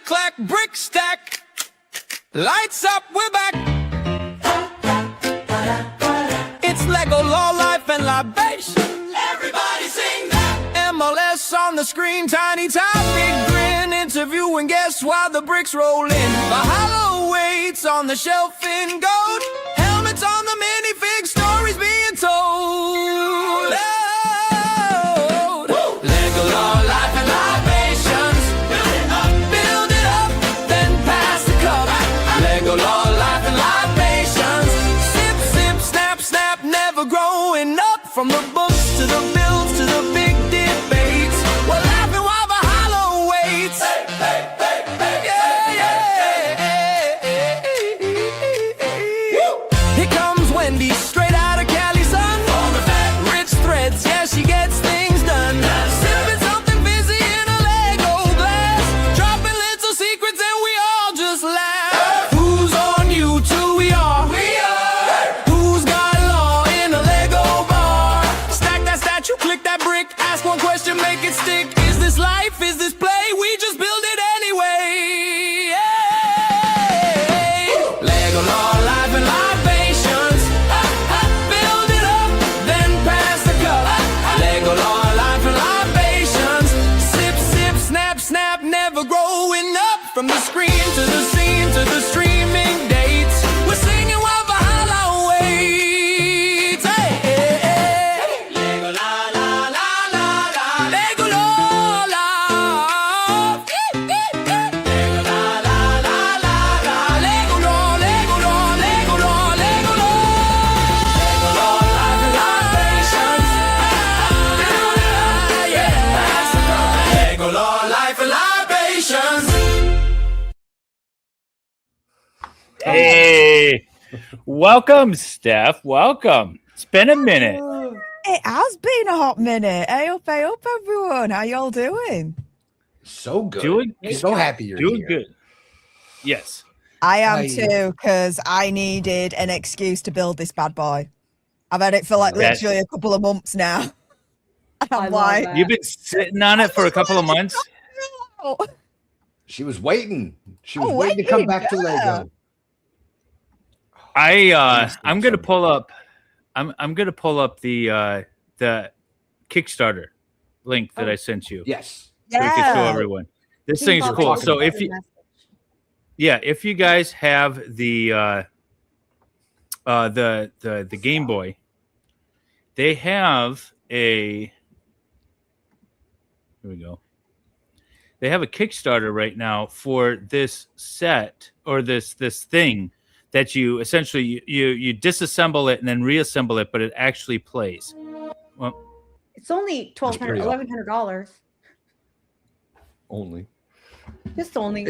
clack, brick stack. Lights up, we're back. It's Lego, law, life, and libation. Everybody sing that. MLS on the screen, tiny top, big grin. Interviewing guests while the bricks roll in. The hollow weights on the shelf in gold. Helmets on the minifig, stories being told. Lego, law, life, and libations. Build it up, then pass the cup. Lego, law, life, and libations. Sip, sip, snap, snap, never growing up. From the books to the builds to the big debates. We're laughing while the hollow waits. Hey, hey, hey, hey, yeah, yeah. Here comes Wendy, straight out of Cali, son. All the fat, rich threads, yeah, she gets things done. Sipping something fizzy in a Lego glass. Dropping little secrets and we all just laugh. Who's on you till we are? Who's got law in a Lego bar? Stack that statue, click that brick. Ask one question, make it stick. Is this life? Is this play? We just build it anyway. Hey. Lego, law, life, and libations. Build it up, then pass the cup. Lego, law, life, and libations. Sip, sip, snap, snap, never growing up. From the screen to the scene to the streaming dates. We're singing while the hollow waits. Hey, hey, hey. Lego, la, la, la, la, la. Lego, la, la. Lego, la, la, la, la, la. Lego, la, Lego, la, Lego, la, Lego, la. Lego, la, life, and libations. Yeah, pass the cup. Lego, la, life, and libations. Hey, welcome, Steph. Welcome. It's been a minute. It has been a hot minute. Hey up, everyone. How y'all doing? So good. Doing so happy you're doing here. good. Yes. I am Hi. too, because I needed an excuse to build this bad boy. I've had it for like That's- literally a couple of months now. And I'm love like, that. You've been sitting on it for a couple of months. oh, She was waiting. She was Oh, waiting to come waiting, back to yeah. Lego. I'm gonna pull up. I'm gonna pull up the Kickstarter link that I sent you, Yes. so we can show yeah. everyone. This Please thing's don't cool. talk So about if you, if you guys have the Game Boy, they have a. Here we go. They have a Kickstarter right now for this set or this thing that you essentially you disassemble it and then reassemble it, but it actually plays. Well, It's only pretty awesome. $1,100. Only. Just only.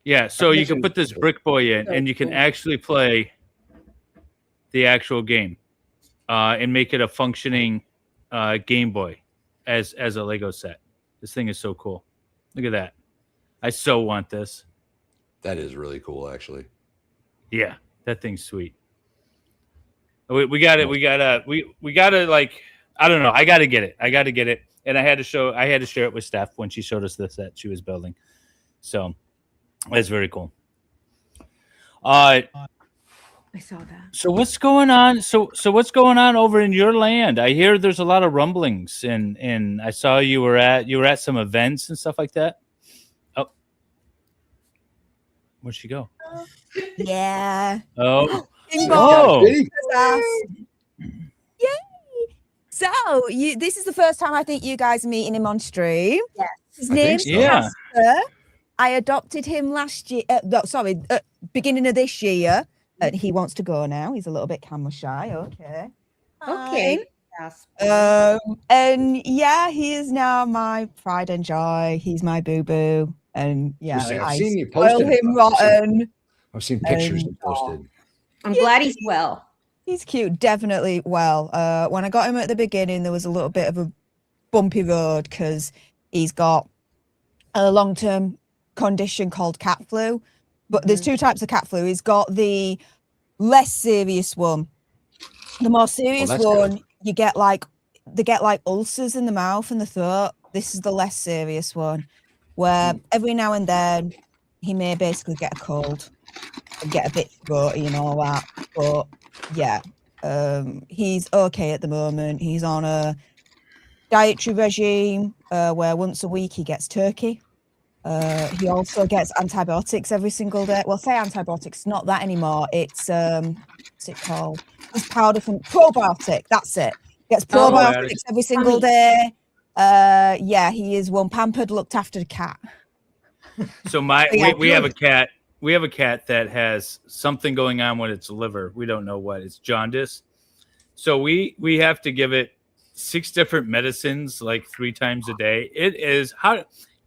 yeah. So you can put this brick boy in, and you can actually play the actual game, and make it a functioning Game Boy as a Lego set. This thing is so cool. Look at that. I so want this. That is really cool, actually. Yeah, that thing's sweet. We got it. We gotta like, I don't know. I gotta get it. And I had to share it with Steph when she showed us the set she was building. So that's very cool. I saw that. So what's going on? So what's going on over in your land? I hear there's a lot of rumblings, and I saw you were at some events and stuff like that. Oh, where'd she go? Yeah. Oh, Bingo. oh, Yay. So this is the first time I think you guys are meeting him on stream. Yes. His I think name's so. Yeah. Casper. I adopted him last year. Beginning of this year. And he wants to go now. He's a little bit camera shy. Okay. Okay. Yes. And yeah, he is now my pride and joy. He's my boo boo. And yeah, I've I seen you spoil posted. him rotten. I've seen pictures you posted. I'm glad he's well. He's cute, definitely. Well, when I got him at the beginning, there was a little bit of a bumpy road because he's got a long-term condition called cat flu. But there's two types of cat flu. He's got the less serious one. The more serious that's one, good. they get like ulcers in the mouth and the throat. This is the less serious one, where every now and then he may basically get a cold and get a bit throaty and all that. But yeah, he's okay at the moment. He's on a dietary regime where once a week he gets turkey. He also gets antibiotics every single day. Well, say antibiotics, not that anymore. It's what's it called? It's powder from probiotic. That's it. Gets probiotics every single day. Yeah, he is one pampered, looked after cat. So we have a cat. We have a cat that has something going on with its liver. We don't know what. It's jaundice. So we have to give it 6 different medicines like 3 times a day. It is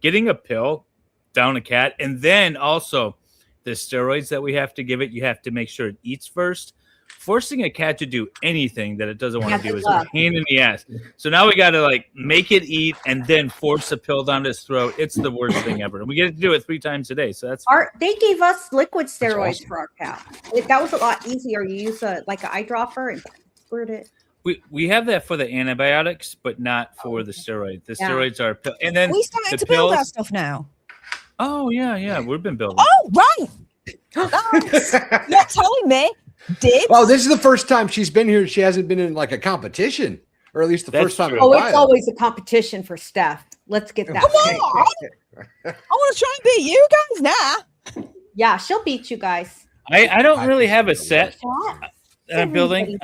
getting a pill down a cat, and then also the steroids that we have to give it. You have to make sure it eats first. Forcing a cat to do anything that it doesn't want to do is a pain in the ass. So now we got to like make it eat and then force a pill down its throat. It's the worst thing ever. And we get to do it 3 times a day. So that's they gave us liquid steroids for our cat. That was a lot easier. You use an eyedropper and squirt it. We have that for the antibiotics, but not for the steroids. The steroids are and then we started to build that stuff now. Oh yeah, we've been building. Oh right, nice. You're telling me. Oh, this is the first time she's been here. She hasn't been in like a competition, or at least the first time. Oh, it's always a competition for Stef. Let's get that. Come on. I want to try and beat you guys now. Yeah, she'll beat you guys. I don't really have a set that I'm building.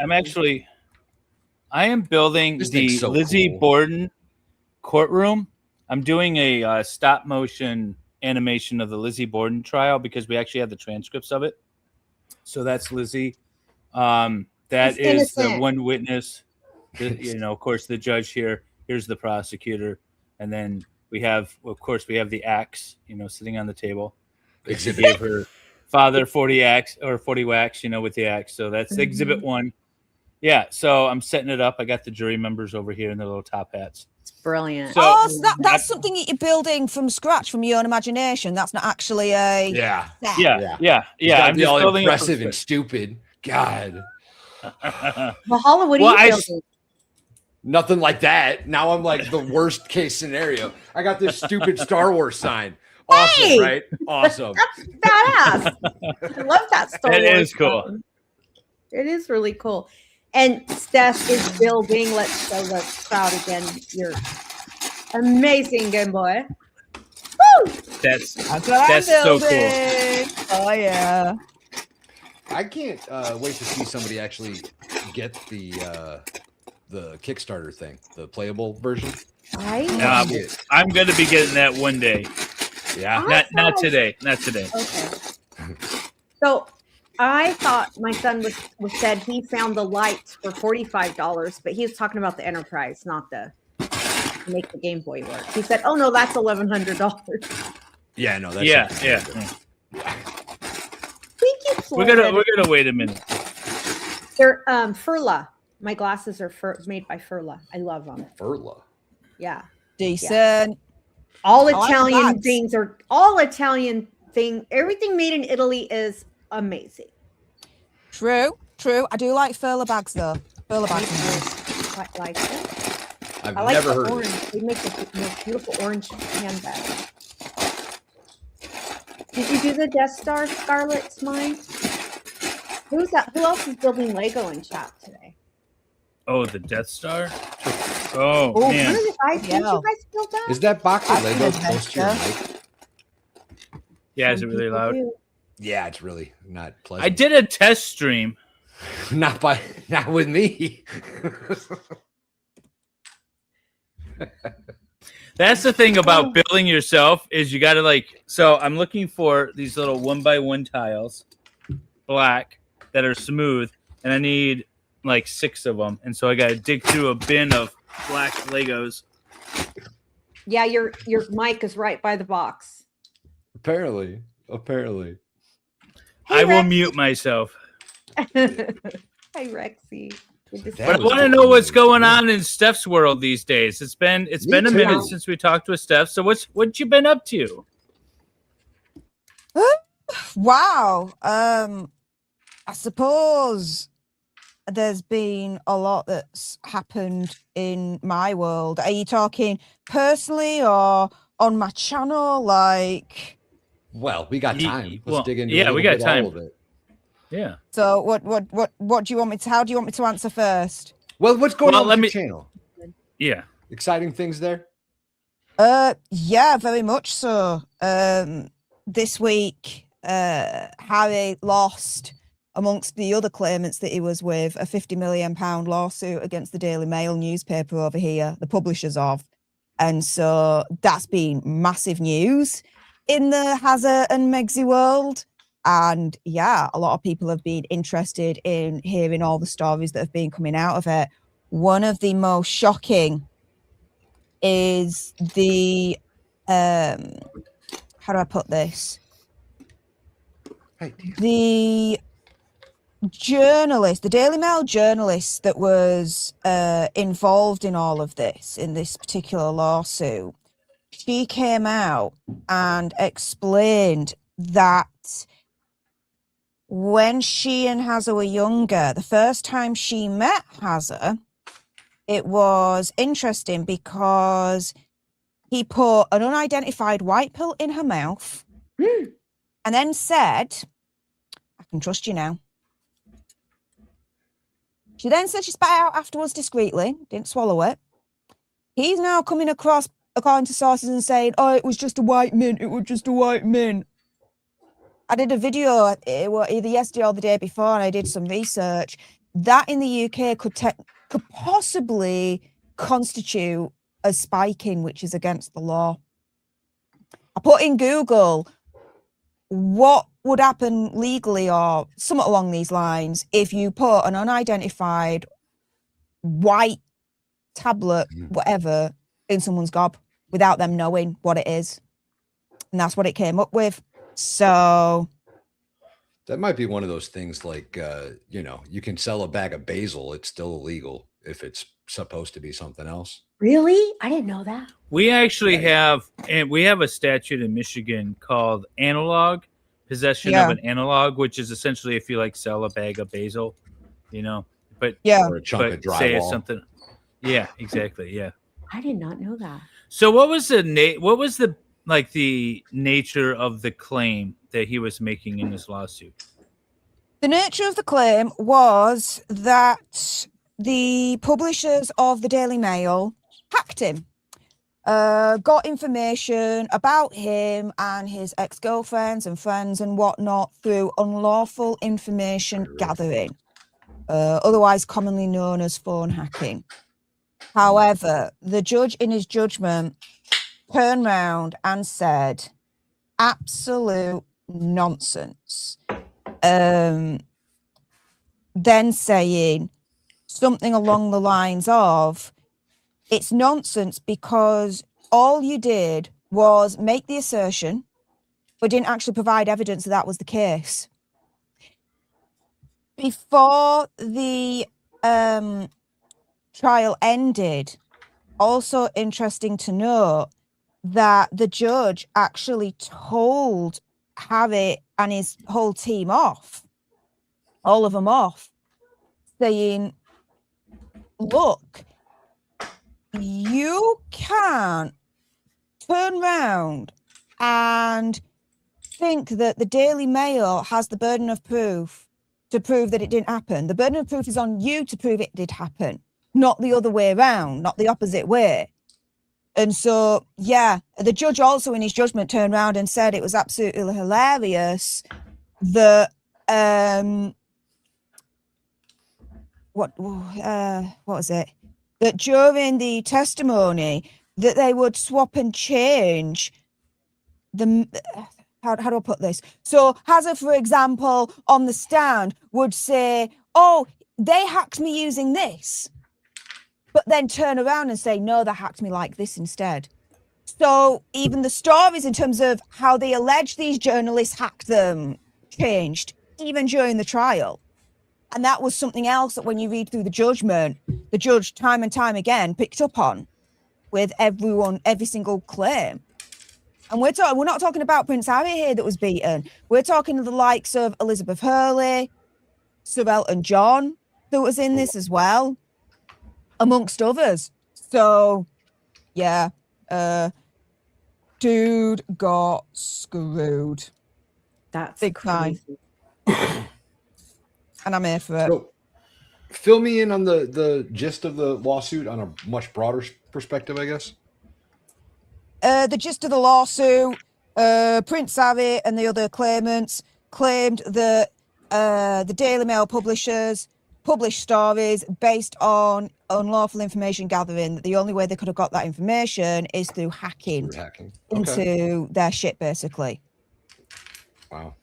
I am building the Lizzie Borden courtroom. I'm doing a stop motion animation of the Lizzie Borden trial because we actually have the transcripts of it. So that's Lizzie. That is the one witness. Of course, the judge here. Here's the prosecutor, and then we have the axe. Sitting on the table. She gave her father 40 axe or 40 whacks. With the axe. So that's exhibit 1. Yeah. So I'm setting it up. I got the jury members over here in their little top hats. It's brilliant. So that's something that you're building from scratch from your own imagination. That's not actually a Yeah. I'm just all impressive and stupid. God. Mahalo, what are you building? Nothing like that. Now I'm like the worst case scenario. I got this stupid Star Wars sign. Awesome, right? Awesome. That's badass. I love that Star Wars. It is cool. It is really cool. And Stef is building. Let's show the crowd again. Your amazing Game Boy. Woo! That's so cool. Oh yeah. I can't wait to see somebody actually get the Kickstarter thing, the playable version. I'm going to be getting that one day. Yeah, not today. Not today. Okay. So I thought my son was said he found the lights for $45, but he was talking about the Enterprise, not to make the Game Boy work. He said, "Oh no, that's $1,100." Yeah, no, that's yeah. Thank you, Florida. We're gonna wait a minute. They're Furla. My glasses are made by Furla. I love them. Furla. Yeah. Decent. Yeah. All Italian things are all Italian thing. Everything made in Italy is amazing. True. I do like Furla bags though. Furla bags are nice. Quite like it. I've I like never the heard orange. of it. They make the most beautiful orange handbag. Did you do the Death Star, Scarlett's mine? Who's that? Who else is building Lego in chat today? Oh, the Death Star. Oh man. Did you guys build that? Is that box of Lego close to your mic? Yeah, is it really loud? Yeah, it's really not pleasant. I did a test stream. Not with me. That's the thing about building yourself is you got to so I'm looking for these little 1x1 tiles, black, that are smooth, and I need 6 of them. And so I got to dig through a bin of black Legos. Yeah, your mic is right by the box. Apparently. Hey, I will mute myself. Hi, Rexy. But I want to know what's going on in Stef's world these days. It's been a minute since we talked with Stef. So what you been up to? Wow. I suppose there's been a lot that's happened in my world. Are you talking personally or on my channel. Like, Well, we got time. Let's dig into yeah, we got time. all of it. Yeah. So what do you want me to? How do you want me to answer first? Well, what's going on with your channel? Yeah. Exciting things there? Yeah, very much so. This week, Harry lost, amongst the other claimants that he was with, a £50 million lawsuit against the Daily Mail newspaper over here, the publishers of. And so that's been massive news in the Hazza and Megsy world. And yeah, a lot of people have been interested in hearing all the stories that have been coming out of it. One of the most shocking is the how do I put this? The journalist, the Daily Mail journalist that was involved in all of this, in this particular lawsuit, she came out and explained that when she and Hazza were younger, the first time she met Hazza, it was interesting because he put an unidentified white pill in her mouth and then said, "I can trust you now." She then said she spat it out afterwards discreetly, didn't swallow it. He's now coming across, according to sources, and saying, "Oh, it was just a white mint. It was just a white mint." I did a video either yesterday or the day before, and I did some research. That in the UK could possibly constitute as spiking, which is against the law. I put in Google what would happen legally or somewhat along these lines if you put an unidentified white tablet, whatever, in someone's gob without them knowing what it is. And that's what it came up with. So that might be one of those things like, you can sell a bag of basil. It's still illegal if it's supposed to be something else. Really? I didn't know that. We actually have a statute in Michigan called analog, possession of an analog, which is essentially if you like sell a bag of basil, but or a chunk of drywall. Say it's something. Yeah, exactly. Yeah. I did not know that. So what was the nature of the claim that he was making in this lawsuit? the nature of the claim was that the publishers of the Daily Mail hacked him, got information about him and his ex-girlfriends and friends and whatnot through unlawful information gathering, otherwise commonly known as phone hacking. However, the judge in his judgment turned round and said, absolute nonsense. Then saying something along the lines of, it's nonsense because all you did was make the assertion, but didn't actually provide evidence that that was the case. Before the trial ended, also interesting to note that the judge actually told Harry and his whole team off, all of them off, saying, look, you can't turn round and think that the Daily Mail has the burden of proof to prove that it didn't happen. The burden of proof is on you to prove it did happen, not the other way around, not the opposite way. And so, yeah, the judge also in his judgment turned around and said it was absolutely hilarious that, what was it? That during the testimony that they would swap and change the, how do I put this? So Hazza, for example, on the stand would say, oh, they hacked me using this, but then turn around and say, no, they hacked me like this instead. So even the stories in terms of how they allege these journalists hacked them changed, even during the trial. And that was something else that when you read through the judgment, the judge time and time again picked up on with every single claim. And we're not talking about Prince Harry here that was beaten. We're talking of the likes of Elizabeth Hurley, Sir Elton John, that was in this as well, amongst others. So, yeah, Dude got screwed. That's Big crime. crazy. And I'm here for it. So, fill me in on the gist of the lawsuit on a much broader perspective, I guess. The gist of the lawsuit, Prince Harry and the other claimants claimed that the Daily Mail publishers published stories based on unlawful information gathering, that the only way they could have got that information is through hacking, Through hacking. Okay. into their shit, basically. Wow.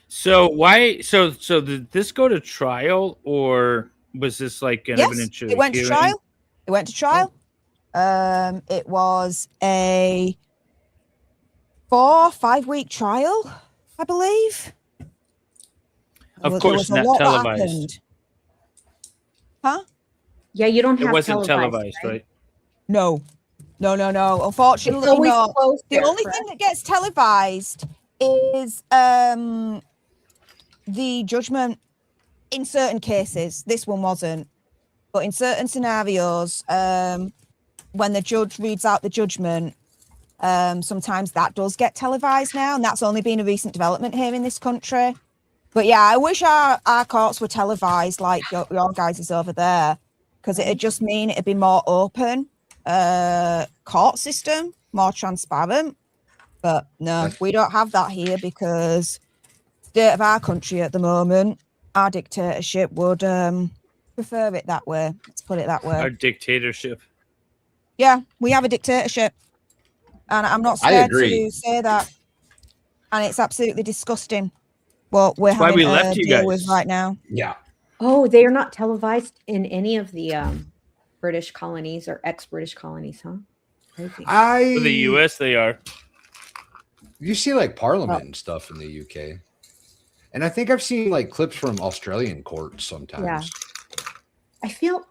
So why? So did this go to trial, or was this like an Yes, evidentiary? it went to hearing? trial. It went to trial. It was a 4-5 week trial, I believe. Of There course, was a not lot that televised. happened. Huh? Yeah, you don't have It wasn't televised, televised, right? No. Unfortunately, It's always not. closed The there, only correct? thing that gets televised is the judgment in certain cases. This one wasn't. But in certain scenarios, when the judge reads out the judgment, sometimes that does get televised now. And that's only been a recent development here in this country. But yeah, I wish our courts were televised like your guys is over there, because it'd just mean it'd be more open court system, more transparent. But no, we don't have that here, because state of our country at the moment, our dictatorship would prefer it that way. Let's put it that way. Our dictatorship. Yeah, we have a dictatorship, and I'm not I scared agree. to say that. And it's absolutely disgusting what we're That's why having we to left you deal guys. with right now. Yeah. Oh, they are not televised in any of the British colonies or ex-British colonies, huh? Crazy. For the U.S., they are. You see like Parliament and stuff in the UK. And I think I've seen like clips from Australian courts sometimes. Yeah. I feel,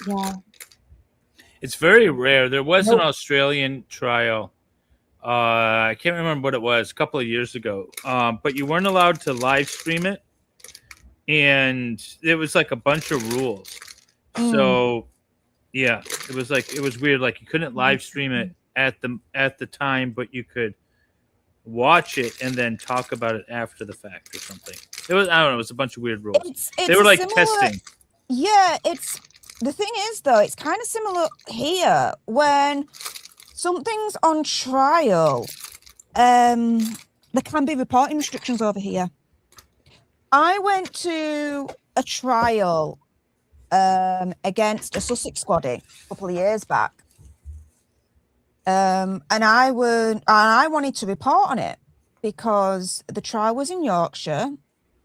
yeah. It's very rare. There was an Nope. Australian trial. I can't remember what it was, a couple of years ago. But you weren't allowed to live stream it, and it was like a bunch of rules. So, yeah, it was weird. Like you couldn't live stream it at the time, but you could watch it and then talk about it after the fact or something. It was, I don't know. It was a bunch of weird rules. It's They were like similar- testing. Yeah, it's the thing is though, it's kind of similar here when something's on trial. There can be reporting restrictions over here. I went to a trial against a Sussex squaddy a couple of years back. And I wanted to report on it because the trial was in Yorkshire.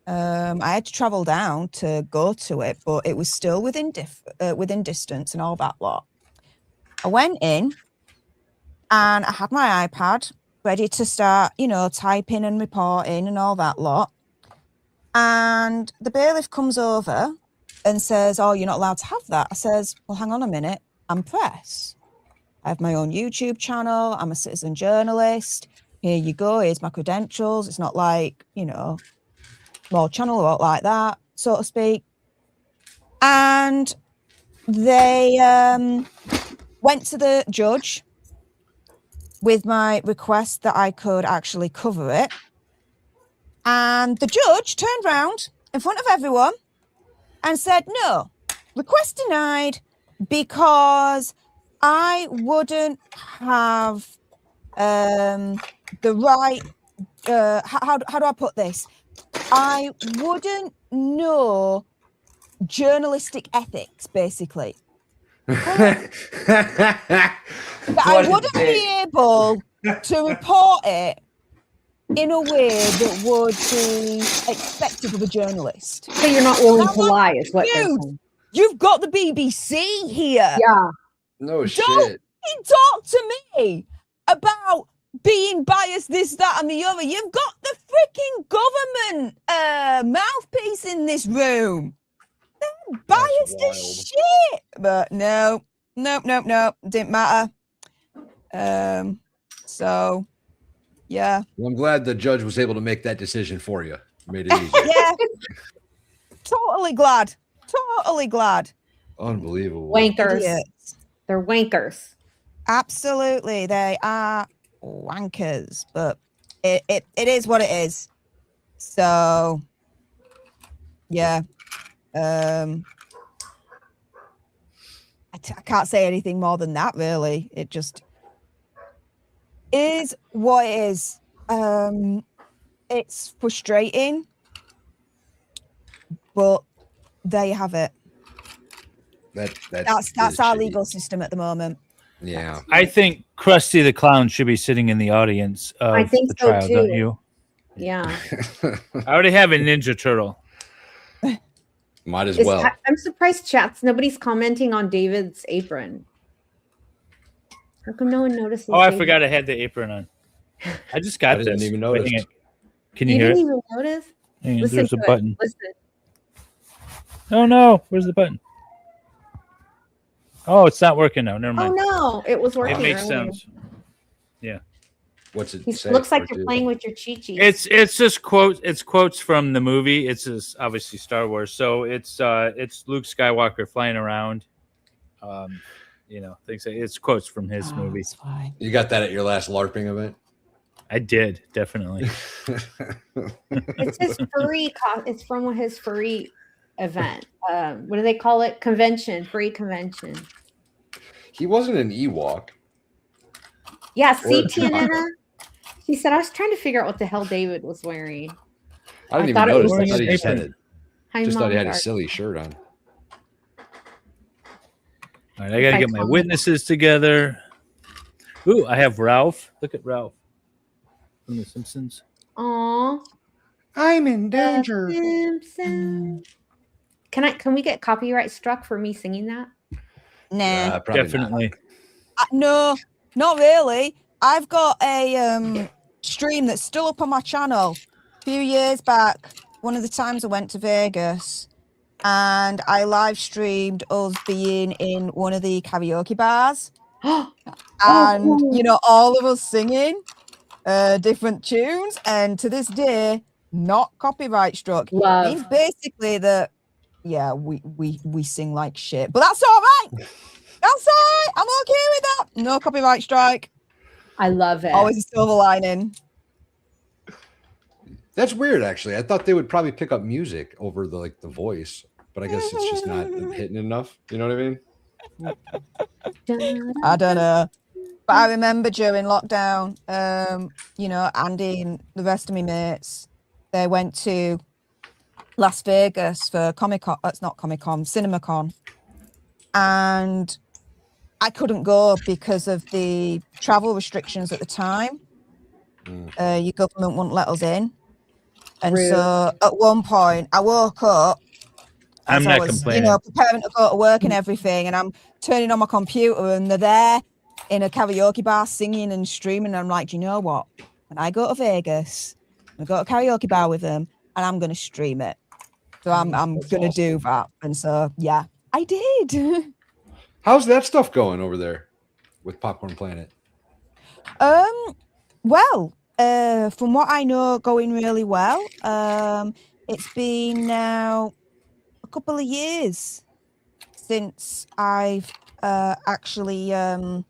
I had to travel down to go to it, but it was still within distance and all that lot. I went in and I had my iPad ready to start, typing and reporting and all that lot. And the bailiff comes over and says, "Oh, you're not allowed to have that." I says, "Well, hang on a minute. I'm press. I have my own YouTube channel. I'm a citizen journalist. Here you go. Here's my credentials. It's not like, small channel or like that, so to speak." And they went to the judge with my request that I could actually cover it. And the judge turned round in front of everyone and said, "No, request denied, because I wouldn't have the right, how do I put this? I wouldn't know journalistic ethics, basically. That I wouldn't be able to report it in a way that would be expected of a journalist." So you're not willing Now, to lie, is what they're dude, saying. You've got the BBC here. Yeah. No Don't shit. talk to me about being biased, this, that, and the other. You've got the freaking government mouthpiece in this room. They're biased wild. as shit. But no, didn't matter. So, yeah. Well, I'm glad the judge was able to make that decision for you. Made it easy. Yeah. Totally glad. Totally glad. Unbelievable. Wankers. Idiots. They're wankers. Absolutely, they are wankers, but it is what it is. So, yeah. I can't say anything more than that, really. It just is what it is. It's frustrating, but there you have it. That's our legal system at the moment. Yeah. I think Krusty the Clown should be sitting in the audience of I think the so, trial, too. don't you? Yeah. I already have a Ninja Turtle. Might as well. I'm surprised, chats. Nobody's commenting on David's apron. How come no one notices? Oh, I David's- forgot I had the apron on. I just got I didn't this. even Wait, notice. hang on. Can you You hear didn't it? even notice? Hang on, Listen there's a to it. button. Listen. Oh no, where's the button? Oh, it's not working now. Never Oh mind. no, it was working. It makes earlier. sense. Yeah. What's it He say? looks like or you're do? playing with your chi-chis. It's just quotes. It's quotes from the movie. It's just obviously Star Wars. So it's Luke Skywalker flying around. You know, things. It's quotes from his movie. It's fine. You got that at your last LARPing event? I did definitely. It's his furry. It's from his furry event. What do they call it? Convention. Furry convention. He wasn't an Ewok. Yeah. Or See, a Tiana. She said I was trying to figure out what the hell David was wearing. I didn't thought even it was notice. I like thought he an just had apron. Hi, just thought he had Mom, a silly shirt on. All right, I got to get my witnesses together. Ooh, I have Ralph. Look at Ralph from The Simpsons. Aw. I'm in Simpsons. Can we get copyright struck for me singing that? Nah. Probably Definitely. No, not really. I've got a stream that's still up on my channel. A few years back, one of the times I went to Vegas and I live streamed us being in one of the karaoke bars. And, cool. you know, all of us singing different tunes. And to this day, not copyright struck. Love. Means basically that, yeah, we sing like shit. But that's all right. That's all right. I'm okay with that. No copyright strike. I love it. Always a silver lining. That's weird, actually. I thought they would probably pick up music over the voice, but I guess it's just not hitting enough. You know what I mean? I don't know. But I remember during lockdown, you know, Andy and the rest of my mates, they went to Las Vegas for Comic-Con. It's not Comic-Con, CinemaCon. And I couldn't go because of the travel restrictions at the time. Your government wouldn't let us in. And Rude. so at one point I woke up I'm as not I was, complaining. you know, preparing to go to work and everything, and I'm turning on my computer and they're there in a karaoke bar singing and streaming. And I'm like, do you know what? When I go to Vegas, I go to a karaoke bar with them and I'm going to stream it. So I'm going to do that. And so, yeah, I did. How's that stuff going over there with Popcorn Planet? Well, from what I know, going really well. It's been now a couple of years since I've actually, I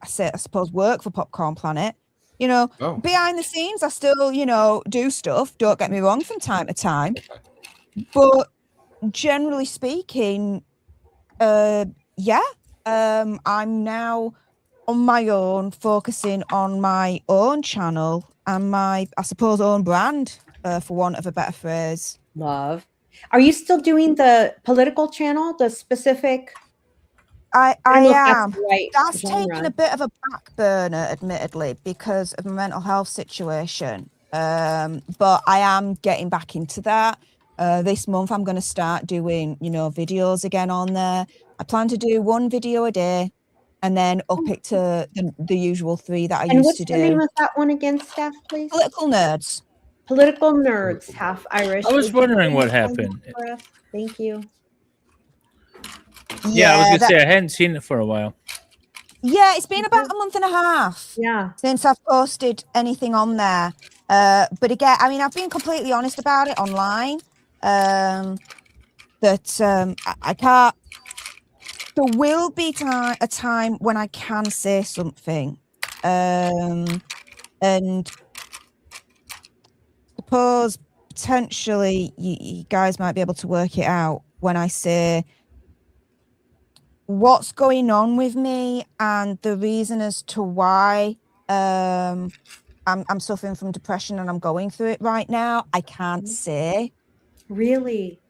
suppose, work for Popcorn Planet. You know, behind the scenes, I still, you know, do stuff. Don't get me wrong, from time to time. But generally speaking, I'm now on my own, focusing on my own channel and my, I suppose, own brand, for want of a better phrase. Love. Are you still doing the political channel, the specific? I don't know if am. that's the right That's genre. taken a bit of a back burner, admittedly, because of my mental health situation. But I am getting back into that. This month, I'm going to start doing, you know, videos again on there. I plan to do one video a day and then up it to the usual 3 that I And used what's to the do. name of that one again, Steph, please? Political Nerds. Political Nerds, half Irish. I was Would you wondering what please find happened. that for us? Thank you. Yeah, I was gonna that- say I hadn't seen it for a while. Yeah, it's been about a month and a half Yeah. since I've posted anything on there. But again, I mean, I've been completely honest about it online. I can't will be a time when I can say something, and suppose potentially you guys might be able to work it out when I say what's going on with me and the reason as to why I'm suffering from depression and I'm going through it right now. I can't say Really?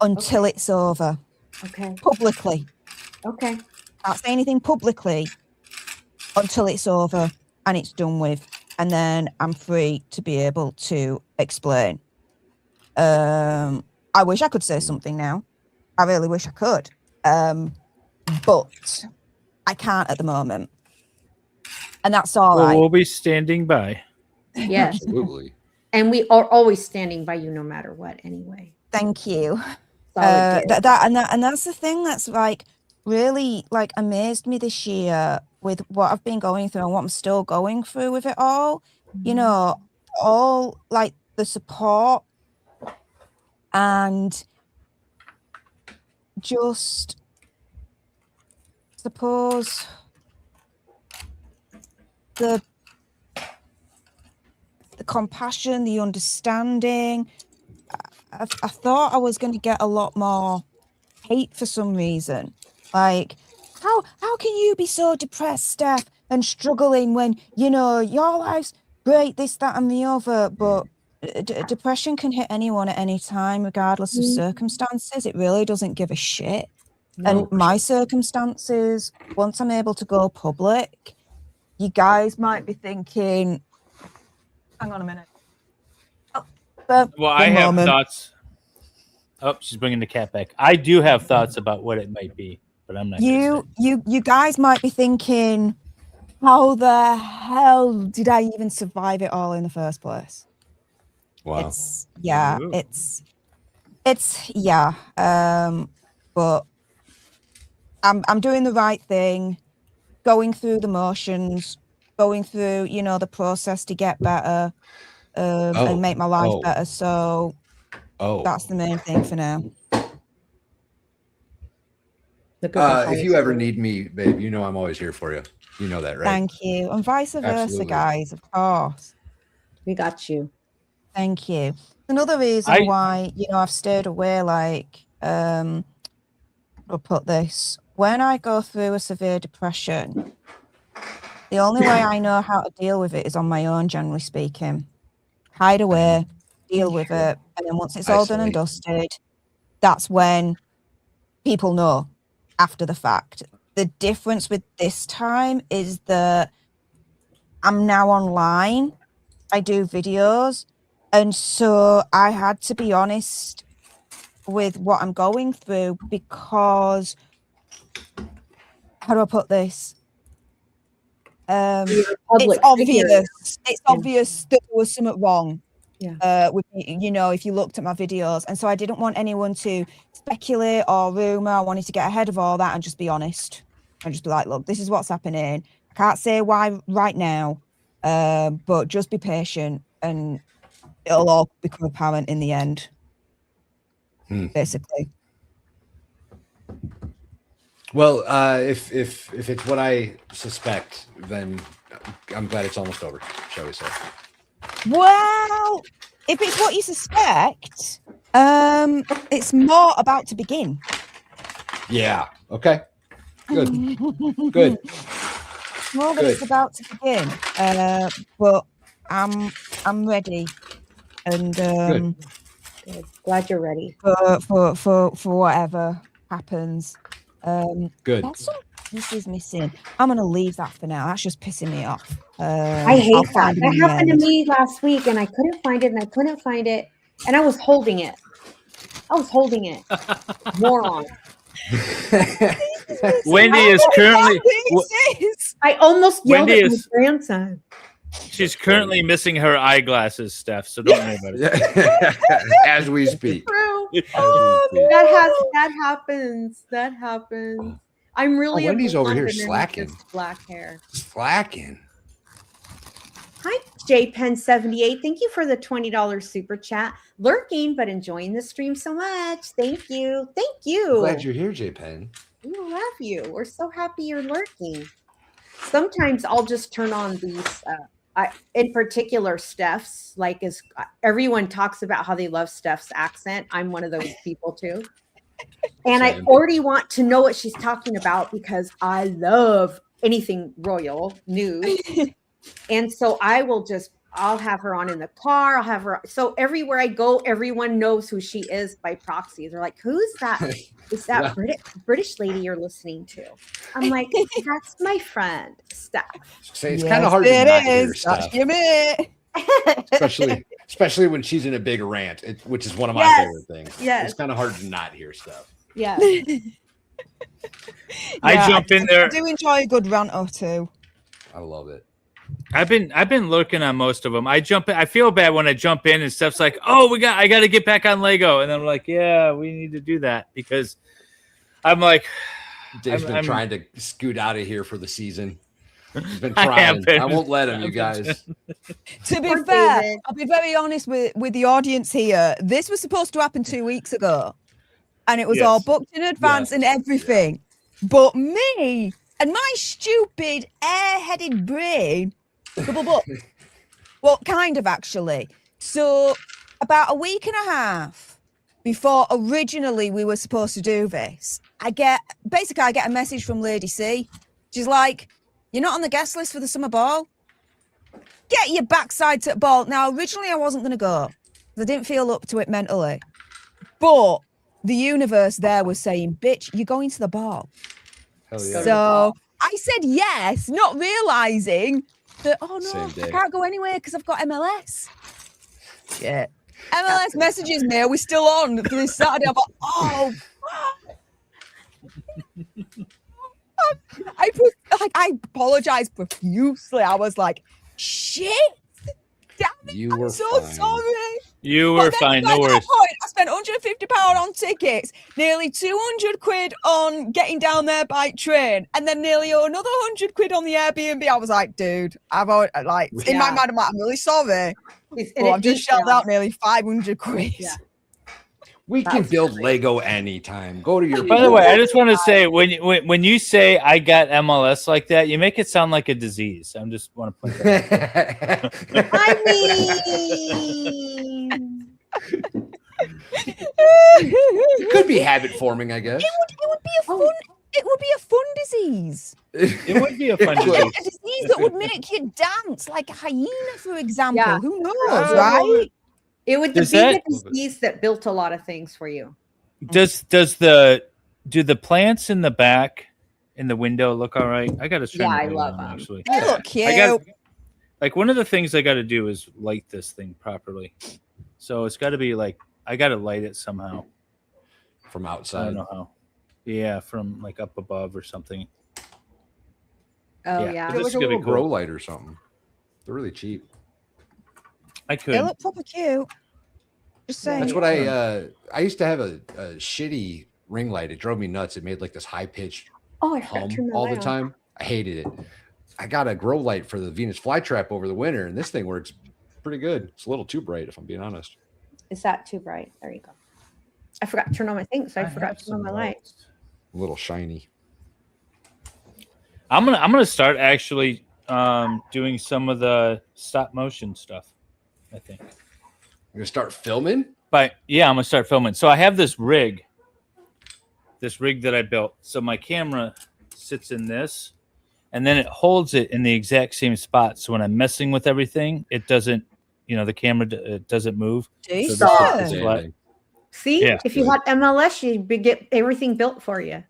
until it's over Okay. publicly. Okay. Can't say anything publicly until it's over and it's done with, and then I'm free to be able to explain. I wish I could say something now. I really wish I could, but I can't at the moment, and that's all Well, right. we'll be standing by. Yes. Absolutely. And we are always standing by you no matter what anyway. Thank you. Solid gift. And that's the thing that's like really like amazed me this year with what I've been going through and what I'm still going through with it all. You know, all like the support and just suppose the compassion, the understanding. I thought I was going to get a lot more hate for some reason. Like, how can you be so depressed, Stef, and struggling when, you know, your life's great, this, that, and the other, but depression can hit anyone at any time, regardless of circumstances. It really doesn't give a shit. And my circumstances, once I'm able to go public, you guys might be thinking, hang on a minute. Well, I have thoughts. Oh, she's bringing the cat back. I do have thoughts about what it might be, but I'm not. You guys might be thinking, how the hell did I even survive it all in the first place? Wow. It's but I'm doing the right thing, going through the motions, going through, you know, the process to get better, and make my life better. So that's the main thing for now. If you ever need me, babe, you know I'm always here for you. You know that, right? Thank you. And vice versa, Absolutely. guys, of course. We got you. Thank you. Another reason why, you know, I've stayed away, like, I'll put this. When I go through a severe depression, the only way I know how to deal with it is on my own, generally speaking. Hide away, deal with it, and then once it's all done and dusted, that's when people know after the fact. The difference with this time is that I'm now online. I do videos, and so I had to be honest with what I'm going through because, how do I put this? It's obvious. It's obvious that there was something wrong. With me, you know, if you looked at my videos, and so I didn't want anyone to speculate or rumor. I wanted to get ahead of all that and just be honest and just be like, look, this is what's happening. I can't say why right now, but just be patient and it'll all become apparent in the end. Basically. Well, if it's what I suspect, then I'm glad it's almost over, shall we say. Well, if it's what you suspect, it's more about to begin. Yeah. Okay. Good. Good. More that it's about to begin. But I'm ready, and Good. Glad you're ready for whatever happens. Good. That's some pieces missing. I'm gonna leave that for now. That's just pissing me off. I hate that. That happened to me last week, and I couldn't find it, and I was holding it. Moron. Wendy is currently. I almost yelled at my grandson. She's currently missing her eyeglasses, Steph. So don't worry about it. As we speak. That happens. I'm really. Wendy's over here slacking. Black hair. Slacking. Hi, JPen78. Thank you for the $20 super chat. Lurking, but enjoying the stream so much. Thank you. I'm glad you're here, JPen. We love you. We're so happy you're lurking. Sometimes I'll just turn on these. In particular, Steph's. Like, is everyone talks about how they love Steph's accent? I'm one of those people too. And I Same. already want to know what she's talking about because I love anything royal news. And so I'll have her on in the car. I'll have her. So everywhere I go, everyone knows who she is by proxy. They're like, who's that? Is that Yeah. British lady you're listening to? I'm like, that's my friend, Steph. Say it's kind of hard to not hear That's stuff, your mate. especially when she's in a big rant, which is one of my Yes. favorite things. Yes. It's kind of hard to not hear stuff. Yeah. I jump in there. I do enjoy a good rant or two. I love it. I've been looking on most of them. I feel bad when I jump in and stuff's like, oh, I got to get back on Lego, and I'm like, yeah, we need to do that because I'm like, Dave's been I'm trying to scoot out of here for the season. He's been I have trying. been. I won't let him, you guys. To be Poor fair, David. I'll be very honest with the audience here. This was supposed to happen 2 weeks ago, and it was all Yes. booked in advance Yes. and everything. But me and my stupid airheaded brain, double booked. Well, kind of actually. So about a week and a half before originally we were supposed to do this, I get a message from Lady C. She's like, "You're not on the guest list for the summer ball. Get your backside to the ball." Now, originally I wasn't going to go because I didn't feel up to it mentally. But the universe there was saying, "Bitch, you're going to the ball." Hell yeah. So I said yes, not realizing that, oh no, Same I day. can't go anywhere because I've got MLS. Shit. MLS messages me, are we still on for this Saturday? I'm like, oh, I apologize profusely. I was like, shit. Damn it, You I'm were so fine. sorry. You But were then fine, by no that worries. point, I spent £150 on tickets, nearly 200 quid on getting down there by train, and then nearly another 100 quid on the Airbnb. I was like, dude, in my mind, I'm like, I'm really sorry. But I've just shelled out nearly 500 quid. Yeah. We can build Lego anytime. Go to your. By the way, I just want to say when you say I got MLS like that, you make it sound like a disease. I just want to point that out. I mean, It could be habit forming, I guess. It would be a fun. It would be a fun disease. It would be a fun A disease. disease that would make you dance, like a hyena, for example. Yeah. Who knows, Oh, right? it would Does be that- the disease that built a lot of things for you. Do the plants in the back in the window look all right? I got to turn Yeah, the I light love on, them. actually. They look cute. I got like one of the things I got to do is light this thing properly. So it's got to be like I got to light it somehow. From I don't outside. know how. Yeah, from like up above or something. Oh Yeah. yeah. This Get is like a gonna be little cool. grow light or something. They're really cheap. I They could. look proper cute. Just saying. That's what I used to have a shitty ring light. It drove me nuts. It made like this high pitched Oh, I forgot hum to turn my all the light on. time. I hated it. I got a grow light for the Venus flytrap over the winter, and this thing works pretty good. It's a little too bright, if I'm being honest. Is that too bright? There you go. I forgot to turn on my thing, so I forgot have to turn on my some light. lights. A little shiny. I'm gonna start actually doing some of the stop motion stuff. I think. You're gonna start filming? But yeah, I'm gonna start filming. So I have this rig that I built. So my camera sits in this, and then it holds it in the exact same spot. So when I'm messing with everything, it doesn't, the camera it doesn't move. Decent. So Stop. this is flat. See, Yeah. if you had MLS, you'd get everything built for you.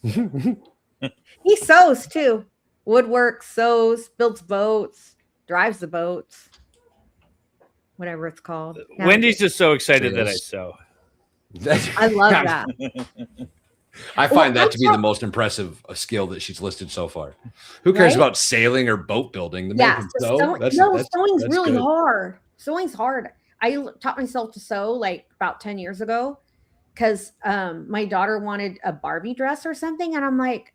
He sews too. Woodwork, sews, builds boats, drives the boats, whatever it's called. Wendy's just so excited that I Yes. sew. I love that. I find Well, that to be the most impressive skill that she's listed so far. Who cares Right? about sailing or boat building? The man Yeah, can so sew. sewing's that's really good. hard. Sewing's hard. I taught myself to sew like about 10 years ago because my daughter wanted a Barbie dress or something. And I'm like,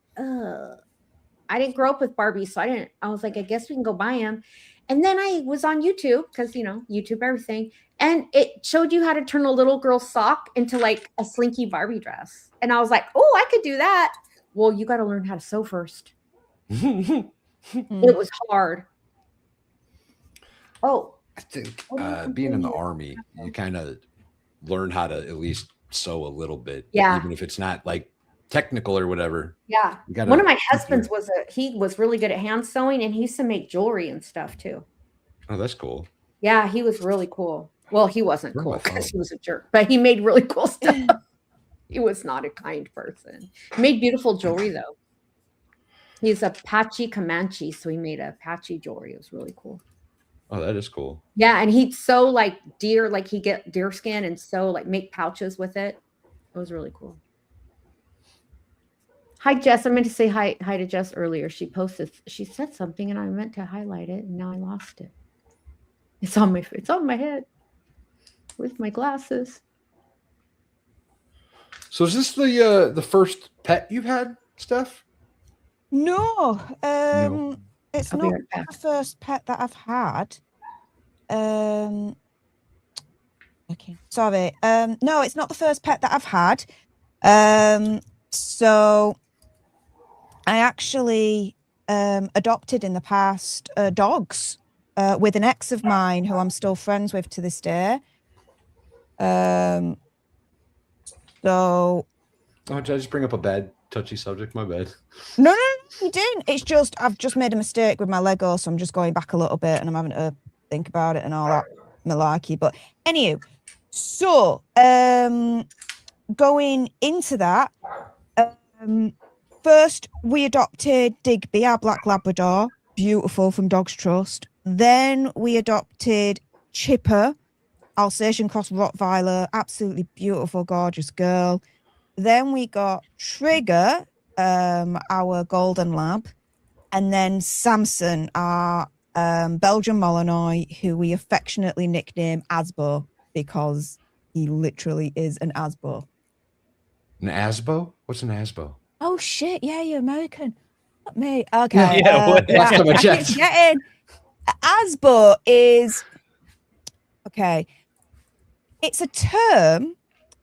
I didn't grow up with Barbies. So I was like, I guess we can go buy them. And then I was on YouTube because, YouTube everything. And it showed you how to turn a little girl's sock into like a slinky Barbie dress. And I was like, oh, I could do that. Well, you got to learn how to sew first. It was hard. Oh, I think being in the Army, you kind of learn how to at least sew a little bit. Yeah. Even if it's not like technical or whatever. Yeah. One of my husbands he was really good at hand sewing, and he used to make jewelry and stuff too. Oh, that's cool. Yeah, he was really cool. Well, he wasn't cool because he was a jerk, but he made really cool stuff. He was not a kind person. He made beautiful jewelry though. He's a Apache Comanche, so he made a Apache jewelry. It was really cool. Oh, that is cool. Yeah, and he'd sew like deer, like he'd get deer skin and sew, like make pouches with it. It was really cool. Hi, Jess. I meant to say hi to Jess earlier. She posted, she said something and I meant to highlight it and now I lost it. It's on my head. With my glasses. So is this the first pet you've had, Steph? No, No. it's I'll be not right back. the first pet that I've had. Okay, sorry. No, it's not the first pet that I've had. So I actually adopted in the past dogs with an ex of mine who I'm still friends with to this day. So. Oh, did I just bring up a bad touchy subject? My bad. No, you didn't. It's just I've just made a mistake with my Lego, so I'm just going back a little bit and I'm having to think about it and all that malarkey. But anyway, so going into that, first we adopted Digby, our black Labrador, beautiful, from Dogs Trust. Then we adopted Chipper, Alsatian Cross Rottweiler, absolutely beautiful, gorgeous girl. Then we got Trigger, our golden lab, and then Samson, our Belgian Malinois, who we affectionately nickname Asbo because he literally is an Asbo. An Asbo? What's an Asbo? Oh shit! Yeah, you're American. Not me. Okay. Last time I checked. Get in. Asbo is okay. It's a term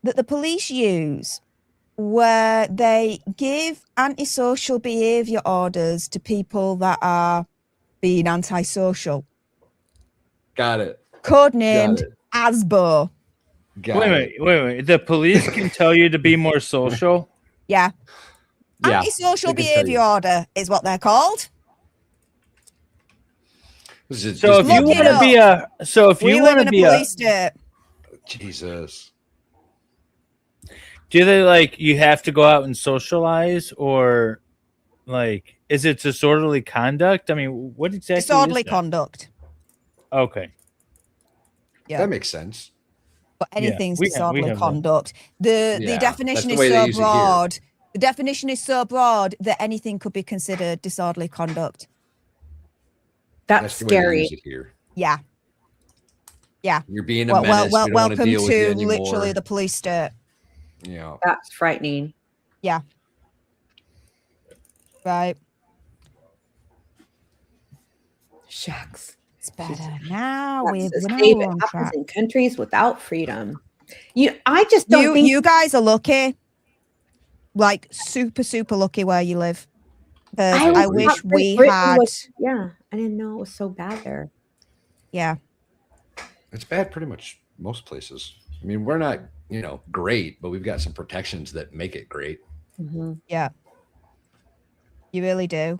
that the police use where they give antisocial behavior orders to people that are being antisocial. Got it. Codenamed Asbo. Wait a minute. The police can tell you to be more social. Yeah. Yeah, Antisocial they can tell behavior you. order is what they're called. This is So if Look you it want to up. be a, so if We you live want in to a be police state. Jesus. do they like you have to go out and socialize, or like is it disorderly conduct? I mean, what exactly? Disorderly is that? conduct. Okay. Yeah. That makes sense. But anything's we have disorderly that. conduct. The Yeah, definition that's the is way they so use it here. broad. The definition is so broad that anything could be considered disorderly conduct. That's the way they scary. use it here. Yeah. Yeah. You're being a menace. We don't want welcome to deal with you to anymore. literally the police state. Yeah. That's frightening. Yeah. Right. Shucks. It's better now. That's We're the now state we're that on happens track. in countries without freedom. I just don't think You guys are lucky. Like super, super lucky where you live. I wish thought we Britain had. yeah, I didn't know it was so bad there. Yeah. It's bad pretty much most places. I mean, we're not, great, but we've got some protections that make it great. Yeah. You really do.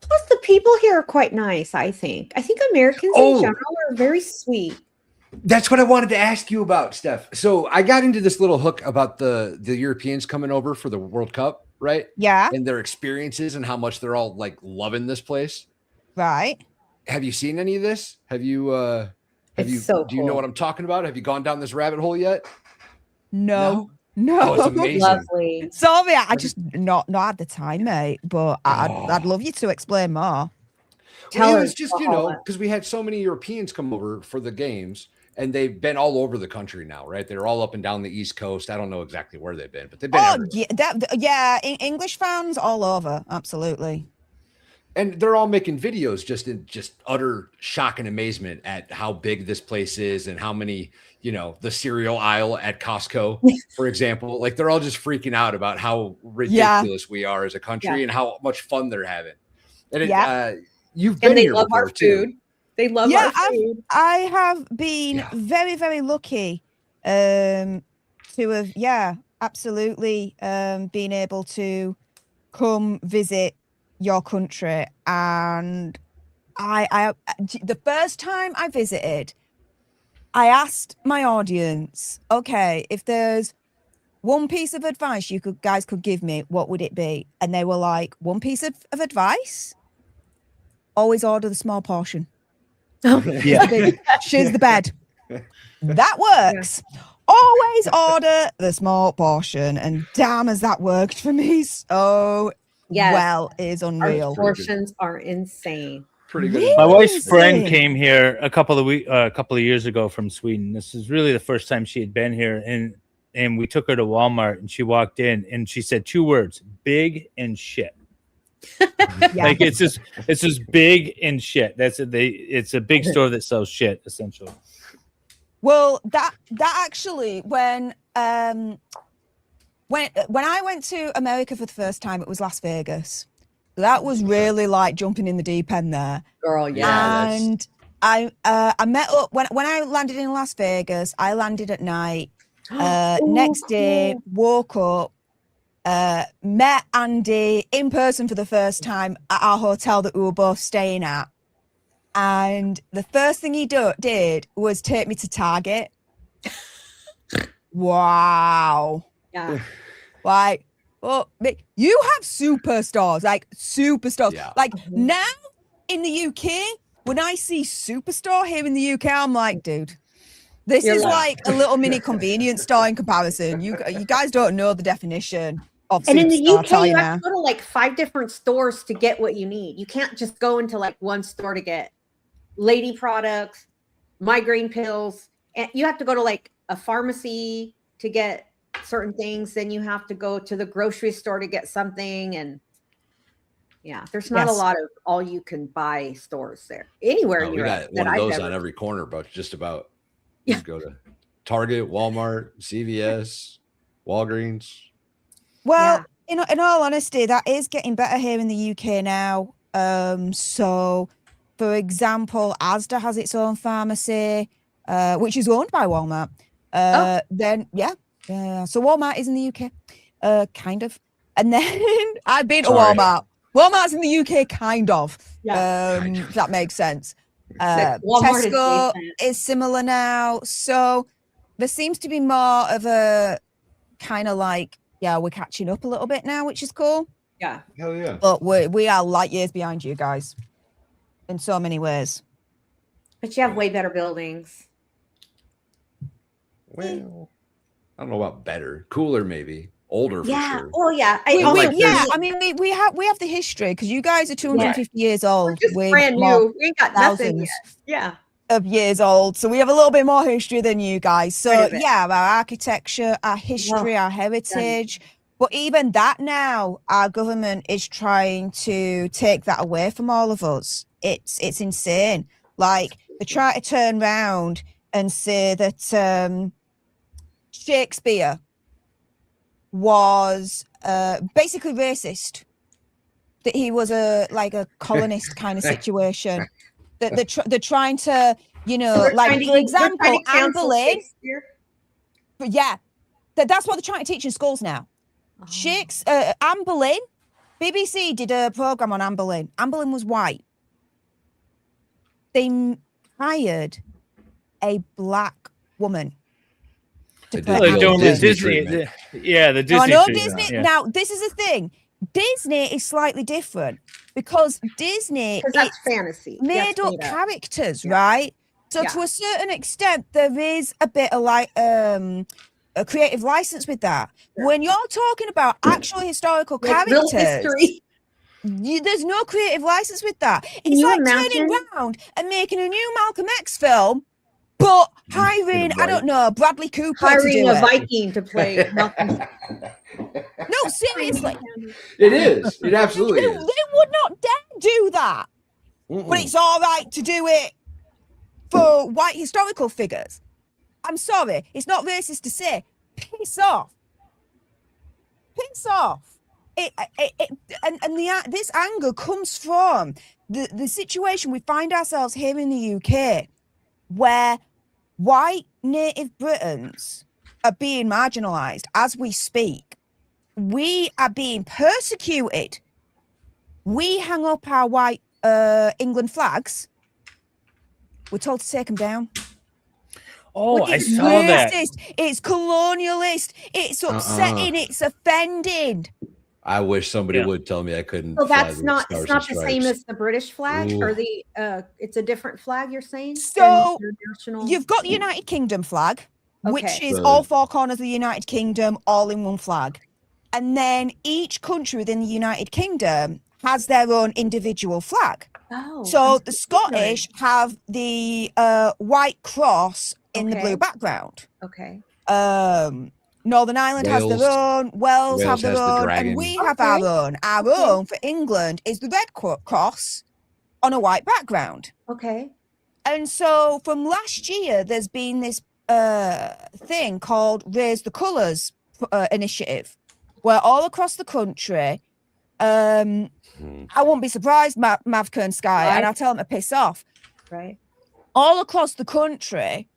Plus, the people here are quite nice, I think. I think Americans Oh. in general are very sweet. That's what I wanted to ask you about, Steph. So I got into this little hook about the Europeans coming over for the World Cup, right? Yeah. And their experiences and how much they're all like loving this place. Right. Have you seen any of this? Have you It's so do you know cool. what I'm talking about? Have you gone down this rabbit hole yet? No. Oh, it's amazing. Lovely. Sorry, I just not had the time, mate. But Oh. I'd love you to explain more. Tell Well, her it was just, because we had so many Europeans come over for the games and they've been all over the country now, right? They're all up and down the East Coast. I don't know exactly where they've been, but they've been Oh everywhere. yeah, English fans all over. Absolutely. And they're all making videos just in utter shock and amazement at how big this place is and how many, the cereal aisle at Costco, for example, like they're all just freaking out about how ridiculous we are as a country and how much fun they're having. And you've been and they here love before our too. food. They love our food. I have been very, very lucky to have, absolutely been able to come visit your country. And I the first time I visited, I asked my audience, okay, if there's one piece of advice you guys could give me, what would it be? And they were like, one piece of advice? Always order the small portion. Yeah. She's the bed. That works. Always order the small portion. And damn, has that worked for me so well. It is unreal. Our portions are insane. Pretty good. My wife's friend came here a couple of years ago from Sweden. This is really the first time she had been here, and we took her to Walmart, and she walked in and she said 2 words: big and shit. Like it's just big and shit. It's a big store that sells shit, essentially. Well, that actually, when I went to America for the first time, it was Las Vegas. That was really like jumping in the deep end there. Girl, yeah. And I met up when I landed in Las Vegas. I landed at night. Next day, woke up, met Andy in person for the first time at our hotel that we were both staying at. And the first thing he did was take me to Target. Wow. Yeah. Like, you have superstores, like superstores. Yeah. Like now in the UK, when I see superstore here in the UK, I'm like, dude, this is like a little mini convenience store in comparison. You guys don't know the definition of superstore. And in the UK, you now. have to go to like 5 different stores to get what you need. You can't just go into like one store to get lady products, migraine pills, and you have to go to like a pharmacy to get certain things. Then you have to go to the grocery store to get something. And there's not a lot of all you can buy stores there anywhere. We got one of those on every corner, but just about. You go to Target, Walmart, CVS, Walgreens. Well, in all honesty, that is getting better here in the UK now. So, for example, Asda has its own pharmacy, which is owned by Walmart. Then, so Walmart is in the UK, kind of. And then I've been to Walmart. Walmart's in the UK, kind of. If that makes sense. Tesco is similar now. So there seems to be more of a kind of like, we're catching up a little bit now, which is cool. Yeah. Hell yeah. But we are light years behind you guys in so many ways. But you have way better buildings. Well, I don't know about better. Cooler, maybe. Older, for sure. Oh, yeah. I mean, we have the history because you guys are 250 years old. We're brand new. We ain't got nothing yet. Yeah. Of years old. So we have a little bit more history than you guys. So our architecture, our history, our heritage. But even that now, our government is trying to take that away from all of us. It's insane. Like they try to turn around and say that Shakespeare was basically racist, that he was a colonist kind of situation, that they're trying to, for example, Anne Boleyn. But that's what they're trying to teach in schools now. Anne Boleyn, BBC did a program on Anne Boleyn. Anne Boleyn was white. They hired a black woman. The Disney. The Disney. I know Disney. Now, this is the thing. Disney is slightly different because Disney that's fantasy. Made up characters, right? So to a certain extent, there is a bit of like a creative license with that. When you're talking about actual historical characters, real history. There's no creative license with that. It's like turning around and making a new Malcolm X film, but hiring, I don't know, Bradley Cooper hiring a Viking to play Malcolm. No, seriously. It is. It absolutely is. They would not dare do that, but it's all right to do it for white historical figures. I'm sorry, it's not racist to say, piss off. Piss off. This anger comes from the situation we find ourselves here in the UK, where white native Britons are being marginalised as we speak. We are being persecuted. We hang up our white England flags. We're told to take them down. Oh, I It's saw that. racist. It's colonialist. It's upsetting. It's offending. I wish somebody would tell me I couldn't. So fly that's the not, Stars it's and not the same Stripes. as the British flag or Ooh. the, it's a different flag you're saying? So than your national? you've got the United Kingdom flag, which Okay. is Really? all four corners of the United Kingdom, all in one flag. And then each country within the United Kingdom has their own individual flag. Oh, So I'm the so Scottish have the white cross in the Okay. blue background. ignorant. Okay. Northern Ireland has Wales. their own. Wales have Wales their has the own, dragon. and we have our Okay. own. Our Okay. own for England is the red cross on a white background. Okay. And so from last year, there's been this thing called Raise the Colours initiative, where all across the country, I won't be surprised, Mavka and Sky, Right. and I'll tell them to piss off. Right. All across the country,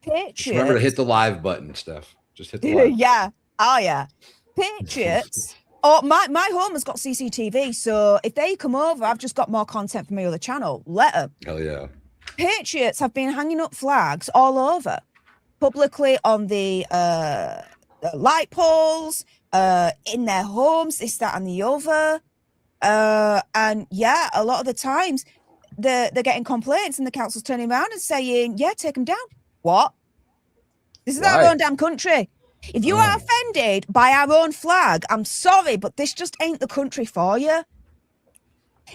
Patriots. Just remember to hit the live button, Steph. Just hit the live. Yeah. Oh, yeah. Patriots. Oh, my home has got CCTV, so if they come over, I've just got more content from my other channel. Let them. Hell yeah. Patriots have been hanging up flags all over, publicly on the light poles, in their homes, this, that, and the other. And yeah, a lot of the times they're getting complaints, and the council's turning around and saying, "Yeah, take them down." What? This is our Why? own damn country. If you are offended by our own flag, I'm sorry, but this just ain't the country for you.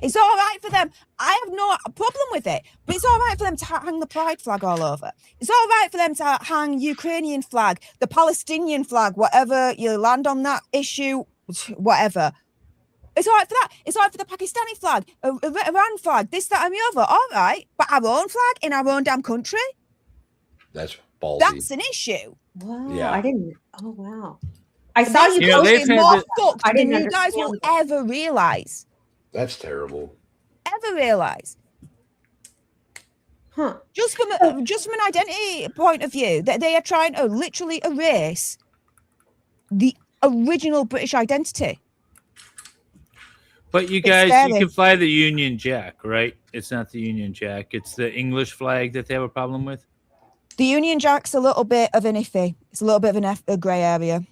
It's all right for them. I have no problem with it, but it's all right for them to hang the pride flag all over. It's all right for them to hang Ukrainian flag, the Palestinian flag, whatever you land on that issue, whatever. It's all right for that. It's all right for the Pakistani flag, Iran flag, this, that, and the other. All right, but our own flag in our own damn country, That's ballsy. that's an issue. Wow. Yeah. I didn't. Oh, wow. I saw you You know, posting they've had more the- fucked I than didn't you guys will understand ever realize. That's terrible. Ever realize. Huh. Just from an identity point of view, that they are trying to literally erase the original British identity. But you It's guys, you scary. can fly the Union Jack, right? It's not the Union Jack. It's the English flag that they have a problem with. The Union Jack's a little bit of an iffy. It's a little bit of a grey area.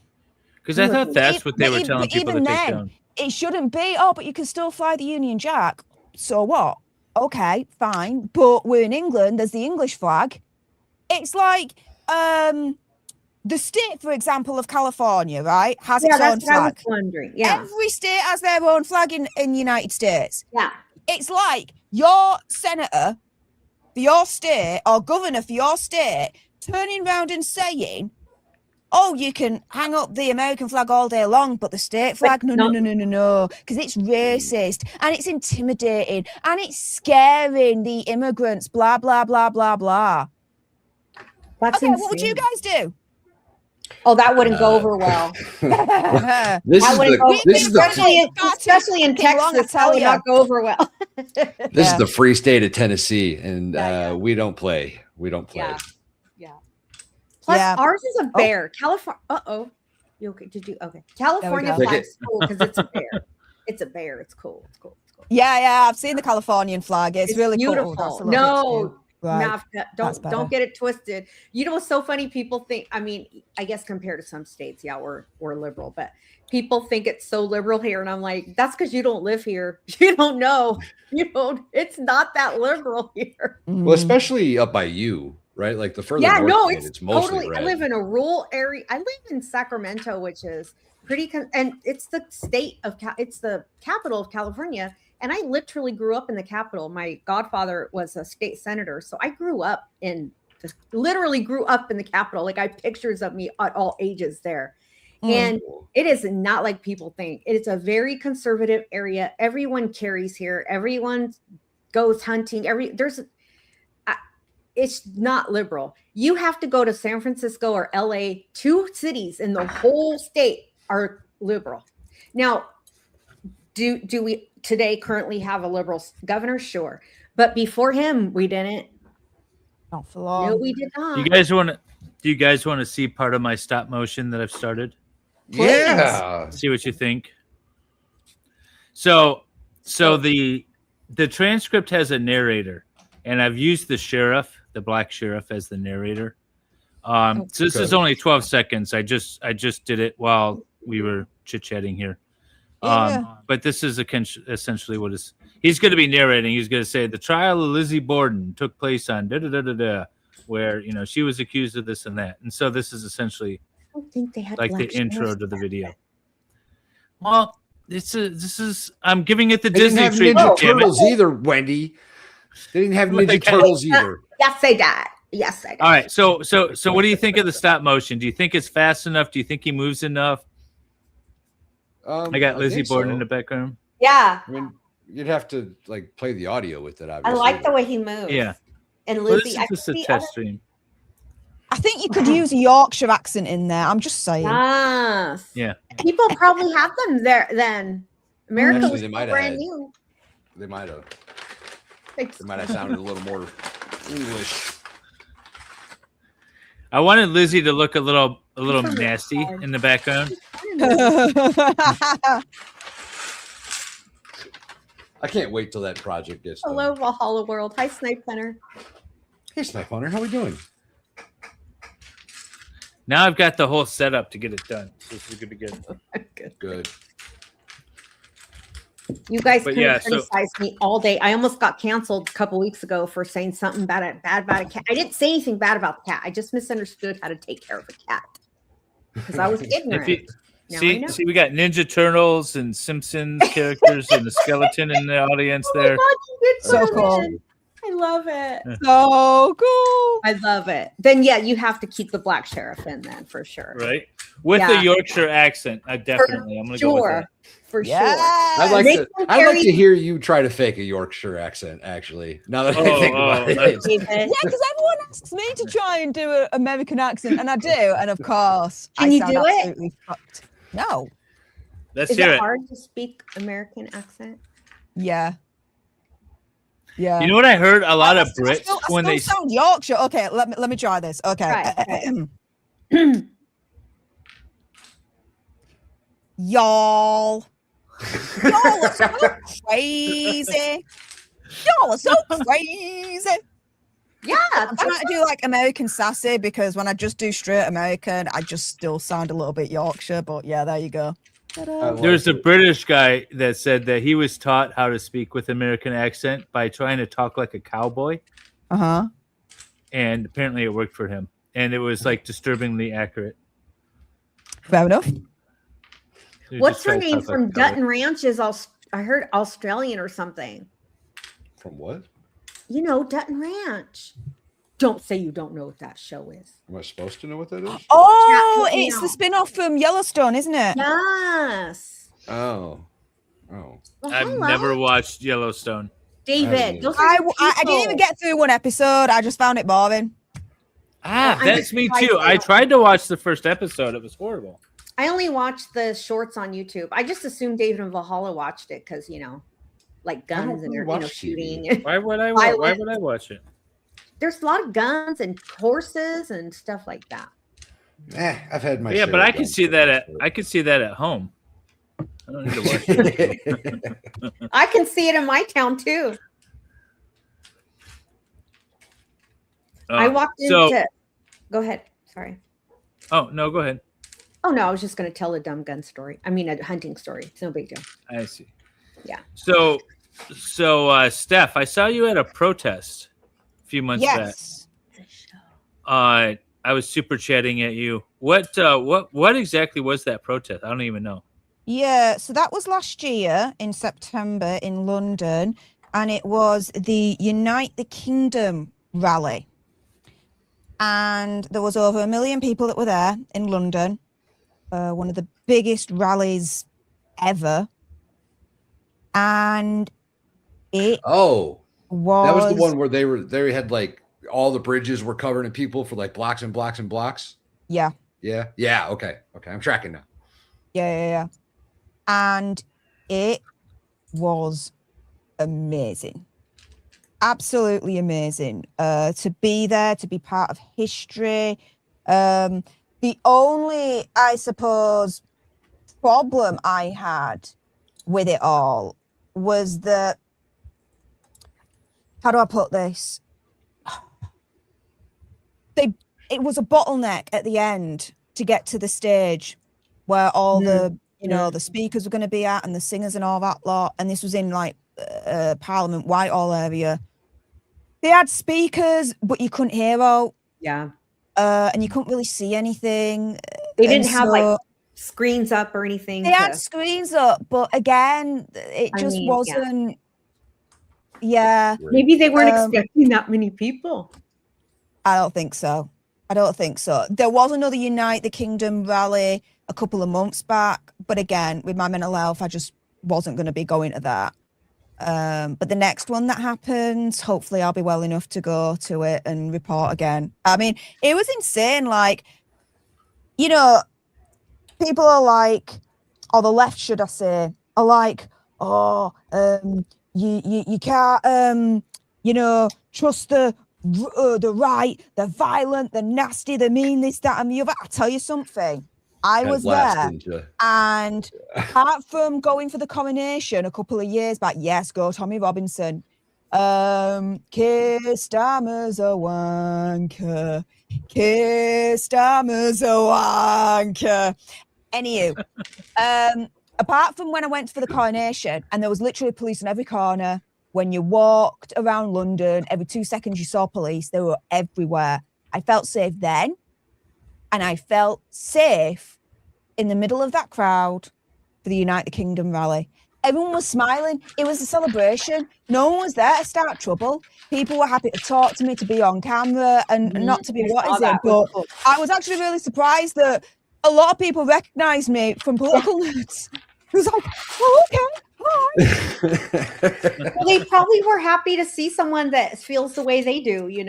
Because I thought that's But what they were even- telling but people to even take then, down. It shouldn't be. Oh, but you can still fly the Union Jack. So what? Okay, fine. But we're in England. There's the English flag. It's like the state, for example, of California, right, has Yeah, its own that's what I was flag. wondering. Yeah. Every state has their own flag in the United States. Yeah. It's like your senator for your state or governor for your state turning around and saying, "Oh, you can hang up the American flag all day long, but the state flag, no, because it's racist and it's intimidating and it's scaring the immigrants, blah, blah, blah, blah, blah." That's Okay, insane. what would you guys do? Oh, that wouldn't go over well. This That is wouldn't go, the this is the especially in fucking long, I Texas, that tell would ya. not go over well. this is the free state of Tennessee, and Yeah. we don't play. We don't play. Yeah. Plus, Yeah. ours is a bear. California. Uh-oh. You okay? Did you? Okay. California go. flag's cool because it's a bear. It's a bear. It's cool. It's cool. It's cool. Yeah, I've seen the Californian flag. It's really beautiful. cool. That's a little No, bit too- right. Navka, That's don't better. get it twisted. You know what's so funny? People think. I mean, I guess compared to some states, yeah, we're liberal, but people think it's so liberal here, and I'm like, that's because you don't live here. You don't know. You don't. It's not that liberal here. Well, especially up by you, right? Like the further Yeah, north no, you get, it's mostly totally. red. I live in a rural area. I live in Sacramento, which is pretty, and it's the state of, it's the capital of California. And I literally grew up in the capital. My godfather was a state senator, so I literally grew up in the capital. Like I have pictures of me at all ages there, And it is not like people think. It's a very conservative area. Everyone carries here. Everyone goes hunting. It's not liberal. You have to go to San Francisco or LA. 2 cities in the whole state are liberal. Now, do we today currently have a liberal governor? Sure. But before him, we didn't. Not for long. No, we did not. Do you guys want to see part of my stop motion that I've started? Yeah. See what you think. So the transcript has a narrator, and I've used the sheriff, the black sheriff, as the narrator. So this is only 12 seconds. I just did it while we were chit-chatting here. But this is essentially what he's going to be narrating. He's going to say the trial of Lizzie Borden took place on da-da-da-da-da, where she was accused of this and that. And so this is essentially I don't think they had like the black intro sheriffs to the back video. Well, this is I'm giving it the They didn't Disney have treatment. Ninja damn it. Turtles either, Wendy. They didn't have Ninja Turtles either. Yes, they did. Yes, they did. All right. So what do you think of the stop motion? Do you think it's fast enough? Do you think he moves enough? I got Lizzie think Borden so. in the background. Yeah. I mean, you'd have to like play the audio with it. I Obviously, like the way he moves. Yeah. And Well, Lizzie, this is just a test stream. I think you could use a Yorkshire accent in there. I'm just saying. Yes. Yeah. People probably have them there then. America Actually, was they still might have brand had- new. They might have. Thanks. They might have sounded a little more English. I wanted Lizzie to look a little nasty in the background. I can't wait till that project gets done. Hello, Valhalla World. Hi, Snipe Hunter. Hey, Snipe Hunter, how we doing? Now I've got the whole setup to get it done. This is gonna be good. Good. You guys But can yeah, so- criticize me all day. I almost got canceled a couple weeks ago for saying something bad about a cat. I didn't say anything bad about the cat. I just misunderstood how to take care of a cat because I was ignorant. Now I know. See, we got Ninja Turtles and Simpsons characters and the skeleton in the audience Oh my there. God, you did So so cool. good. I love it. So cool. I love it. Then yeah, you have to keep the black sheriff in then for sure. Right? With Yeah. the Yorkshire accent. I'm gonna go with Sure. that. For Yeah. sure. I'd like Make to. them I'd like carry- to hear you try to fake a Yorkshire accent. Actually, now that I think about it, that's- David, Yeah, because everyone asks me to try and do an American accent, and I do. And of course, Can I you sound do it? absolutely fucked. No. Let's is hear it it. hard to speak American accent? Yeah. Yeah. You know what I heard? A lot of I Brits still when they sound Yorkshire. Okay, let me try this. Okay. Right. Y'all. Y'all are so crazy. Y'all are so crazy. Yeah, I'm trying to do like American sassy because when I just do straight American, I just still sound a little bit Yorkshire. But yeah, there you go. Ta-da. There's a British guy that said that he was taught how to speak with American accent by trying to talk like a cowboy, Uh-huh. and apparently it worked for him. And it was like disturbingly accurate. Fair enough. He What's just her tried to name talk like from a cowboy. Dutton Ranch is I heard Australian or something. from what? You know, Dutton Ranch. Don't say you don't know what that show is. Am I supposed to know what that is? Oh, Yeah, it's no. the spin-off from Yellowstone, isn't it? Yes. Oh. Well, I've hello. never watched Yellowstone. David. Those are I the didn't even people. get through one episode. I just found it boring. Ah, I that's just me tried too. to- I tried to watch the first episode. It was horrible. I only watched the shorts on YouTube. I just assumed David and Valhalla watched it because like I don't guns and really watch TV. shooting. Why would I? Violence. Why would I watch it? There's a lot of guns and horses and stuff like that. I've had my. Yeah, share but of I can guns see that at before. I can see that at home. I don't need to watch it. I can see it in my town too. I walked into. Go ahead. Sorry. Oh no, go ahead. Oh no, I was just going to tell a dumb gun story. I mean, a hunting story. It's no big deal. I see. Yeah. So, Steph, I saw you at a protest a few months Yes. back. I was super chatting at you. What exactly was that protest? I don't even know. Yeah, so that was last year in September in London, and it was the Unite the Kingdom rally. And there was over 1 million people that were there in London. one of the biggest rallies ever, and it Oh, was that was the one where they had like all the bridges were covered in people for like blocks and blocks and blocks. Yeah. Yeah. Okay. I'm tracking now. Yeah. And it was amazing. Absolutely amazing. To be there, to be part of history. The only, I suppose, problem I had with it all was that, how do I put this? It was a bottleneck at the end to get to the stage where all the the speakers were going to be at and the singers and all that lot. And this was in like Parliament Whitehall area. They had speakers, but you couldn't hear out. Yeah. And you couldn't really see anything. They didn't have like screens up or anything. They had screens up, but again, it just wasn't. Yeah. Maybe they weren't expecting that many people. I don't think so. There was another Unite the Kingdom rally a couple of months back, but again, with my mental health, I just wasn't going to be going to that. But the next one that happens, hopefully I'll be well enough to go to it and report again. I mean, it was insane. Like, people are like, or the left, should I say, are like, you can't, trust the right, the violent, the nasty, the mean, this, that, and the other. I'll tell you something. I was there, and apart from going for the coronation a couple of years back, yes, go Tommy Robinson. Keir Starmer's a wanker. Keir Starmer's a wanker. Anywho, apart from when I went for the coronation, and there was literally police in every corner. When you walked around London, every 2 seconds you saw police. They were everywhere. I felt safe then, and I felt safe in the middle of that crowd for the Unite the Kingdom rally. Everyone was smiling. It was a celebration. No one was there to start trouble. People were happy to talk to me, to be on camera, and not to be what is it. But I was actually really surprised that a lot of people recognised me from political nerds. It was like, oh, okay. Well, they probably were happy to see someone that feels the way they do, Yeah.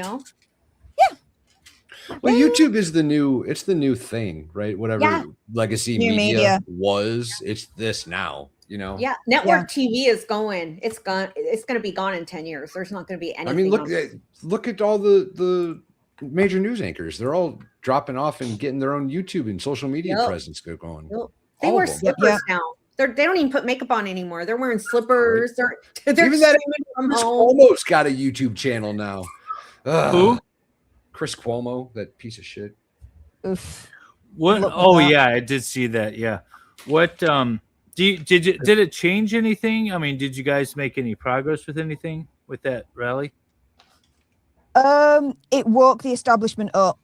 Well, YouTube is the new thing, right? Whatever legacy media was, it's this now, Yeah, network TV is going. It's going to be gone in 10 years. There's not going to be anything. I mean, look at all the major news anchors. They're all dropping off and getting their own YouTube and social media presence going. They wear slippers now. They don't even put makeup on anymore. They're wearing slippers. Right. They're even that Chris Cuomo's got a YouTube channel now. Who? Chris Cuomo, that piece of shit. Oof. What? Oh yeah, I did see that. Yeah. What? Did it change anything? I mean, did you guys make any progress with anything with that rally? It woke the establishment up,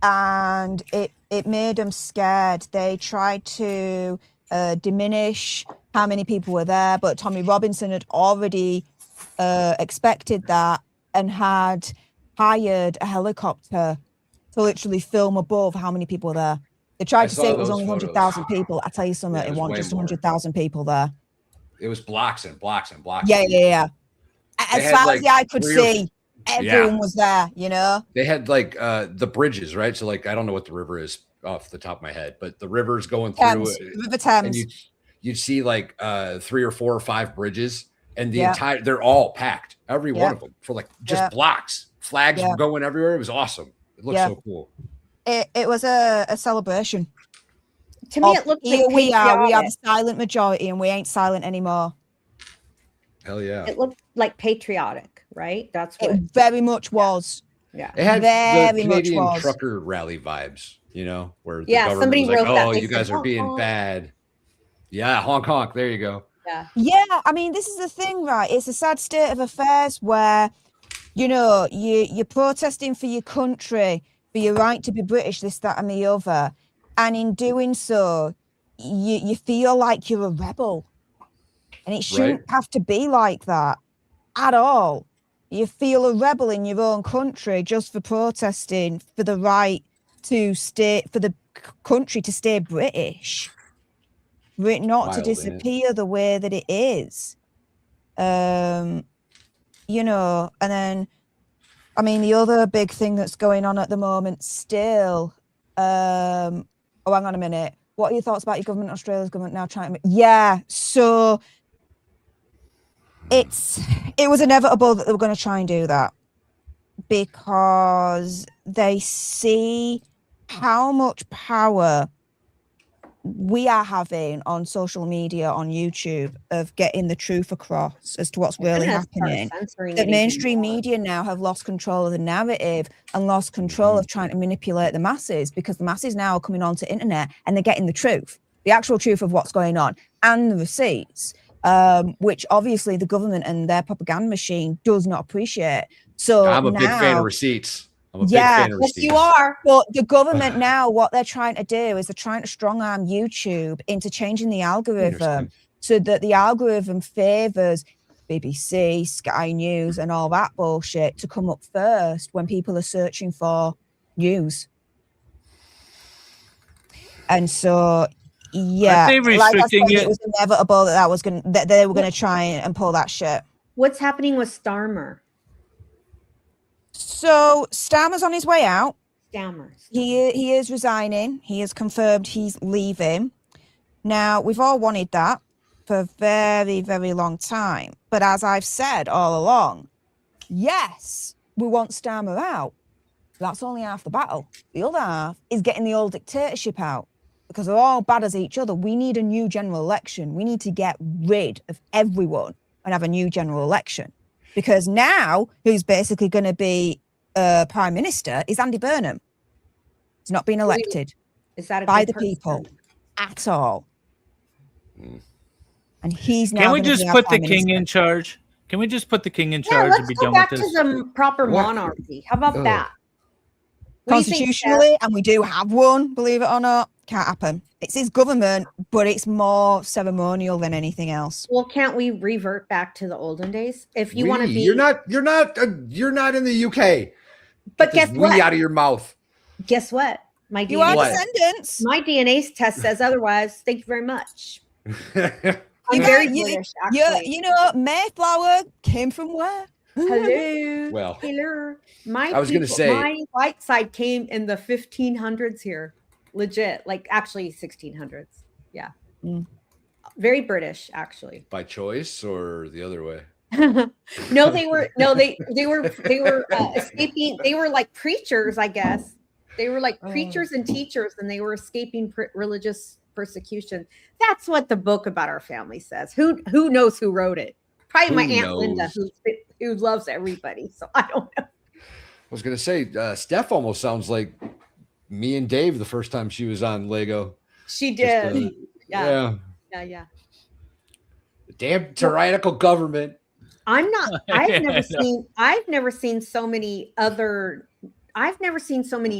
and it made them scared. They tried to diminish how many people were there, but Tommy Robinson had already expected that and had hired a helicopter to literally film above how many people were there. They tried to say it was only 100,000 people. I tell you something, it wasn't just 100,000 people there. It was blocks and blocks and blocks. Yeah. As far as the eye could see, everyone was there, They had like the bridges, right? So like, I don't know what the river is off the top of my head, but the river's going through River Thames. And you'd see like 3 or 4 or 5 bridges, and they're all packed, every one of them, for like just blocks. Flags were going everywhere. It was awesome. It looked so cool. It was a celebration. To me, it looked like we are the silent majority, and we ain't silent anymore. Hell yeah. It looked like patriotic, right? That's what it very much was. Yeah. It had very the Canadian much was. trucker rally vibes, where the government somebody was like, wrote that. oh, They you said, guys are being honk. bad. Yeah, honk honk. There you go. Yeah, I mean, this is the thing, right? It's a sad state of affairs where, you're protesting for your country, for your right to be British, this, that, and the other. And in doing so, you feel like you're a rebel. And it shouldn't have to be like that at all. You feel a rebel in your own country just for protesting for the right to stay for the country to stay British, for it not to Wild, isn't it? disappear the way that it is. You know, and then I mean the other big thing that's going on at the moment still. Oh, hang on a minute. What are your thoughts about your government, Australia's government now trying to? Yeah, so it was inevitable that they were going to try and do that because they see how much power we are having on social media, on YouTube, of getting the truth across as to what's really happening. That mainstream media now have lost control of the narrative and lost control of trying to manipulate the masses, because the masses now are coming onto internet and they're getting the truth, the actual truth of what's going on, and the receipts, which obviously the government and their propaganda machine does not appreciate. So I'm a big fan of receipts. I'm a big Yeah, fan of Yes, receipts. you are. but the government now, what they're trying to do is they're trying to strong arm YouTube into changing the algorithm so that the algorithm favors BBC, Sky News, and all that bullshit to come up first when people are searching for news. And so, yeah, Aren't they like I said, restricting it was inevitable that they were going to try and pull that shit. What's happening with Starmer? So Starmer's on his way out. Stammers. He is resigning. He has confirmed he's leaving. Now, we've all wanted that for a very, very long time. But as I've said all along, yes, we want Starmer out. That's only half the battle. The other half is getting the old dictatorship out, because they're all bad as each other. We need a new general election. We need to get rid of everyone and have a new general election. Because now, who's basically going to be Prime Minister is Andy Burnham. He's not been elected Is that by the people at all. And he's now. Can we gonna just be our put the Prime king Minister. in charge? Can we just put the king in Yeah, charge let's and be go done back with to this? some proper What? monarchy. How about Ugh. that? What do you think, Constitutionally, and we do have one, believe it or not, can't happen. It's his government, but it's more ceremonial than anything else. Well, can't we revert back to the olden days? If you want to be, You're not in the UK. but Get guess this what? "we" out of your mouth. Guess what? My You are What? descendants. my DNA test says otherwise. Thank you very much. I'm You very got- you- British, Yeah, actually. you know, Mayflower came from where? Hello. Well, Hello. My I was gonna say- my white side came in the 1500s here. Legit. Like actually 1600s. Yeah. Mm. Very British, actually. by choice or the other way? No, they were escaping. They were like preachers, I guess. They were like preachers and teachers, and they were escaping religious persecution. That's what the book about our family says. Who knows who wrote it? Probably my Who Aunt Linda, knows? who loves everybody. So I don't know. I was gonna say, Steph almost sounds like me and Dave the first time she was on Lego. She Just, did. yeah. Yeah. The damn tyrannical government. I'm not. Yeah, I know. I've never seen so many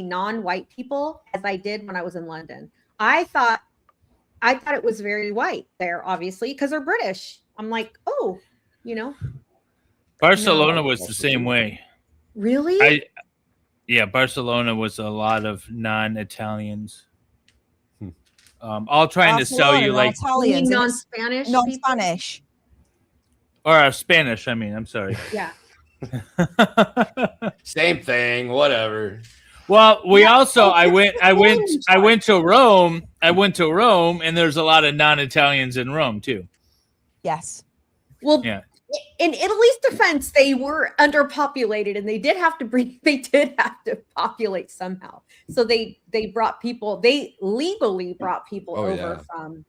non-white people as I did when I was in London. I thought it was very white there, obviously, because they're British. I'm like, oh, Barcelona was the same way. really? Barcelona was a lot of non-Italians. All trying to sell you like, You mean Italians, non-Spanish? people? non-Spanish. or Spanish. I mean, I'm sorry. Yeah. Same thing, whatever. Well, we Yeah, also oh, I went Italians to Rome. I went to Rome, and there's a lot of non-Italians in Rome too. Yes. Well, Yeah. in Italy's defense, they were underpopulated, and they did have to populate somehow. So they brought people. They legally brought people Oh, over yeah. from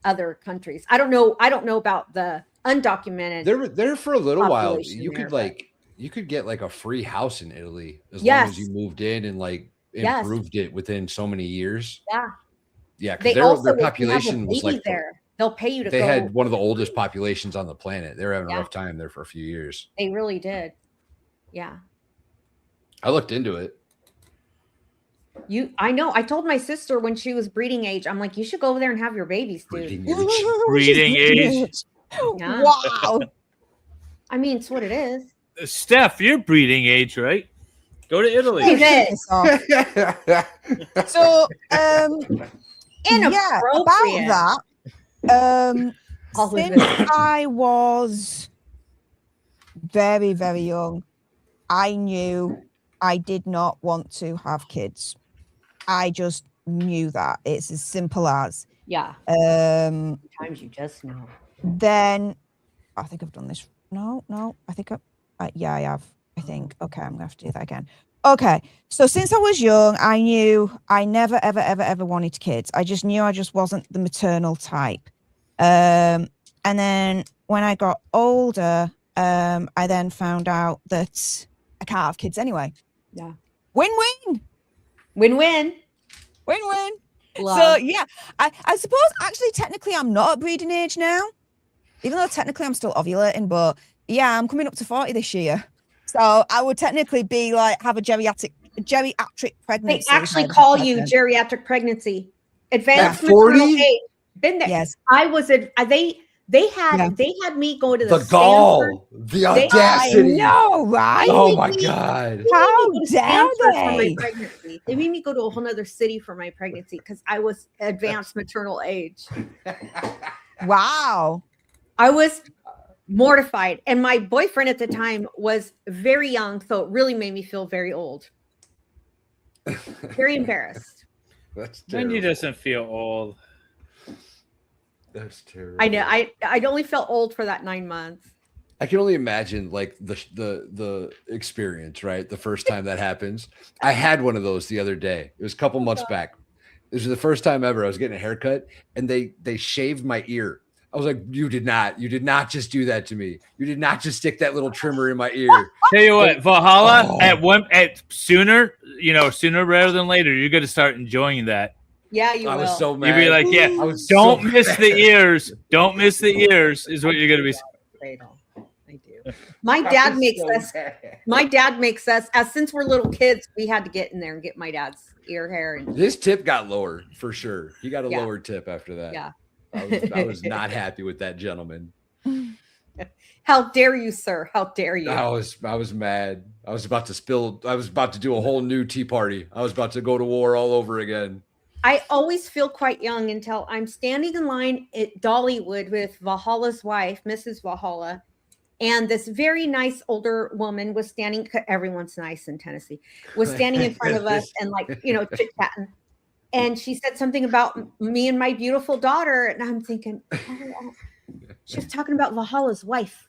other countries. I don't know about the undocumented. There for a little while. Population You there, could but- you could get like a free house in Italy as long Yes. as you moved in and like Yes. improved it within so many years. Yeah. Yeah, They because also, their if you have a population was baby like there. They'll pay you to they go. had one of the oldest populations on the planet. They were having a Yeah. rough time there for a few years. They really did. Yeah. I looked into it. I know. I told my sister when she was breeding age, I'm like, you should go over there and have your babies, dude. Breeding age. Breeding age. Yeah. Wow. I mean, it's what it is. Steph, you're breeding age, right? Go to Italy. Hey, Finish this off. So, yeah, about Inappropriate. that. All of Since it. I was very, very young, I knew I did not want to have kids. I just knew that. It's as simple as. Yeah. Um, Sometimes you just know. then I think I've done this. No, I think yeah, I have. I think. Okay, I'm gonna have to do that again. Okay, so since I was young, I knew I never, ever, ever, ever wanted kids. I just knew I just wasn't the maternal type. And then when I got older, I then found out that I can't have kids anyway. Yeah. Win-win. Win-win. Win-win. So Love. yeah, I suppose actually technically I'm not at breeding age now, even though technically I'm still ovulating, but yeah, I'm coming up to 40 this year. So I would technically be like have a geriatric pregnancy. They actually call you geriatric pregnancy. Advanced At 40? maternal age. Been there. Yes. I was they had me go to the The gall, the audacity. No, right? Oh my God. How They dare made me go to Stanford for my they? pregnancy. They made me go to a whole other city for my pregnancy because I was advanced maternal age. Wow. I was mortified. And my boyfriend at the time was very young, so it really made me feel very old. Very embarrassed. That's Wendy terrible. doesn't feel old. That's terrible. I know. I only felt old for that 9 months. I can only imagine like the experience, right? The first time that happens. I had one of those the other day. It was a couple months back. This was the first time ever I was getting a haircut and they shaved my ear. I was like, you did not just do that to me. You did not just stick that little trimmer in my ear. Tell you what, Valhalla Oh. sooner rather than later, you're gonna start enjoying that. Yeah, you I will. was so You'll mad. be like, yeah, I was don't so miss the mad. ears. Don't miss the ears is what you're gonna be. Cradle. I do. My dad makes so us. mad. My dad makes us. As since we're little kids, we had to get in there and get my dad's ear hair and His tip got lower for sure. He got a Yeah. lower tip after that. Yeah. I was not happy with that gentleman. How dare you, sir? How dare you? I was mad. I was about to do a whole new tea party. I was about to go to war all over again. I always feel quite young until I'm standing in line at Dollywood with Valhalla's wife, Mrs. Valhalla, and this very nice older woman was standing. Everyone's nice in Tennessee. Was standing in front of us and chit chatting. And she said something about me and my beautiful daughter, and I'm thinking, she was talking about Valhalla's wife.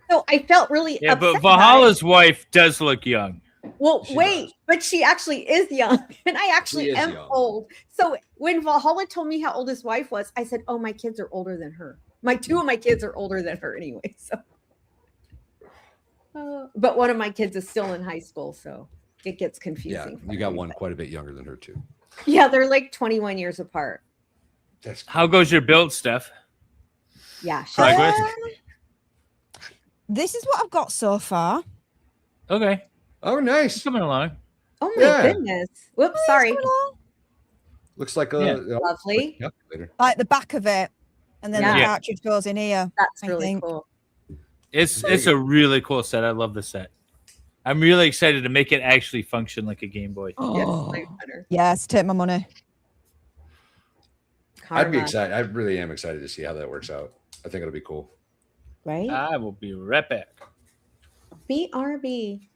So I felt really Yeah, upset but about it. Valhalla's wife does look young. Well, She wait, does. but she actually is young, and I actually She is am young. old. So when Valhalla told me how old his wife was, I said, "Oh, my kids are older than her. Two of my kids are older than her anyway." So, but one of my kids is still in high school, so it gets Yeah, confusing. for you got me, one but- quite a bit younger than her too. Yeah, they're like 21 years apart. That's How goes your build, Steph? Yeah, she- Progress? This is what I've got so far. Okay, oh it's nice. coming along. oh my Yeah. goodness. Whoops, sorry. Looks like Yeah. Lovely. calculator. Like the back of it, and then Yeah. the Yeah. cartridge goes in here. That's I really think. cool. It's a really cool set. I love the set. I'm really excited to make it actually function like a Game Boy. Yes, Oh, way better. yes, take my money. I'd be Karma, excited. I really am excited to see how that works out. I think it'll be cool. right? I will be right back. BRB.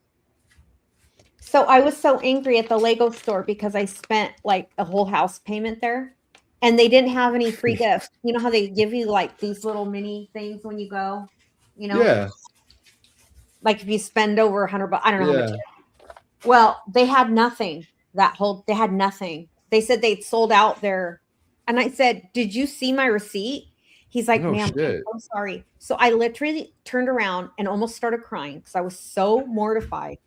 So I was so angry at the Lego store because I spent like a whole house payment there and they didn't have any free gifts. You know how they give you like these little mini things when you go, Yeah. like if you spend over $100, I don't know how much. Yeah. Well, they had nothing they had nothing. They said they'd sold out their, and I said, "Did you see my receipt?" He's like, No "Ma'am, shit. I'm so sorry." So I literally turned around and almost started crying because I was so mortified.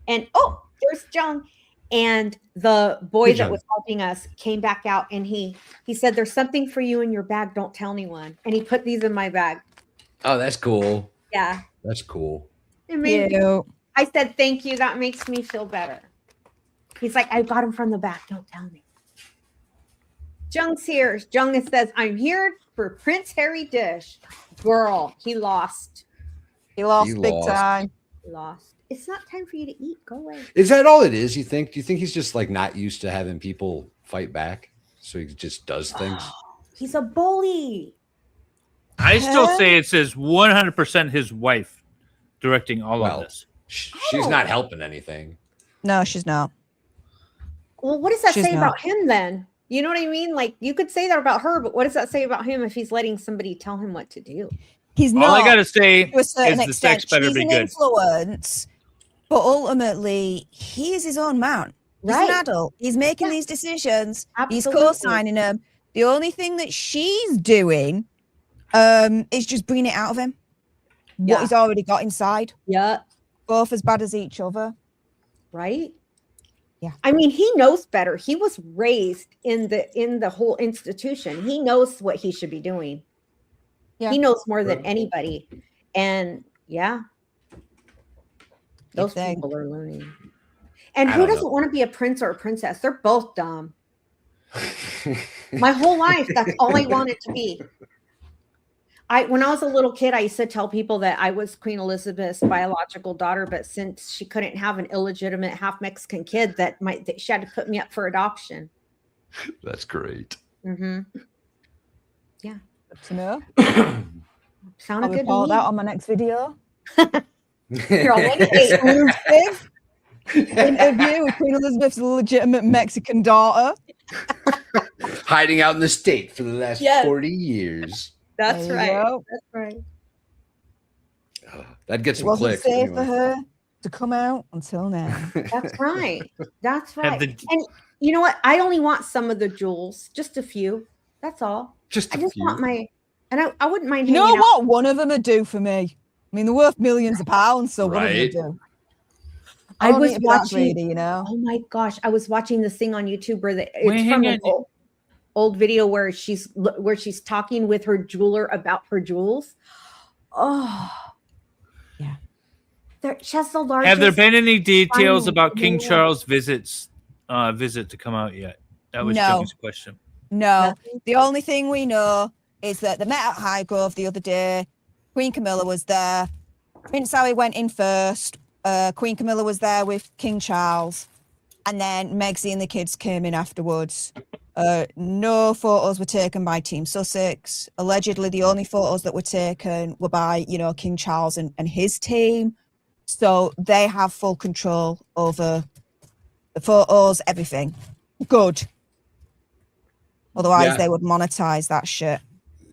And oh, there's Jung. And the boy Hey, that Jung. was helping us came back out and he said, "There's something for you in your bag. Don't tell anyone." And he put these in my bag. Oh, that's cool. Yeah. That's cool. It made me, Cute. I said, "Thank you. That makes me feel better." He's like, "I got him from the back. Don't tell me." Jung's here. Jung says, "I'm here for Prince Harry Dish." Girl, he lost. He lost He big lost. time. He lost. it's not time for you to eat. Go away. Is that all it is? You think? Do you think he's just like not used to having people fight back, so he just does things? He's a bully. I still say it says 100% his wife directing all of this. She's not helping anything. No, she's not. Well, what does that She's say not. about him then? You know what I mean? Like you could say that about her, but what does that say about him if he's letting somebody tell him what to do? He's All not. I gotta say To a certain is the sex extent, better she's be an good. influence, but ultimately, he is his own man. He's Right. an adult. He's making these decisions. He's Absolutely. co-signing them. The only thing that she's doing is just bringing it out of him. What Yeah. he's already got inside. Yeah. Both as bad as each other. Right. Yeah. I mean, he knows better. He was raised in the whole institution. He knows what he should be doing. Yeah. He knows more than anybody. And yeah, those think. people are learning. And I who don't doesn't know. want to be a prince or a princess? They're both dumb. My whole life, that's all I wanted to be. When I was a little kid, I used to tell people that I was Queen Elizabeth's biological daughter, but since she couldn't have an illegitimate half Mexican kid, that she had to put me up for adoption. That's great. Mm-hmm. Good to know. Sounded I'll good to report me. that on my next video. You're all like, "Hey, Exclusive interview with Queen Elizabeth's legitimate Mexican daughter. Hiding out in the state for the last Yes. 40 years. that's There you right. go. That's right. That'd get It some wasn't clicks. safe anyway. for her to come out until now. That's right. That's Have right. the- And you know what? I only want some of the jewels, just a few. That's all. Just I a just few. want and I wouldn't mind You know hanging out. what? One of them would do for me. I mean, they're worth millions of pounds, so one of them would Right. do. I don't was need to be that watching. greedy, you know. Oh my gosh, I was watching this thing on YouTube where Wait, it's from hang an on. old video where she's talking with her jeweler about her jewels. Oh, Yeah. She has the largest. Have there been any details diamond about in the King world. Charles' visit to come out yet? That was No. Joey's question. No, Nothing? the only thing we know is that they met at Highgrove the other day. Queen Camilla was there. Prince Harry went in first. Queen Camilla was there with King Charles. And then Megsy and the kids came in afterwards. No photos were taken by Team Sussex. Allegedly, the only photos that were taken were by, King Charles and his team. So they have full control over the photos, everything. Good. Otherwise, Yeah. they would monetize that shit.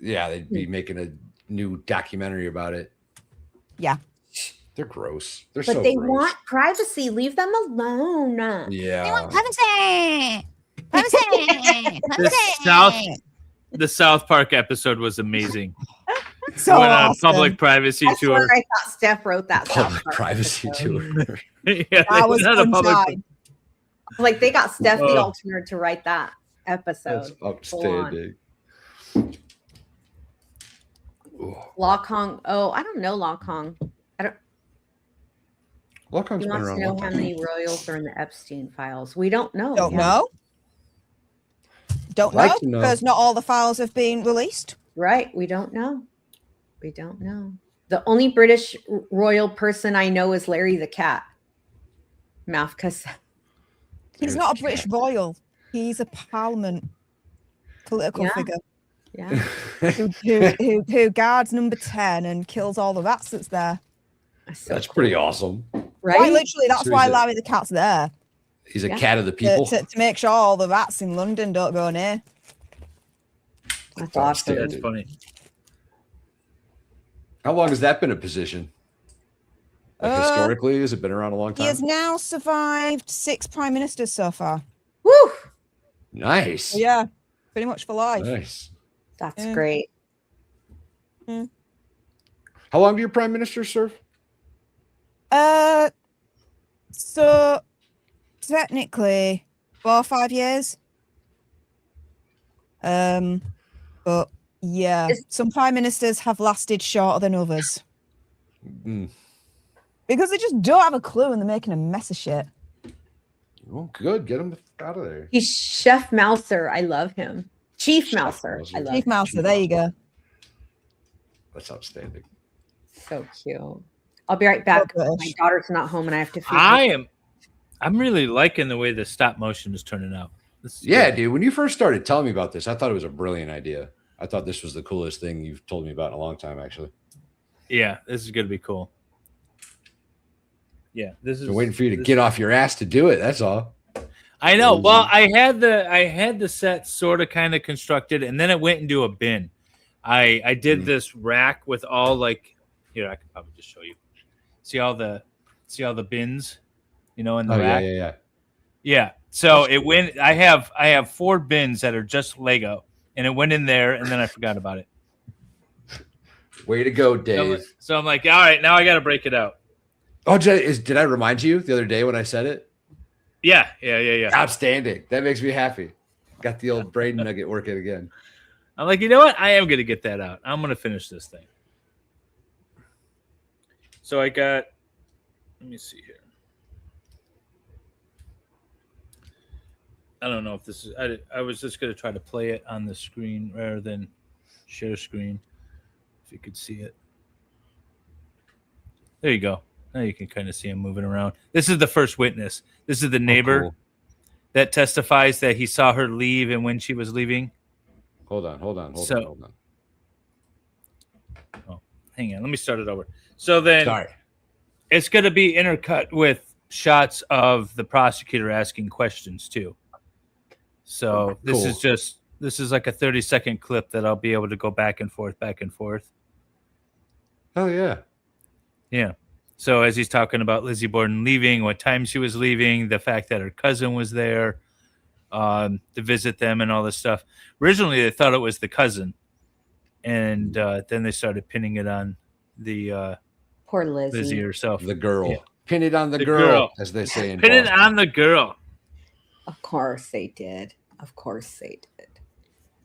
Yeah, they'd be making a new documentary about it. Yeah. They're gross. They're But so they gross. want privacy. Leave them alone. Yeah. Privacy! The South Park episode was amazing. So Went on a awesome. public privacy I tour. swear I thought Steph wrote that. South Public Park privacy episode. tour. Yeah, That they was had a public. untied. Like they got Steph the Oh. Alter Nerd to write that That's episode. outstanding. Ooh. Lock Hong. Oh, I don't know Lock Hong. Lockhong's He been wants around to a know long how time. many royals are in the Epstein files. We don't know. Don't Yeah. know. Don't Like know to know. because not all the files have been released. Right. We don't know. We don't know. The only British royal person I know is Larry the Cat. Mouthcus. He's There's not a the British cat. royal. He's a parliament political Yeah. figure Yeah. who guards number 10 and kills all the rats that's there. So That's cool. pretty awesome. Quite Right. literally, that's why Seriously. Larry the Cat's there. He's a Yeah. cat of the To, people. to make sure all the rats in London don't go near. That's awesome. That's funny. How long has that been a position? Like Uh, historically, has it been around a long He time? has now survived 6 prime ministers so far. Woo! Nice. Yeah, pretty much for life. Nice. That's Yeah. great. How long do your prime minister serve? So technically 4 or 5 years. But yeah, Is- some prime ministers have lasted shorter than others Mm. because they just don't have a clue and they're making a mess of shit. Well, good. Get him out of there. He's Chef Mouser. I love him. Chief Chef Mouser. Mouser. I love Chief him. Mouser, there you go. That's outstanding. So cute. I'll be right back. Oh, My daughter's not home, and I have to feed her. I'm really liking the way the stop motion is turning out. Yeah, dude. When you first started telling me about this, I thought it was a brilliant idea. I thought this was the coolest thing you've told me about in a long time, actually. Yeah, this is gonna be cool. Yeah, this is. Been waiting for you to get off your ass to do it. That's all. I know. Well, I had the set sort of kind of constructed, and then it went into a bin. I did this rack with all like here. I could probably just show you. See all the bins, in the rack. Yeah. So it went. I have 4 bins that are just Lego, and it went in there, and then I forgot about it. Way to go, Dave. So I'm like, all right, now I got to break it out. Oh, did I remind you the other day when I said it? Yeah. Outstanding. That makes me happy. Got the old brain nugget working again. I'm like, you know what? I am going to get that out. I'm going to finish this thing. So I got, let me see here. I don't know if this is, I was just going to try to play it on the screen rather than share screen. If you could see it. There you go. Now you can kind of see him moving around. This is the first witness. This is the neighbor that testifies that he saw her leave and when she was leaving. Hold on. Oh, hang on. Let me start it over. So then it's going to be intercut with shots of the prosecutor asking questions too. So this is like a 30-second clip that I'll be able to go back and forth. Oh, yeah. Yeah. So as he's talking about Lizzie Borden leaving, what time she was leaving, the fact that her cousin was there to visit them and all this stuff. Originally, they thought it was the cousin. And then they started pinning it on the Poor Lizzie herself. The girl. Yeah. Pin it on the girl, as they say in Pin it Boston. on the girl. Of course they did.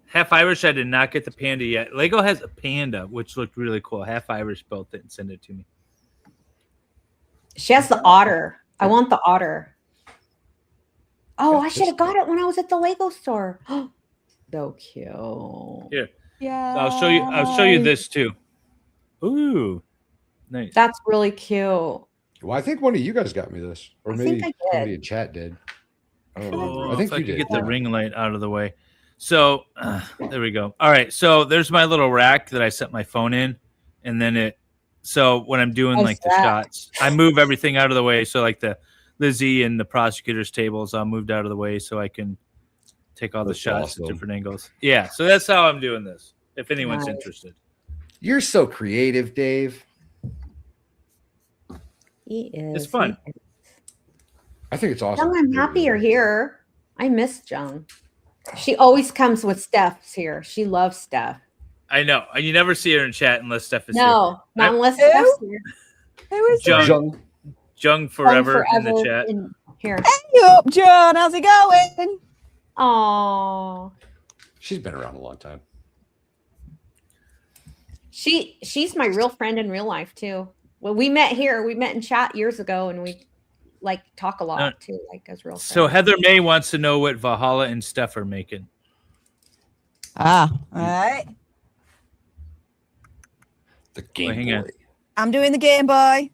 Half Irish, I did not get the panda yet. Lego has a panda, which looked really cool. Half Irish built it and sent it to me. She has the otter. I want the otter. Oh, I should have got it when I was at the Lego store. So cute. Here. Yeah. I'll show you this too. Ooh. Nice. That's really cute. Well, I think one of you guys got me this. Or I maybe think I somebody did. in chat did. I don't Oh, remember. I think if you could did. get the ring light out of the way. So there we go. All right. So there's my little rack that I set my phone in. And then so when I'm doing like the shots, I move everything out of the way. So like the Lizzie and the prosecutor's tables, I'll moved out of the way so I can take all the shots at different angles. Yeah. So that's how I'm doing this. If anyone's interested. You're so creative, Dave. He is. It's fun. I think it's awesome. Jung, I'm happy you're here. I miss Jung. She always comes with Steph's here. She loves Steph. I know. You never see her in chat unless Steph is No, here. not unless Steph's here. Who is Jung. Jung forever in the chat. Here. Hey up, John. How's it going? Oh, She's been around a long time. she's my real friend in real life too. Well, we met here. We met in chat years ago, and we like talk a lot too, like as real friends. So Heather May wants to know what Valhalla and Steph are making. All right. The Game hang on. Boy. I'm doing the Game Boy.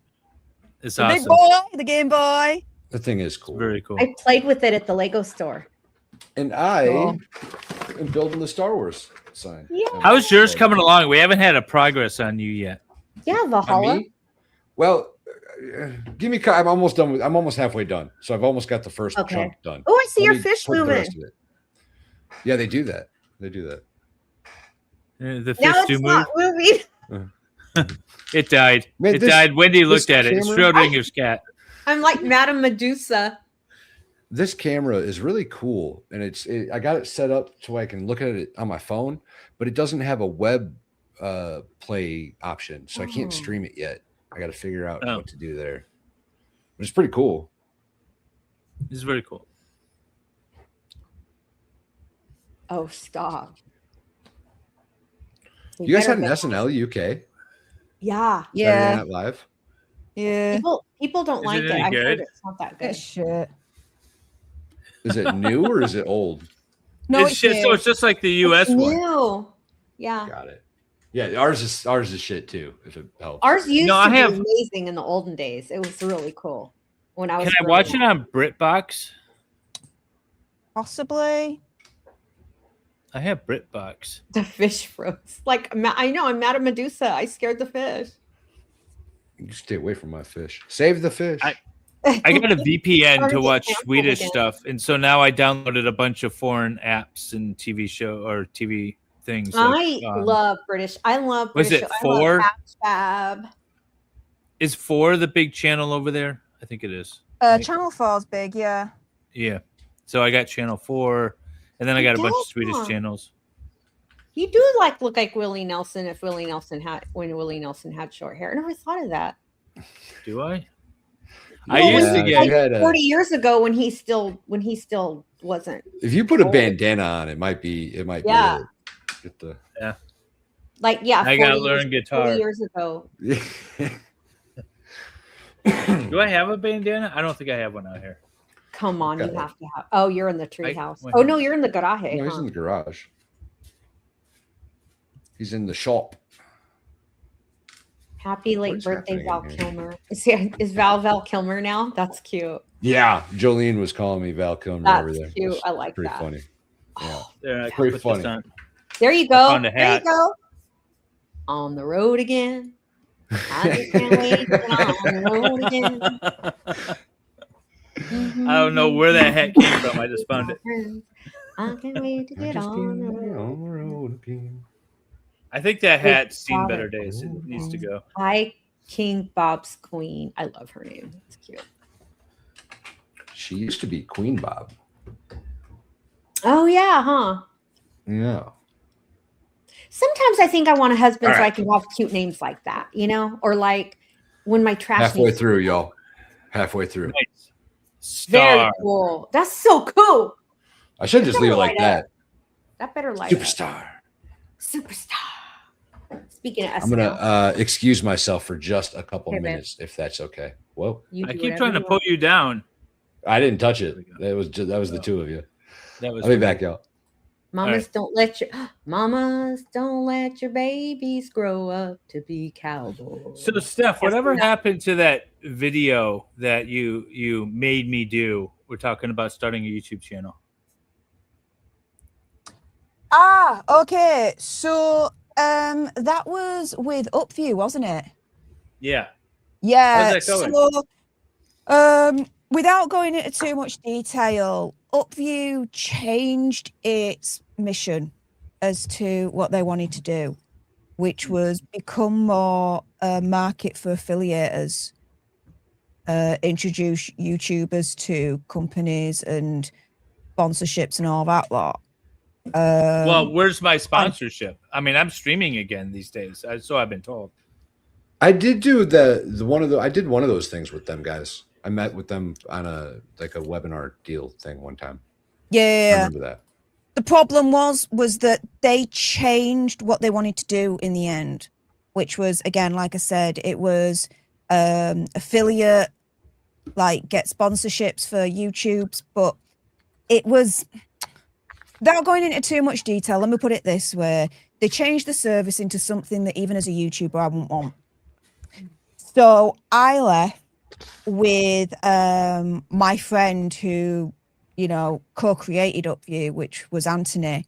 It's The awesome. big boy. The Game Boy. The thing is cool. Very cool. I played with it at the Lego store. And I Cool. am building the Star Wars sign. Yeah. How's yours coming along? We haven't had a progress on you yet. Yeah, On Valhalla. me? Well, give me. I'm almost done. I'm almost halfway done. So I've almost got the first Okay. chunk done. Oh, I see Let your me fish put the moving. rest of it. Yeah, they do that. The fish Now do it's move. not moving. It died. Man, it this- died. Wendy looked at it. It's camera- Schrodinger's cat. I'm like Madame Medusa. This camera is really cool, and I got it set up so I can look at it on my phone, but it doesn't have a web play option, so I can't Oh. stream it yet. I got to figure out Oh. what to do there. But it's pretty cool. It's very cool. Oh, stop. We You guys better had an go- SNL UK Yeah. Saturday Yeah. Night Live. Yeah. People don't Is like it it. any I've heard good? it's not that It's good. shit. Is it new or is it old? No, It's just, so it's just like the US It's one. new. Yeah. Got it. Yeah, ours is shit too. If it helps. Ours used No, to I be have- amazing in the olden days. It was really cool when I was. Can I growing watch it up. on BritBox? Possibly. I have BritBox. The fish froze. Like I know I'm mad at Medusa. I scared the fish. You stay away from my fish. Save the fish. I got a VPN Sorry to to watch cancel Swedish again. stuff, and so now I downloaded a bunch of foreign apps and TV show or TV things. I love British. I love Was British. it I love 4? Fab. Is 4 the big channel over there? I think it is. Channel 4's big, yeah. Yeah. So I got channel 4, and then I got a bunch of Swedish Huh. channels. You do look like Willie Nelson when Willie Nelson had short hair. I never thought of that. Do I? Well, I used to if get. you had 40 years ago when he still wasn't. if you put a bandana on, it might be. Yeah. Get the. Like, yeah. I gotta 40 learn years- guitar. 40 years ago. Do I have a bandana? I don't think I have one out here. Come on, Okay. you have to have. Oh, you're in the treehouse. wait. Oh no, you're in the garage. No, he's huh? in the garage. He's in the shop. Happy late What's birthday, Val happening Kilmer. Is Val Kilmer now? That's cute. Yeah, Jolene was calling me Val Kilmer That's over there. cute. It's I like pretty that. funny. Yeah. There, I Very can put funny. this on. There you go. found a There you hat. go. On the road again. I can't wait to get on the road again. I don't know where that hat came from. I just found it. I can't wait to I get just on the been road. on the road again. I think that hat's seen Got better it. days. It needs to go. Hi, King Bob's Queen. I love her name. It's cute. She used to be Queen Bob. Oh yeah, huh? Yeah. Sometimes I think I want a husband All so I right. can have cute names like that, or like when my trash Halfway needs- through, y'all. Halfway through. Nice. Very Star. cool. That's so cool. I should just leave it like Light that. up. That better light up. Superstar. Superstar. Speaking of I'm gonna excuse myself for just a couple Okay, babe. minutes, if that's okay. Whoa. I keep trying to pull you down. I didn't touch it. That was the two of you. That was I'll be back, y'all. Mamas don't let your babies grow up to be cowboys. So, Steph, whatever happened to that video that you made me do? We're talking about starting a YouTube channel. Okay. So that was with Upview, wasn't it? Yeah. Yeah. How's that going? So without going into too much detail, Upview changed its mission as to what they wanted to do, which was become more a market for affiliators, introduce YouTubers to companies and sponsorships and all that lot. Well, where's my sponsorship? I mean, I'm streaming again these days, so I've been told. I did do I did one of those things with them guys. I met with them on a webinar deal thing one time. I yeah. remember that. The problem was that they changed what they wanted to do in the end, which was, again, like I said, it was affiliate, like get sponsorships for YouTubes, but it was, without going into too much detail, let me put it this way, they changed the service into something that even as a YouTuber I wouldn't want. So I left with my friend who, co-created Upview, which was Anthony.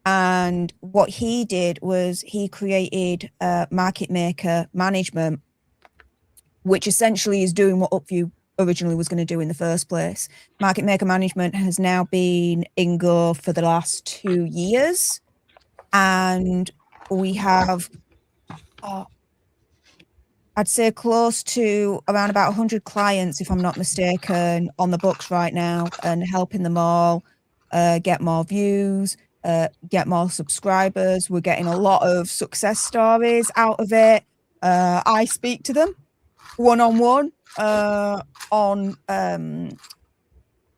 And what he did was he created Market Maker Management, which essentially is doing what Upview originally was going to do in the first place. Market Maker Management has now been in go for the last 2 years. And we have, I'd say close to around about 100 clients, if I'm not mistaken, on the books right now, and helping them all get more views, get more subscribers. We're getting a lot of success stories out of it. I speak to them one-on-one on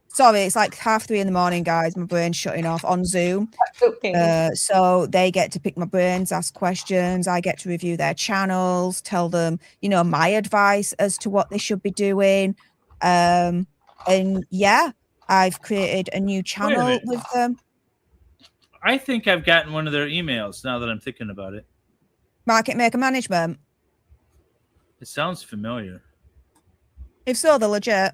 sorry, it's like 3:30 in the morning, guys. My brain's shutting off on Zoom. Okay. So they get to pick my brains, ask questions. I get to review their channels, tell them, my advice as to what they should be doing. And yeah, I've created a new channel minute. with them. I think I've gotten one of their emails now that I'm thinking about it. Market Maker Management. It sounds familiar. If so, they're legit.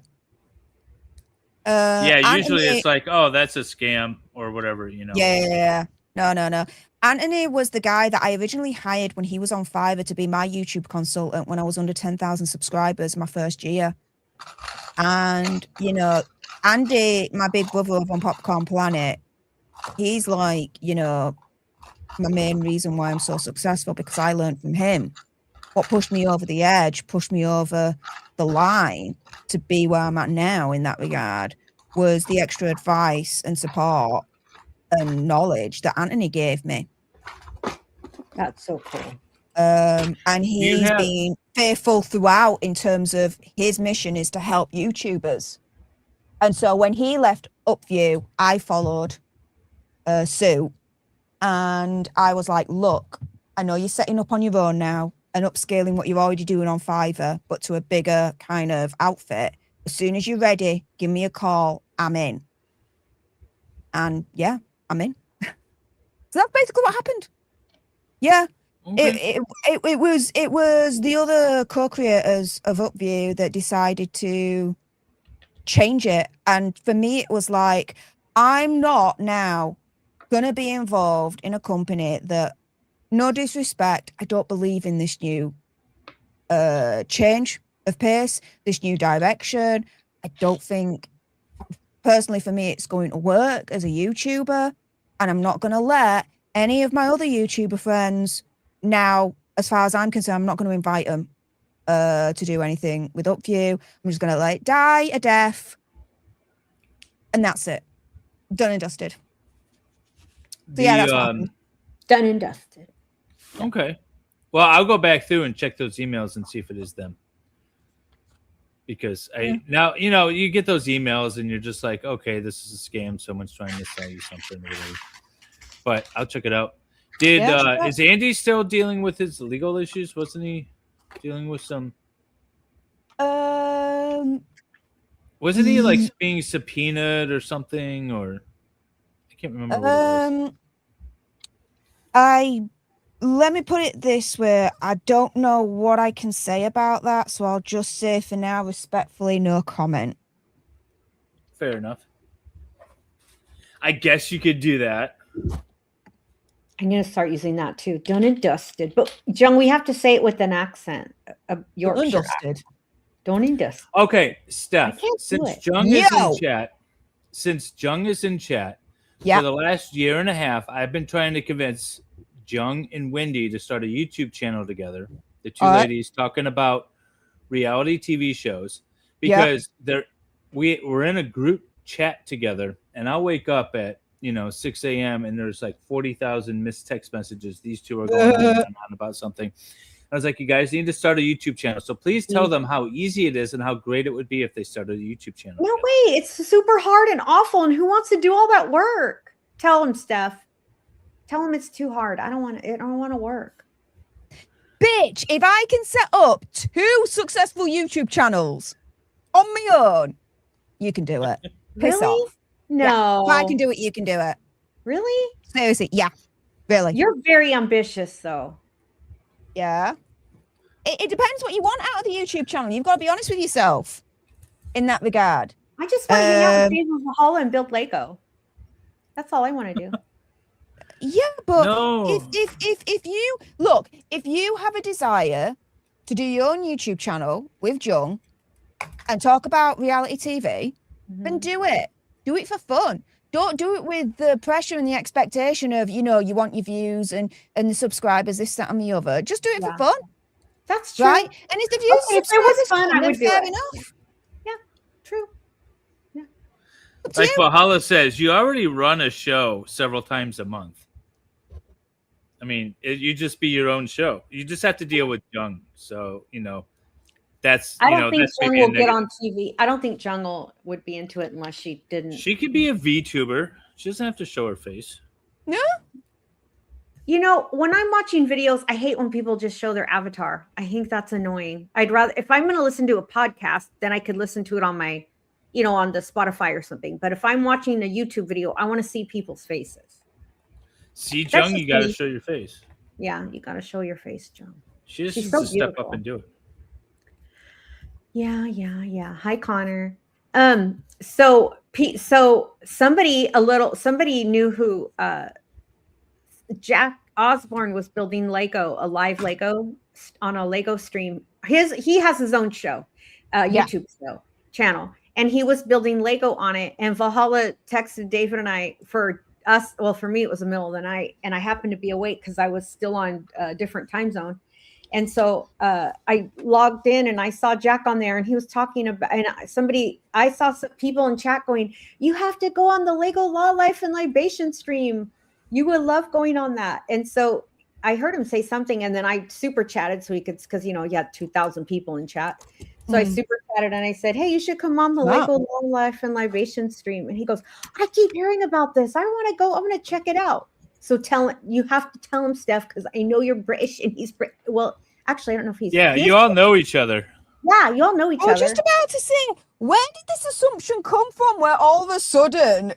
Yeah, usually Anthony, it's like, oh, that's a scam or whatever, you know. yeah. No. Anthony was the guy that I originally hired when he was on Fiverr to be my YouTube consultant when I was under 10,000 subscribers my first year. And, you know, Andy, my big brother over on Popcorn Planet, he's like, you know, my main reason why I'm so successful, because I learned from him. What pushed me over the edge, pushed me over the line to be where I'm at now in that regard, was the extra advice and support and knowledge that Anthony gave me. That's so cool. And he's been faithful throughout in terms of his mission is to help YouTubers. And so when he left Upview, I followed suit. And I was like, look, I know you're setting up on your own now and upscaling what you're already doing on Fiverr, but to a bigger kind of outfit. As soon as you're ready, give me a call. I'm in. And yeah, I'm in. So that's basically what happened. Yeah. Okay. It was the other co-creators of Upview that decided to change it. And for me, it was like, I'm not now going to be involved in a company that, no disrespect, I don't believe in this new change of pace, this new direction. I don't think, personally for me, it's going to work as a YouTuber. And I'm not going to let any of my other YouTuber friends now, as far as I'm concerned, I'm not going to invite them to do anything with Upview. I'm just going to let it die a death. And that's it. Done and dusted. So yeah, that's what happened. Done and dusted. Okay. Well, I'll go back through and check those emails and see if it is them. Because now, you know, you get those emails and you're just like, okay, this is a scam. Someone's trying to sell you something or whatever. But I'll check it out. Is Andy still dealing with his legal issues? Wasn't he dealing with some? Wasn't he like being subpoenaed or something? Or I can't remember what it was. Let me put it this way. I don't know what I can say about that, so I'll just say for now, respectfully, no comment. Fair enough. I guess you could do that. I'm going to start using that too. Done and dusted. But, Jung, we have to say it with an accent. Yorkshire. Done and dusted. Done and dusted. Okay, Steph, since Jung is in chat, for the last year and a half, I've been trying to convince Jung and Wendy to start a YouTube channel together. The two ladies talking about reality TV shows, because we're in a group chat together, and I'll wake up at 6 a.m. and there's like 40,000 missed text messages. These two are going on about something. I was like, you guys need to start a YouTube channel. So please tell them how easy it is and how great it would be if they started a YouTube channel. No way. It's super hard and awful. And who wants to do all that work? Tell them, Steph. Tell them it's too hard. I don't want to work. Bitch, if I can set up 2 successful YouTube channels on my own, you can do it. Piss off. No. Yeah. If I can do it, you can do it. Really? Seriously, yeah. Really. You're very ambitious, though. Yeah. It depends what you want out of the YouTube channel. You've got to be honest with yourself in that regard. I just want to hang out with James Mahalo and build Lego. That's all I want to do. Yeah, but if you have a desire to do your own YouTube channel with Jung and talk about reality TV, then do it. Do it for fun. Don't do it with the pressure and the expectation of, you want your views and the subscribers, this, that, and the other. Just do it for fun. That's true. Right? And if the views if it was fun, I would do fair it. enough. Yeah, true. Yeah. Like Valhalla says, you already run a show several times a month. I mean, you just be your own show. You just have to deal with Jung. So, that's, I don't think Jung will get on TV. I don't think Jung would be into it unless she didn't. She could be a VTuber. She doesn't have to show her face. No. When I'm watching videos, I hate when people just show their avatar. I think that's annoying. I'd rather, if I'm going to listen to a podcast, then I could listen to it on my, on the Spotify or something. But if I'm watching a YouTube video, I want to see people's faces. See, Jung, you got to show your face. Yeah, you got to show your face, John. She just She's needs so to step beautiful. up and do it. Yeah. Hi, Connor. So somebody knew who Jack Osborne was building Lego, a live Lego on a Lego stream. He has his own show, Yeah. YouTube channel, and he was building Lego on it. And Valhalla texted David and I for us. Well, for me, it was the middle of the night, and I happened to be awake because I was still on a different time zone. And so I logged in and I saw Jack on there, and he was talking about, and I saw some people in chat going, "You have to go on the Lego Law, Life, and Libation stream. You would love going on that." And so I heard him say something, and then I super chatted so he could, because you had 2,000 people in chat. So I super chatted and I said, "Hey, you should come on the Lego Law, Life, and Libation stream." And he goes, "I keep hearing about this. I want to go. I'm going to check it out." So you have to tell him, Steph, because I know you're British and he's British. Well, actually, I don't know if he's. Yeah, you all know each other. Yeah, you all know each I was other. just about to say, where did this assumption come from? Where all of a sudden,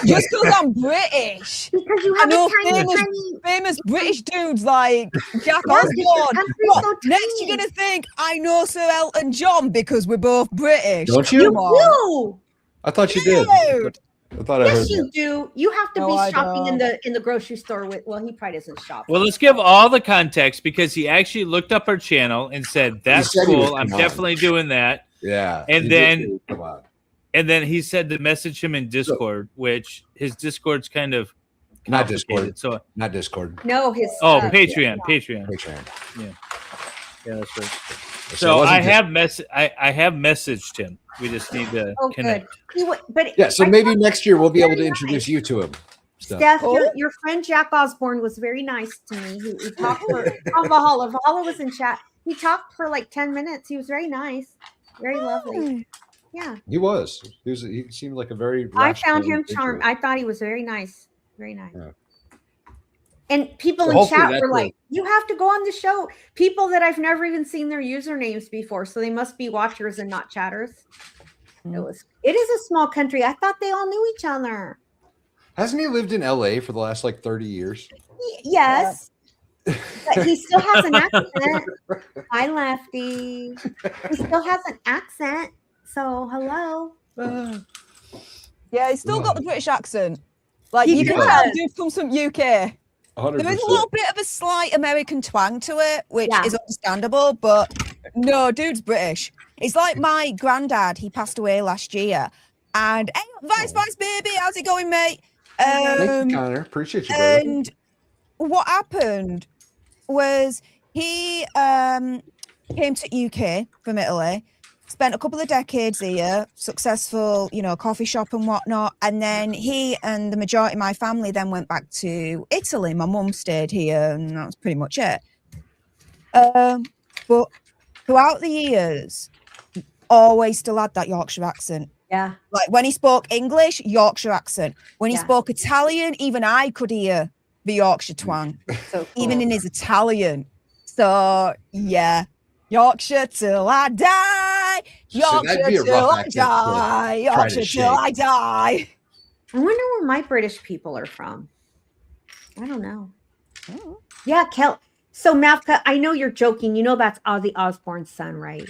just because I'm British, Because you I have know a tiny. famous British dudes like Jack Yeah, because your Osborne. country's What, so next, you're tiny. gonna think I know Sir Elton John because we're both British. Don't You you? Come on. do. I thought you did. Dude. I thought I Yes, heard you that. do. You have to No, be I shopping in don't. the grocery store with. Well, he probably doesn't shop. Well, let's give all the context because he actually looked up our channel and said, "That's said he was cool. I'm come on." definitely doing that." Yeah. And you then- did say, come on. And then he said to message him in Discord, which his Discord's kind of Not complicated. Discord. So, Not Discord. No, his. Patreon. Patreon. Yeah, that's right. it So wasn't I just- have messaged him. We just need to Oh, connect. good. But Yeah, so I maybe thought next year we'll be able to very introduce you to him. Stuff. Steph, Oh. your friend Jack Osborne was very nice to me. He talked for on Valhalla. Valhalla was in chat. He talked for like 10 minutes. He was very nice, very lovely. Yeah, He was. He seemed like a very. I rational found him individual. charming. I thought he was very nice, very nice. Yeah. And people So in hopefully chat that's were a- like, "You have to go on the show." People that I've never even seen their usernames before, so they must be watchers and not chatters. It is a small country. I thought they all knew each other. Hasn't he lived in LA for the last like 30 years? Yes. But he still has an accent. Hi, Lefty. He still has an accent. So, hello. Yeah, he's still got the British accent. Like He you can does. tell dude comes from UK. 100%. There is a little bit of a slight American twang to it, which Yeah. is understandable, but no, dude's British. It's like my granddad, he passed away last year. And hey, Vice baby, how's it going, mate? Thank you, Connor. Appreciate you, brother. And what happened was he came to UK from Italy, spent a couple of decades here, successful, coffee shop and whatnot. And then he and the majority of my family then went back to Italy. My mum stayed here, and that was pretty much it. But throughout the years, always still had that Yorkshire accent. Yeah. Like when he spoke English, Yorkshire accent. When he Yeah. spoke Italian, even I could hear the Yorkshire twang, So even cool. in his Italian. So yeah, Yorkshire till I die. that'd be Yorkshire a till rough I accent to die. try to Yorkshire till I shake. die. I wonder where my British people are from. I don't know. Oh. Yeah, Kel. So, Mavka, I know you're joking. You know that's Ozzy Osbourne's son, right?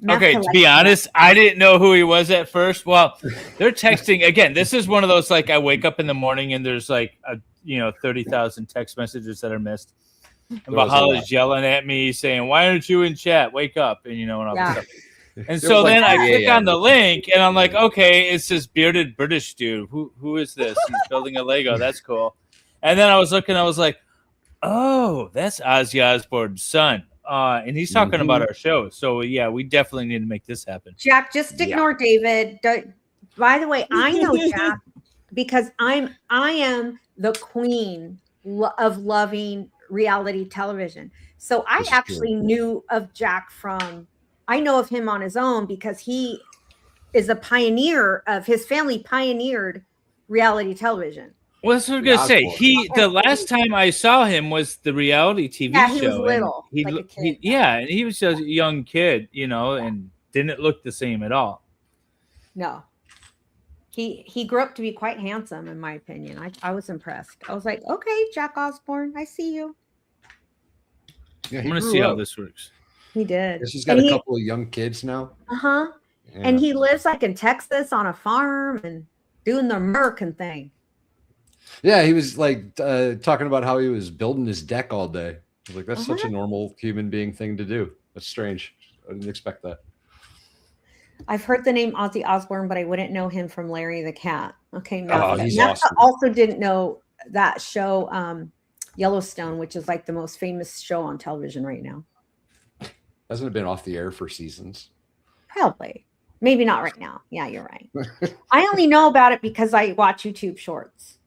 Okay, Mavka to be likes honest, I didn't know who he was at first. Well, they're texting again. This is one of those like I wake up in the morning and there's like 30,000 text messages that are missed. And There was a Bahala's lot. yelling at me saying, "Why aren't you in chat? Wake up!" And all Yeah. this stuff. And It so was like then I 3 click a.m. on the link and I'm like, okay, it's this bearded British dude. Who is this? He's building a Lego. That's cool. And then I was looking, I was like, oh, that's Ozzy Osbourne's son. And he's talking about our show. So yeah, we definitely need to make this happen. Jack, just ignore David. By the way, I know Jack because I am the queen of loving reality television. So I This is actually knew of Jack I know of him on his own because he is a pioneer of his family pioneered reality television. Well, that's what I was gonna say. Osbourne. The last time I saw him was the reality TV show. Yeah, he was and little, He, like a look- kid. and he was just a young kid, and didn't look the same at all. No. He grew up to be quite handsome, in my opinion. I was impressed. I was like, okay, Jack Osborne, I see you. Yeah, I'm he gonna grew see how up. this works. He did. He's got And a couple of young kids now. Uh-huh. Yeah. And he lives like in Texas on a farm and doing the American thing. Yeah, he was like talking about how he was building his deck all day. I was like, that's such a normal human being thing to do. That's strange. I didn't expect that. I've heard the name Ozzy Osbourne, but I wouldn't know him from Larry the Cat. Okay, he's Matt awesome. also didn't know that show, Yellowstone, which is like the most famous show on television right now. Hasn't it been off the air for seasons? Probably. Maybe not right now. Yeah, you're right. I only know about it because I watch YouTube shorts.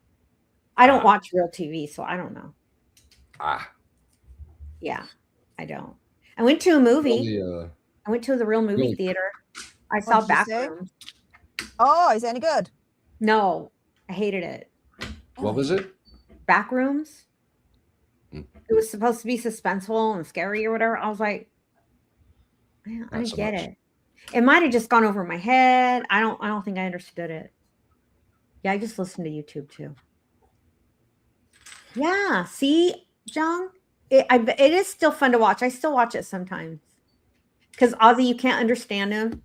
I don't watch real TV, so I don't know. Yeah, I don't. I went to a movie. I went to the real movie theater. I saw Backrooms. Oh, is it any good? No, I hated it. What was it? Backrooms. It was supposed to be suspenseful and scary or whatever. I was like, I didn't get it. It might have just gone over my head. I don't think I understood it. Yeah, I just listened to YouTube too. Yeah, see, John, it is still fun to watch. I still watch it sometimes because Ozzy, you can't understand him.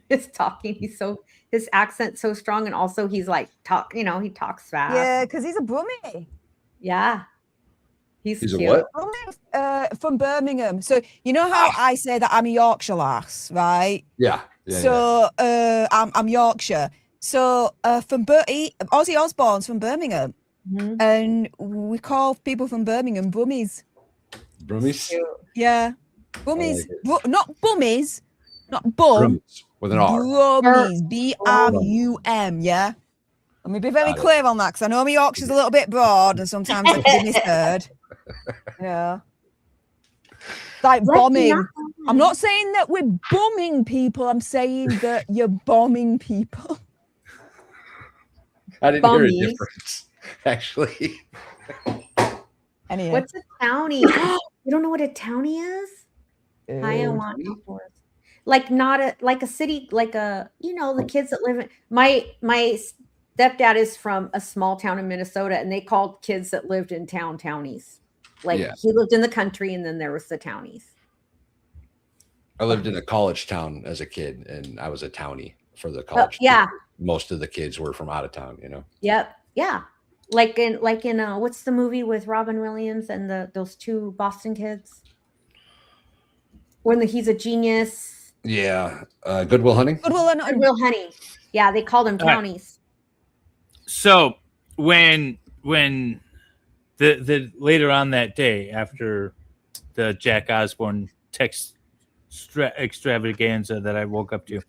He's talking. His accent's so strong, and also he's like he talks fast. Yeah, because he's a Brummie. Yeah, he's a cute. what? Brummie, from Birmingham. So you know how I say that I'm a Yorkshire lass, right? Yeah. So I'm Yorkshire. So Ozzy Osbourne's from Birmingham. Mhm. And we call people from Birmingham Brummies. Brummies? Yeah. Brummies. like Not bummies. Not bum. Brummies with an R. Brummies. B-R-U-M. Yeah. Let me be very clear on that because I know my Yorkshire's a little bit broad and sometimes I can be misheard. Yeah. Like bombing. I'm not saying that we're bombing people. I'm saying that you're bombing people. I didn't hear a difference, actually. Anyway. What's a townie? You don't know what a townie is? I want like not a city, like the kids that live in my stepdad is from a small town in Minnesota, and they called kids that lived in town townies. Like he lived in the country, and then there was the townies. I lived in a college town as a kid, and I was a townie for the college. Yeah. Most of the kids were from out of town, Yep. Yeah. Like in what's the movie with Robin Williams and those two Boston kids? When he's a genius. Yeah. Good Will Hunting? Good Will Hunting. Yeah, they called him townies. So when the later on that day after the Jack Osborne text extravaganza that I woke up to,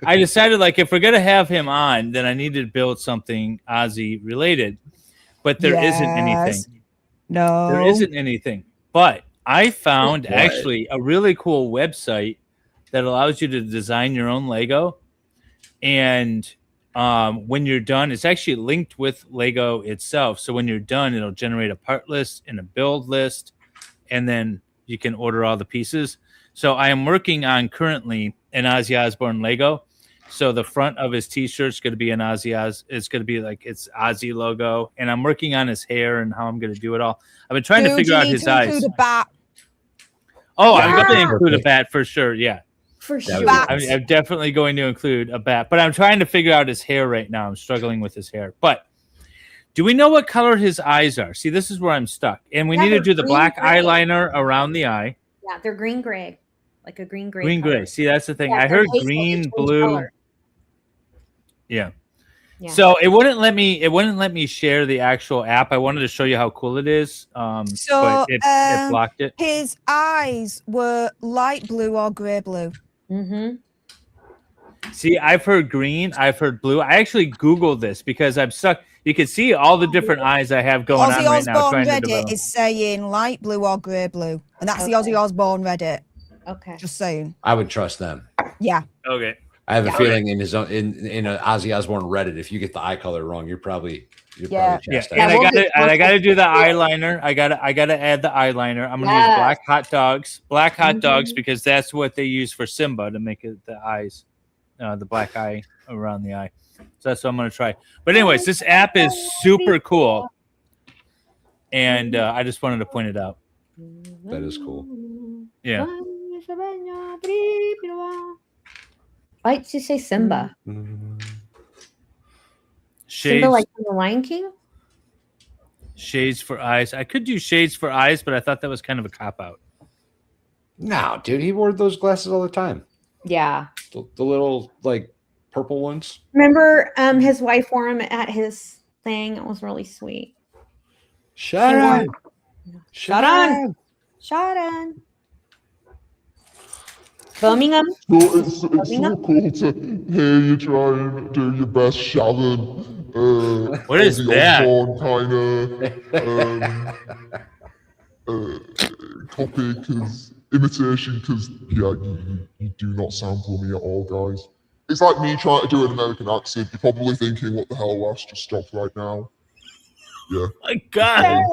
I decided if we're gonna have him on, then I need to build something Ozzy related. But there isn't anything. No, there isn't anything. But I found actually a really cool website that allows you to design your own Lego, and when you're done, it's actually linked with Lego itself. So when you're done, it'll generate a part list and a build list, and then you can order all the pieces. So I am working on currently an Ozzy Osbourne Lego. So the front of his T-shirt is going to be an it's going to be it's Ozzy logo, and I'm working on his hair and how I'm going to do it all. I've been trying to figure out his eyes. A bat. Oh, I'm going to include a bat for sure. Yeah. For sure. I'm definitely going to include a bat, but I'm trying to figure out his hair right now. I'm struggling with his hair. But do we know what color his eyes are? See, this is where I'm stuck. And we need to do the black eyeliner around the eye. Yeah, they're green-gray. Like a green-gray Green color. gray. See, that's the thing. Yeah, I heard green, blue. Color. Yeah. So it wouldn't let me share the actual app. I wanted to show you how cool it is. But it blocked it. His eyes were light blue or gray blue. Mm-hmm. See, I've heard green, I've heard blue. I actually Googled this because I'm stuck. You can see all the different eyes I have going on right now. Ozzy Osbourne Reddit is saying light blue or grey blue. And that's the Ozzy Osbourne Reddit. Okay. Just saying. I would trust them. Yeah. Okay. I have a feeling in his own in an Ozzy Osbourne Reddit, if you get the eye color wrong, you're probably chastised. And I gotta do the eyeliner. I gotta add the eyeliner. I'm gonna use black hot dogs because that's what they use for Simba to make it the eyes. the black eye around the eye. So that's what I'm gonna try. But anyways, this app is super cool, and I just wanted to point it out. That is cool. Yeah. Why did you say Simba? Shades, Simba like from the Lion King? shades for eyes. I could do shades for eyes, but I thought that was kind of a cop out. No, dude, he wore those glasses all the time. Yeah. The little like purple ones. Remember his wife wore him at his thing? It was really sweet. Sharon. Sharon. Sharon. Birmingham. So it's so cool to hear you try and do your best Sharon. What is Ozzy that? Osbourne kind of copy, because imitation, because yeah, you do not sound for me at all, guys. It's like me trying to do an American accent. You're probably thinking, what the hell, Wes? Just stop right now. Yeah. My God.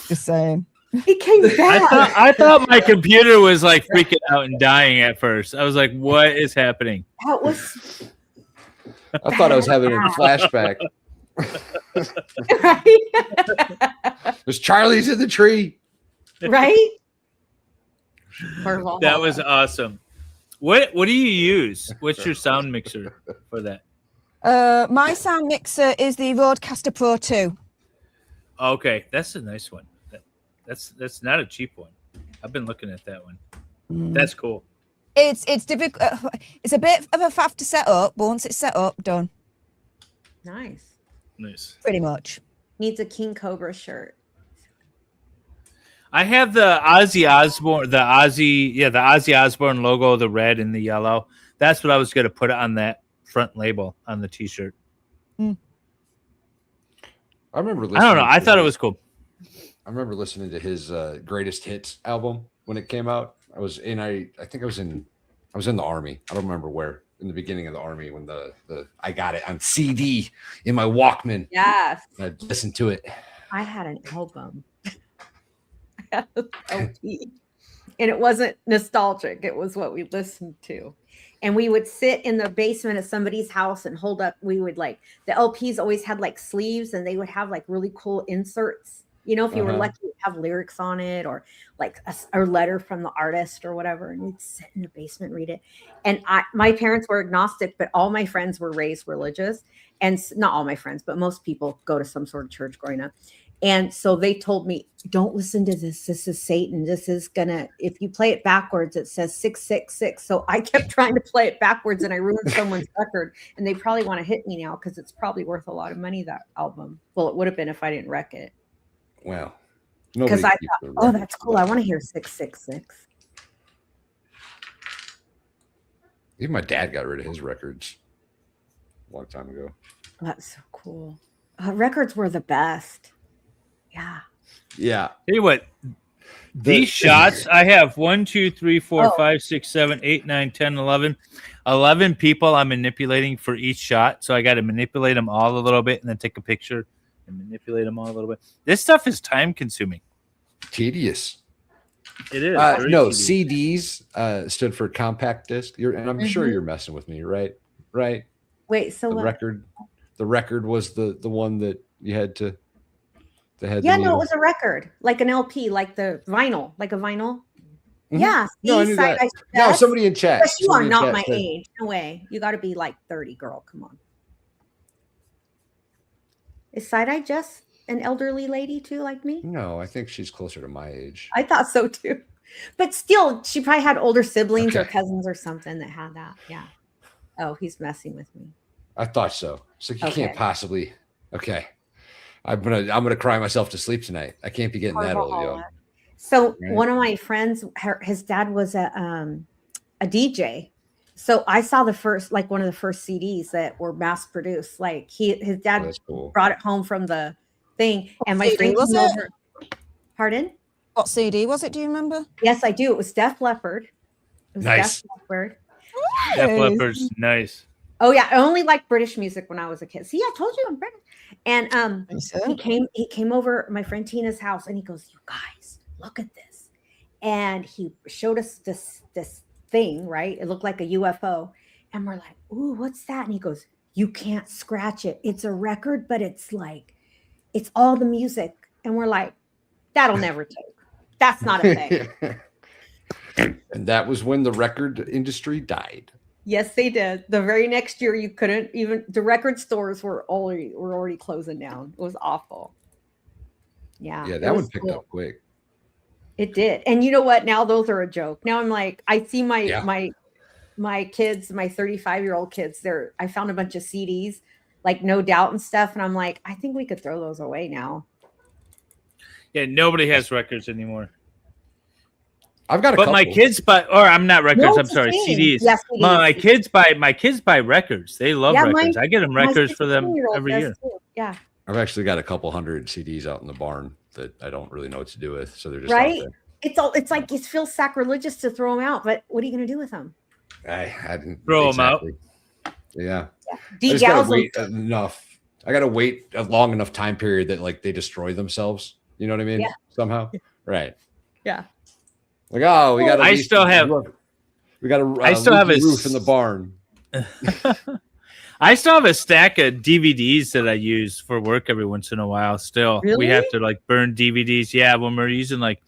Just saying. He came back. I thought my computer was like freaking out and dying at first. I was like, what is happening? That was I thought I was having a flashback. right. There's Charlie's in the tree. Right? That was awesome. What do you use? What's your sound mixer for that? My sound mixer is the Rodecaster Pro 2. Okay, that's a nice one. That's not a cheap one. I've been looking at that one. That's cool. It's difficult. It's a bit of a faff to set up, but once it's set up, done. Nice. Nice. Pretty much. Needs a King Cobra shirt. I have the Ozzy Osbourne logo, the red and the yellow. That's what I was going to put on that front label on the T-shirt. I remember. I don't know. I thought it was cool. I remember listening to his greatest hits album when it came out. I think I was in the army. I don't remember where. In the beginning of the army, when I got it on CD in my Walkman. Yes. I listened to it. I had an album. I had an LP. And it wasn't nostalgic. It was what we listened to. And we would sit in the basement of somebody's house and hold up. We would the LPs always had like sleeves, and they would have like really cool inserts. You know, if you were lucky, you'd have lyrics on it, or like a letter from the artist or whatever. And we'd sit in the basement and read it. And my parents were agnostic, but all my friends were raised religious. And not all my friends, but most people go to some sort of church growing up. And so they told me, don't listen to this. This is Satan. This is if you play it backwards, it says 666. So I kept trying to play it backwards, and I ruined someone's record. And they probably want to hit me now because it's probably worth a lot of money, that album. Well, it would have been if I didn't wreck it. Well, because I thought, oh, that's cool. I want to hear 666. Even my dad got rid of his records a long time ago. That's so cool. Records were the best. Yeah. Yeah. Tell you what, these shots, I have 1, 2, 3, 4, 5, 6, 7, 8, 9, 10, 11. 11 people I'm manipulating for each shot. So I got to manipulate them all a little bit and then take a picture and manipulate them all a little bit. This stuff is time consuming. Tedious. It is. No, tedious. CDs stood for compact disc. And I'm sure you're messing with me, right? Right. Wait, so the record was the one that you had to. It was a record, like an LP, like the vinyl, like a vinyl. Mm-hmm. Yeah. No, somebody in chat. But you are not my age. No way. You got to be like 30, girl. Come on. Is Side-Eye just an elderly lady too, like me? No, I think she's closer to my age. I thought so too. But still, she probably had older siblings or cousins or something that had that. Yeah. Oh, he's messing with me. I thought so. So you can't possibly. Okay. I'm gonna cry myself to sleep tonight. I can't be getting that old, yo. So one of my friends, his dad was a DJ. So I saw one of the first CDs that were mass produced. Like his dad brought it home from the thing, and my friend was over. Pardon? What CD was it? Do you remember? Yes, I do. It was Def Leppard. It was nice. Def Leppard. Def Leppard's nice. Oh yeah, I only liked British music when I was a kid. See, I told you I'm British. And he came over my friend Tina's house, and he goes, "You guys, look at this." And he showed us this thing, right? It looked like a UFO. And we're like, ooh, what's that? And he goes, you can't scratch it. It's a record, but it's like, it's all the music. And we're like, that'll never take. That's not a thing. And that was when the record industry died. Yes, they did. The very next year, you couldn't even, the record stores were already closing down. It was awful. Yeah. Yeah, that one picked up quick. It did. And you know what? Now those are a joke. Now I'm like, I see my kids, my 35-year-old kids, I found a bunch of CDs, like No Doubt and stuff. And I'm like, I think we could throw those away now. Yeah, nobody has records anymore. I've got a but couple. my kids buy, or I'm not records. No, I'm sorry, CDs. Yes, my kids buy records. They love records. I get them records for them every year. Too. Yeah. I've actually got a couple hundred CDs out in the barn that I don't really know what to do with. So they're just right. out there. It's like it feels sacrilegious to throw them out, but what are you going to do with them? I didn't throw them out. Yeah. Wait enough. I got to wait a long enough time period that like they destroy themselves. You know what I mean? Yeah. Somehow. Right. Yeah. Like, oh, we got. I still have. We got a. I still have a roof in the barn. I still have a stack of DVDs that I use for work every once in a while. Still, really? We have to like burn DVDs. Yeah, when we're using like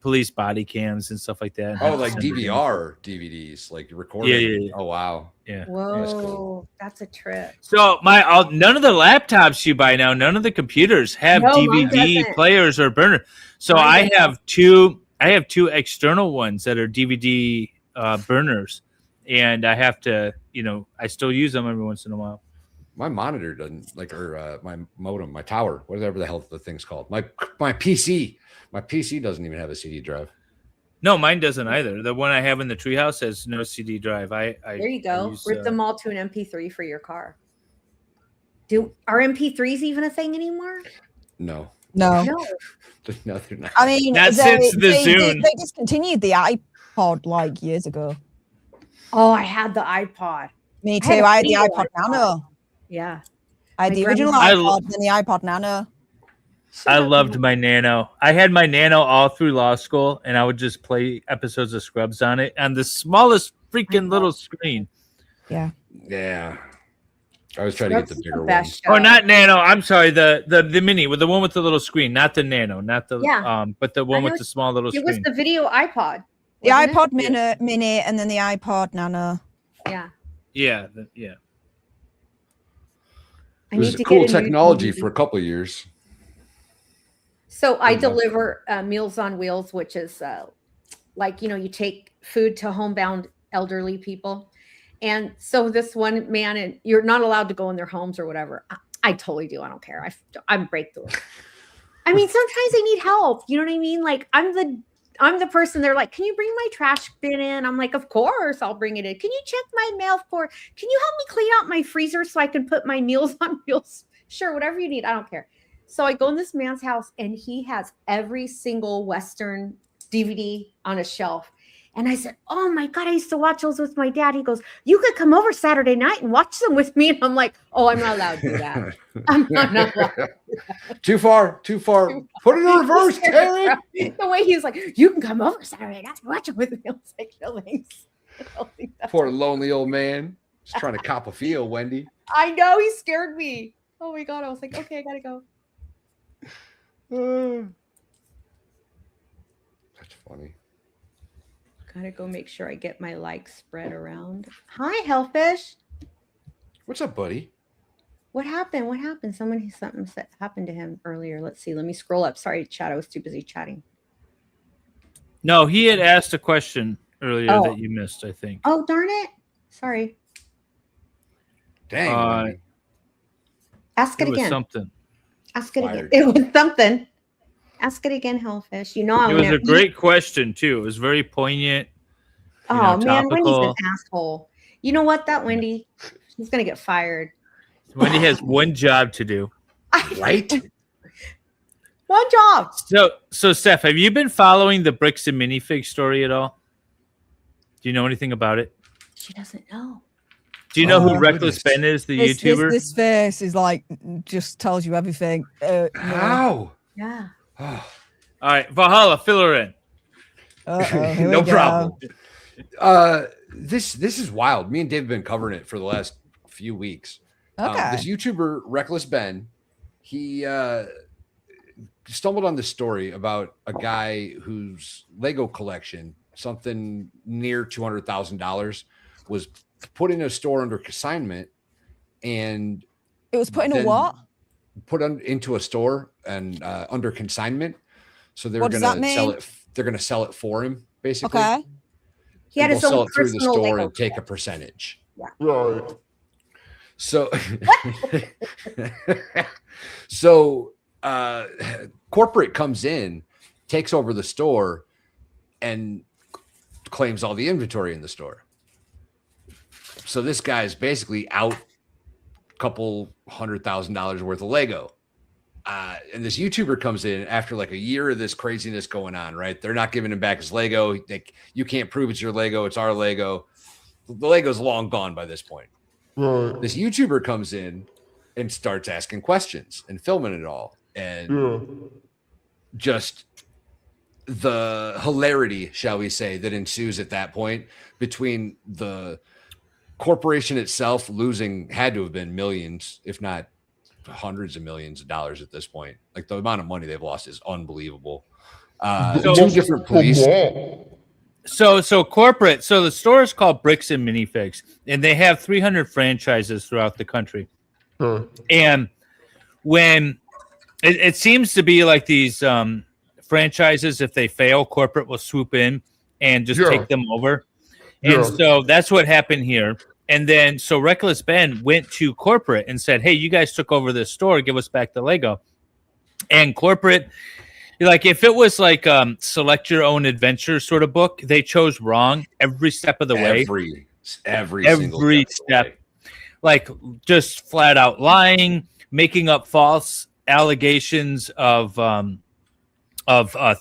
police body cams and stuff like that. Oh, like DVR DVDs, like recording. Yeah. Oh, wow. Yeah. Whoa, that's cool. That's a trip. So none of the laptops you buy now, none of the computers have DVD players or burner. So I have two external ones that are DVD burners, and I have to, I still use them every once in a while. My monitor doesn't my modem, my tower, whatever the hell the thing's called. My PC doesn't even have a CD drive. No, mine doesn't either. The one I have in the treehouse has no CD drive. There you go. Rip them all to an MP3 for your car. Are MP3s even a thing anymore? No. No, they're not. I mean, not since the Zune. They discontinued the iPod like years ago. Oh, I had the iPod. Me too. I had the iPod Nano. Yeah. I had the original iPod and the iPod Nano. I loved my Nano. I had my Nano all through law school, and I would just play episodes of Scrubs on it on the smallest freaking little screen. Yeah. Yeah. I was trying to get the bigger one. Or not Nano. I'm sorry, the mini, with the one with the little screen, not the Nano, not the but the one with the small little screen. It was the video iPod. The iPod mini and then the iPod Nano. Yeah. Yeah. It was cool technology for a couple of years. So I deliver Meals on Wheels, which is you take food to homebound elderly people. And so this one man, and you're not allowed to go in their homes or whatever. I totally do. I don't care. I'm break the rules. I mean, sometimes they need help. You know what I mean? Like I'm the person. They're like, can you bring my trash bin in? I'm like, of course, I'll bring it in. Can you check my mail for? Can you help me clean out my freezer so I can put my Meals on Wheels? Sure, whatever you need. I don't care. So I go in this man's house, and he has every single Western DVD on a shelf. And I said, oh, my God, I used to watch those with my dad. He goes, you could come over Saturday night and watch them with me. And I'm like, oh, I'm not allowed to do that. I'm not allowed to do that. Too far. Put it in reverse, Terry. The way he's like, you can come over Saturday night and watch it with me. I was like, no, thanks. Poor lonely old man. Just trying to cop a feel, Wendy. I know. He scared me. Oh, my God. I was like, okay, I got to go. That's funny. Gotta go make sure I get my likes spread around. Hi, Hellfish. What's up, buddy? What happened? Something happened to him earlier. Let's see. Let me scroll up. Sorry, chat. I was too busy chatting. No, he had asked a question earlier that you missed, I think. Oh, darn it. Sorry. Dang. Ask it again. Something. Ask it again. It was something. Ask it again, Hellfish. It was a great question, too. It was very poignant. Man, Wendy's an asshole. You know what? That Wendy, she's going to get fired. Wendy has one job to do. Right? One job. So, Steph, have you been following the Bricks and Minifig story at all? Do you know anything about it? She doesn't know. Do you know who Reckless Ben is, the YouTuber? This face is like, just tells you everything. How? Yeah. All right, Valhalla, fill her in. No problem. This is wild. Me and Dave have been covering it for the last few weeks. Okay. This YouTuber, Reckless Ben, he stumbled on this story about a guy whose Lego collection, something near $200,000, was put in a store under consignment, and It was put in a then what? put into a store and under consignment. So they're What does going that to sell mean? it. They're going to sell it for him, basically. Okay. He had And his they'll sell own it through the personal store Lego. and take a percentage. Right. So, so corporate comes in, takes over the store, and claims all the inventory in the store. So this guy's basically out a couple $100,000 worth of Lego. And this YouTuber comes in after like a year of this craziness going on, right? They're not giving him back his Lego. You can't prove it's your Lego. It's our Lego. The Lego's long gone by this point. Right. This YouTuber comes in and starts asking questions and filming it all. And just the hilarity, shall we say, that ensues at that point between the corporation itself had to have been millions, if not hundreds of millions of dollars at this point. Like the amount of money they've lost is unbelievable. Two different police. So corporate. So the store is called Bricks and Minifigs, and they have 300 franchises throughout the country. And when it seems to be like these franchises, if they fail, corporate will swoop in and just take them over. And so that's what happened here. And then so Reckless Ben went to corporate and said, "Hey, you guys took over this store. Give us back the Lego." And corporate, like if it was like select your own adventure sort of book, they chose wrong every step of the way. Every single step. Like just flat out lying, making up false allegations of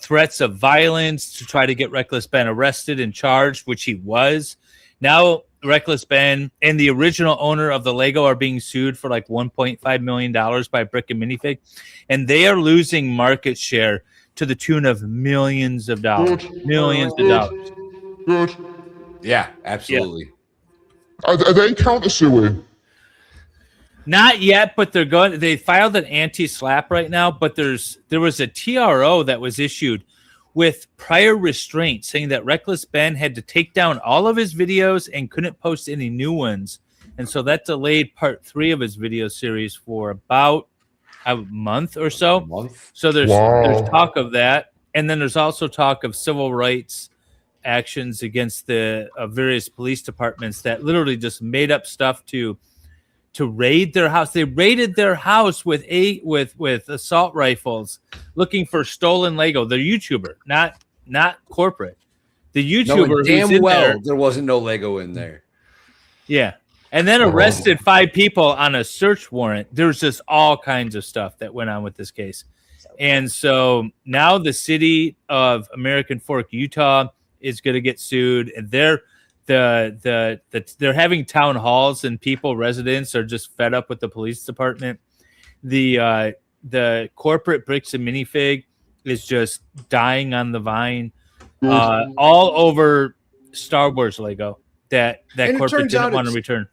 threats of violence to try to get Reckless Ben arrested and charged, which he was. Now Reckless Ben and the original owner of the Lego are being sued for like $1.5 million by Brick and Minifig, and they are losing market share to the tune of millions of dollars. Good. Yeah, absolutely. Are they countersuing? Not yet, but they're going. They filed an anti-slap right now, but there was a TRO that was issued with prior restraint saying that Reckless Ben had to take down all of his videos and couldn't post any new ones. And so that delayed part 3 of his video series for about a month or so. So there's talk of that. And then there's also talk of civil rights actions against the various police departments that literally just made up stuff to raid their house. They raided their house with assault rifles looking for stolen Lego. The YouTuber, not corporate. The YouTuber damn well there wasn't no Lego in there. Yeah. And then arrested 5 people on a search warrant. There's just all kinds of stuff that went on with this case. And so now the city of American Fork, Utah is going to get sued, and they're having town halls, and residents are just fed up with the police department. The corporate Bricks and Minifig is just dying on the vine, all over Star Wars Lego that corporate didn't want to return.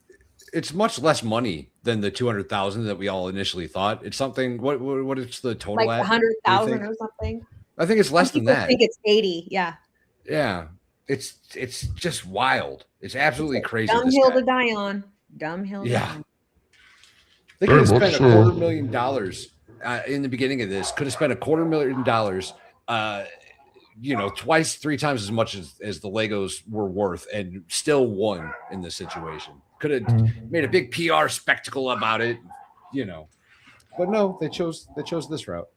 It's much less money than the 200,000 that we all initially thought. It's something. What is the total? Like 100,000 or something. I think it's less than that. I think it's 80. Yeah. Yeah. It's just wild. It's absolutely crazy. Dumb hill to die on. Dumb hill. Yeah. They could have spent $250,000 in the beginning of this. Could have spent $250,000. Twice, 3 times as much as the Legos were worth, and still won in this situation. Could have made a big PR spectacle about it, But no, they chose this route.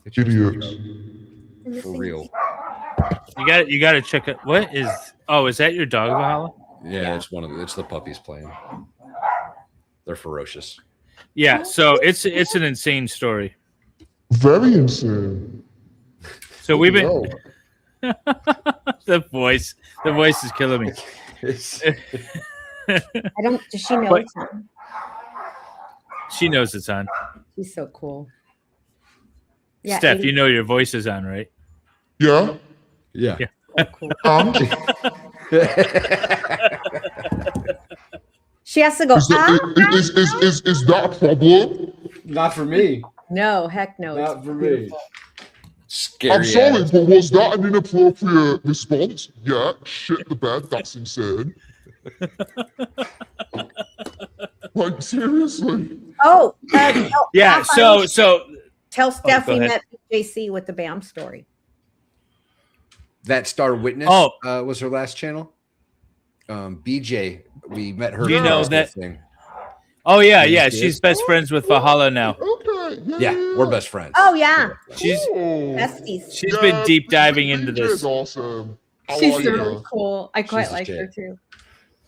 Idiots. For real. You got to check it. What is? Oh, is that your dog, Valhalla? Yeah, it's the puppies playing. They're ferocious. Yeah, so it's an insane story. Very insane. So we've been the voice is killing me. Does she know it's on? She knows it's on. She's so cool. Yeah, Steph, you know your voice is on, right? Yeah. Yeah. cool. She has to go. Is that a problem? Not for me. No, heck no. Not It's for me. beautiful. Scary. I'm sorry, ass. but was that an inappropriate response? Yeah, shit the bed. That's insane. Like seriously. Oh, Yeah. So tell Steph go we ahead. met JC with the BAM story. That Star Witness was her last channel. BJ, we met her. You at know the that- thing. Oh yeah, You know yeah. who she She's is? best friends with Valhalla now. Okay. Yeah, we're best friends. Oh yeah, She's besties. she's been deep diving into BJ's this. awesome. I She's like really her. cool. I quite She's a like her shit. too.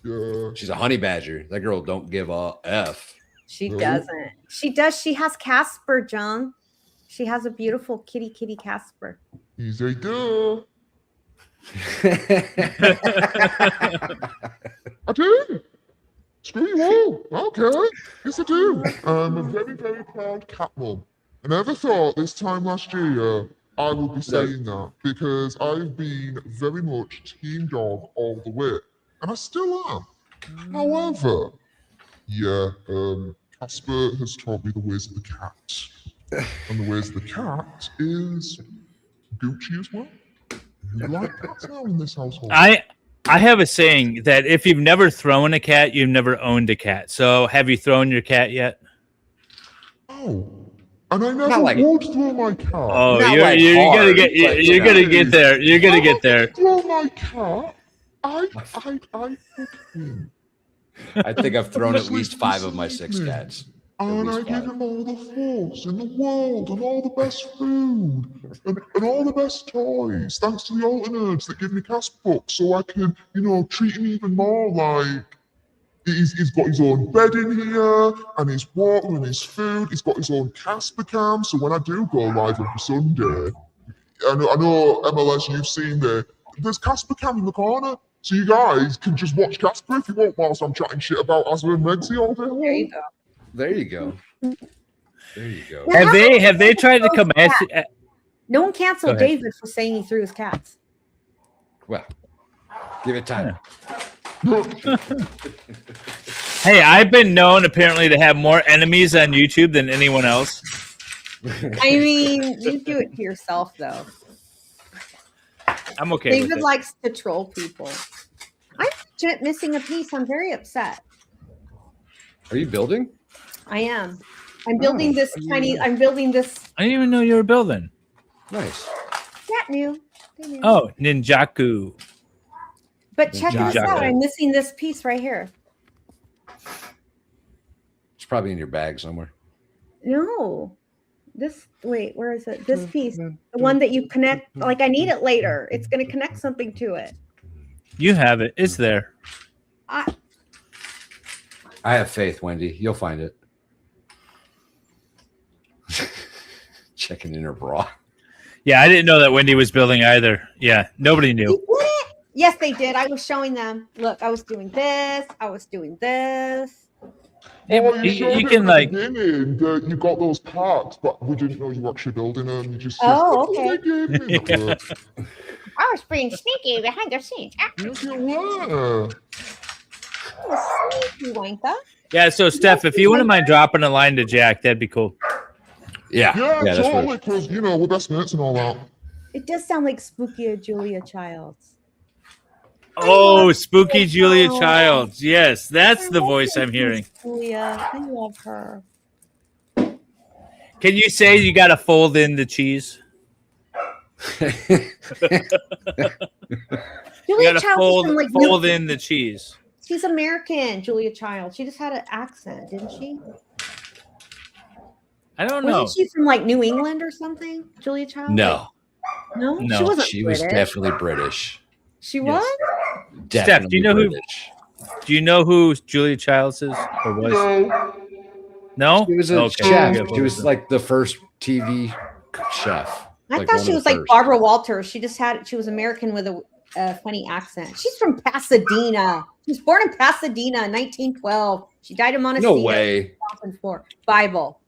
Yeah. She's a honey badger. That girl don't give a f. She Really? doesn't. She does. She has Casper, John. She has a beautiful kitty Casper. He's a girl. I do. Screw you all. Okay. Yes, I do. I'm a very, very proud cat mom. I never thought this time last year I would be saying that because I've been very much team dog all the way. And I still am. However, yeah, Casper has taught me the ways of the cat. And the ways of the cat is Gucci as well. We like cats now in this household. I have a saying that if you've never thrown a cat, you've never owned a cat. So have you thrown your cat yet? Oh, and I never like- would throw my cat. Oh, Not you're like gonna hard, get but, you're you gonna know. get there. You're gonna get there. Throw my cat. I cook him. I think I've thrown at Honestly, least 5 of my this 6 evening. cats. And I least give five. him all the force in the world and all the best food and all the best toys. Thanks to the alter nerds that give me Casper books so I can, treat him even more like he's got his own bed in here and his water and his food. He's got his own Casper cam. So when I do go live every Sunday, I know MLS, you've seen there's Casper cam in the corner. So you guys can just watch Casper if you want whilst I'm chatting shit about Aslan and Rexy all day long. There you go. There you go. There you go. Have they tried to come at you? No one canceled Go ahead. David for saying he threw his cats. Well, give it time. Hey, I've been known apparently to have more enemies on YouTube than anyone else. I mean, you do it to yourself though. I'm okay with David it. likes to troll people. I'm legit missing a piece. I'm very upset. Are you building? I am. I'm building this tiny. I'm building this. I didn't even know you were building. Nice. That new. They knew. Oh, Ninjaku. But check this Ninjago. out. I'm missing this piece right here. It's probably in your bag somewhere. No. This. Wait. Where is it? This piece. The one that you connect. Like I need it later. It's going to connect something to it. You have it. It's there. I have faith, Wendy. You'll find it. Checking in her bra. Yeah, I didn't know that Wendy was building either. Yeah, nobody knew. You did it? Yes, they did. I was showing them. Look, I was doing this. I was doing this. Oh, You showed can, at the like- beginning that you got those parts, but we didn't know you were actually building them. You just Oh, said, okay. they gave me the I was being sneaky behind the scenes. Yes, you were. Sneaky wanker. Yeah, so Steph, if you wouldn't mind dropping a line to Jack, that'd be cool. Yeah. Yeah, that's totally, right. because we're best mates and all that. It does sound like spooky Julia Childs. Oh, spooky Julia Childs. Yes, that's the voice I'm hearing. Julia, I love her. Can you say you got to fold in the cheese? You Julia got to Childs is from like fold in the cheese. She's American, Julia Childs. She just had an accent, didn't she? I don't know. Wasn't she from like New England or something? Julia Childs? No, No, No, she wasn't. she was British. definitely British. She Yes. was. Definitely do you know who- British. Do you know who Julia Childs is or was? No, No? She was a Okay. chef. Yeah, She was like the first TV chef. I Like thought one she of was the like first. Barbara Walters. She was American with a funny accent. She's from Pasadena. She was born in Pasadena in 1912. She died in Montecito No in way. 2004. Bible.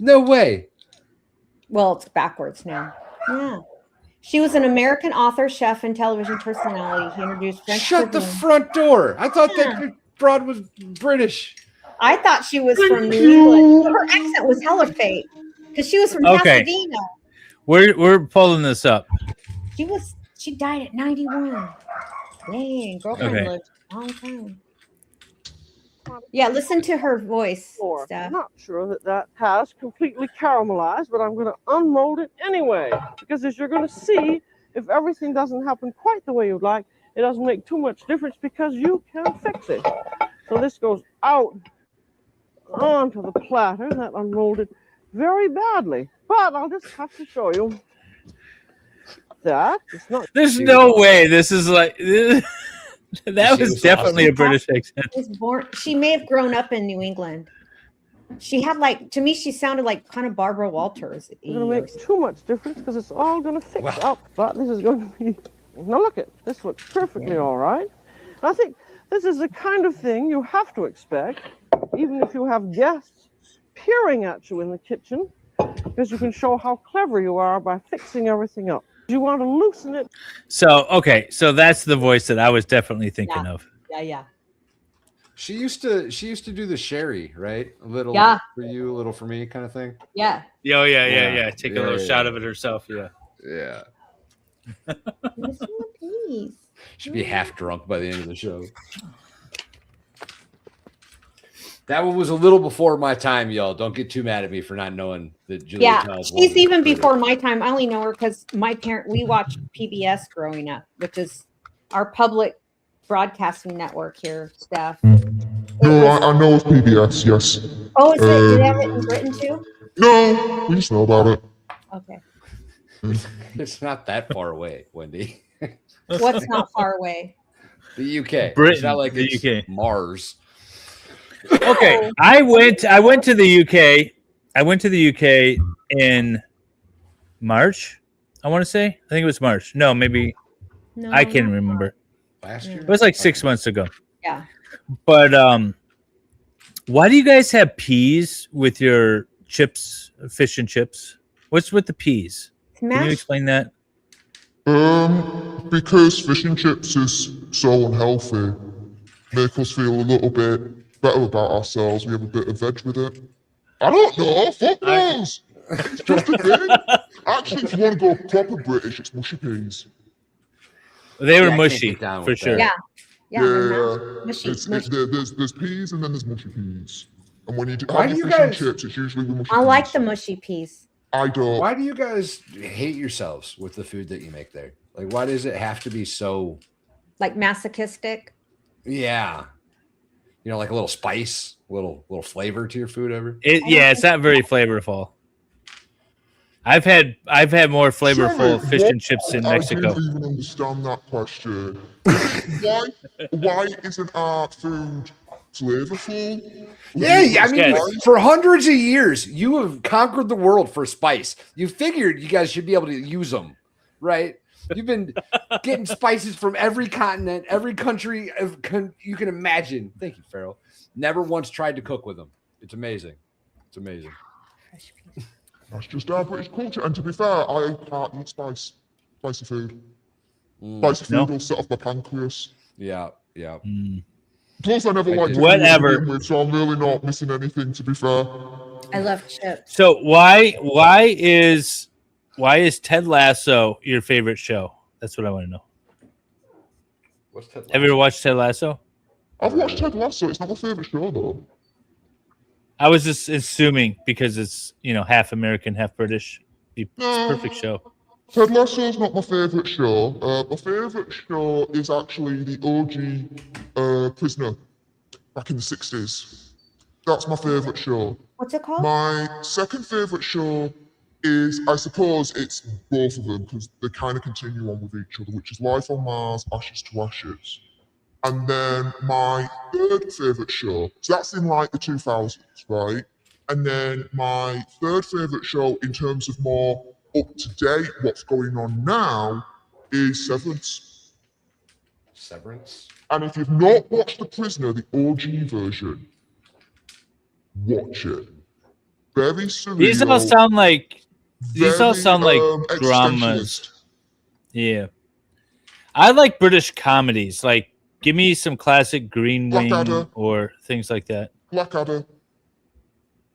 No way. Well, it's backwards now. Yeah. She was an American author, chef, and television personality. He introduced French Shut the cuisine. front door. I thought that broad was British. I thought she was from New England. Her accent was hella fake because she was from Okay. Pasadena. We're pulling this up. She died at 91. Dang, girlfriend Okay. lived a long time. Yeah, listen to her voice, I'm Steph. not sure that has completely caramelized, but I'm going to unmold it anyway. Because as you're going to see, if everything doesn't happen quite the way you'd like, it doesn't make too much difference because you can fix it. So this goes out onto the platter that unmolded very badly. But I'll just have to show you that it's not. There's no way this is like that was definitely a British accent. Was born. She may have grown up in New England. She had to me, she sounded like kind of Barbara Walters. It's going to make too much difference because it's all going to fix up. But this is going to be. Now look at this. Looks perfectly all right. I think this is the kind of thing you have to expect, even if you have guests peering at you in the kitchen, because you can show how clever you are by fixing everything up. You want to loosen it. So that's the voice that I was definitely thinking of. Yeah. She used to do the sherry, right? A little for you, a little for me kind of thing. Yeah. Yeah. Take a little shot of it herself. Yeah. Yeah. Please. She'd be half drunk by the end of the show. That one was a little before my time, y'all. Don't get too mad at me for not knowing that Julia Childs she's wasn't even British. before my time. I only know her because we watched PBS growing up, which is our public broadcasting network here, Steph. No, I know it's PBS, yes. Oh, is it? Do they have it in Britain too? No, we just know about it. Okay. It's not that far away, Wendy. What's not far away? The UK. Britain, It's not like the it's UK. Mars. Okay, I went to the UK. I went to the UK in March. I want to say. I think it was March. No, maybe No, I can't remember. Last year? It was like 6 months ago. Yeah. But why do you guys have peas with your chips, fish and chips? What's with the peas? Can you explain that? Because fish and chips is so unhealthy, make us feel a little bit better about ourselves. We have a bit of veg with it. I don't know. Fuck knows. It's just a thing. Actually, if you want to go proper British, it's mushy peas. They were Yeah, I can't mushy get down for with sure. that. Yeah. Mushy. There's peas and then there's mushy peas. And when you have your fish and chips, it's usually with mushy peas. I like the mushy peas. I don't. Why do you guys hate yourselves with the food that you make there? Like, why does it have to be so? Like masochistic. Yeah, you know, like a little spice, little flavor to your food. Ever? It's not very flavorful. I've had more flavorful fish and chips in Mexico. I don't even understand that question. Why isn't our food flavorful? Yeah, I mean, Yes. for hundreds of years, you have conquered the world for spice. You figured you guys should be able to use them, right? You've been getting spices from every continent, every country you can imagine. Thank you, Farrell. Never once tried to cook with them. It's amazing. It's amazing. That's just our British culture. And to be fair, I can't eat spicy food. Spicy food will set off my pancreas. Yeah. Plus, I never liked Whatever. to begin with, so I'm really not missing anything. To be fair. I love chips. So why is Ted Lasso your favorite show? That's what I want to know. What's Ted Lasso? Have you ever watched Ted Lasso? I've watched Ted Lasso. It's not my favorite show though. I was just assuming because it's half American, half British. It's a No. perfect show. Ted Lasso is not my favorite show. My favorite show is actually the OG Prisoner back in the 60s. That's my favorite show. What's it called? My second favorite show is, I suppose it's both of them because they kind of continue on with each other, which is Life on Mars, Ashes to Ashes. And then my third favorite show, so that's in like the 2000s, right? And then my third favorite show in terms of more up to date, what's going on now, is Severance. Severance. And if you've not watched The Prisoner, the OG version, watch it. Very surreal. These all sound like very, dramas. existentialist. Yeah. I like British comedies. Like, give me some classic Green Wing Blackadder. or things like that. Blackadder.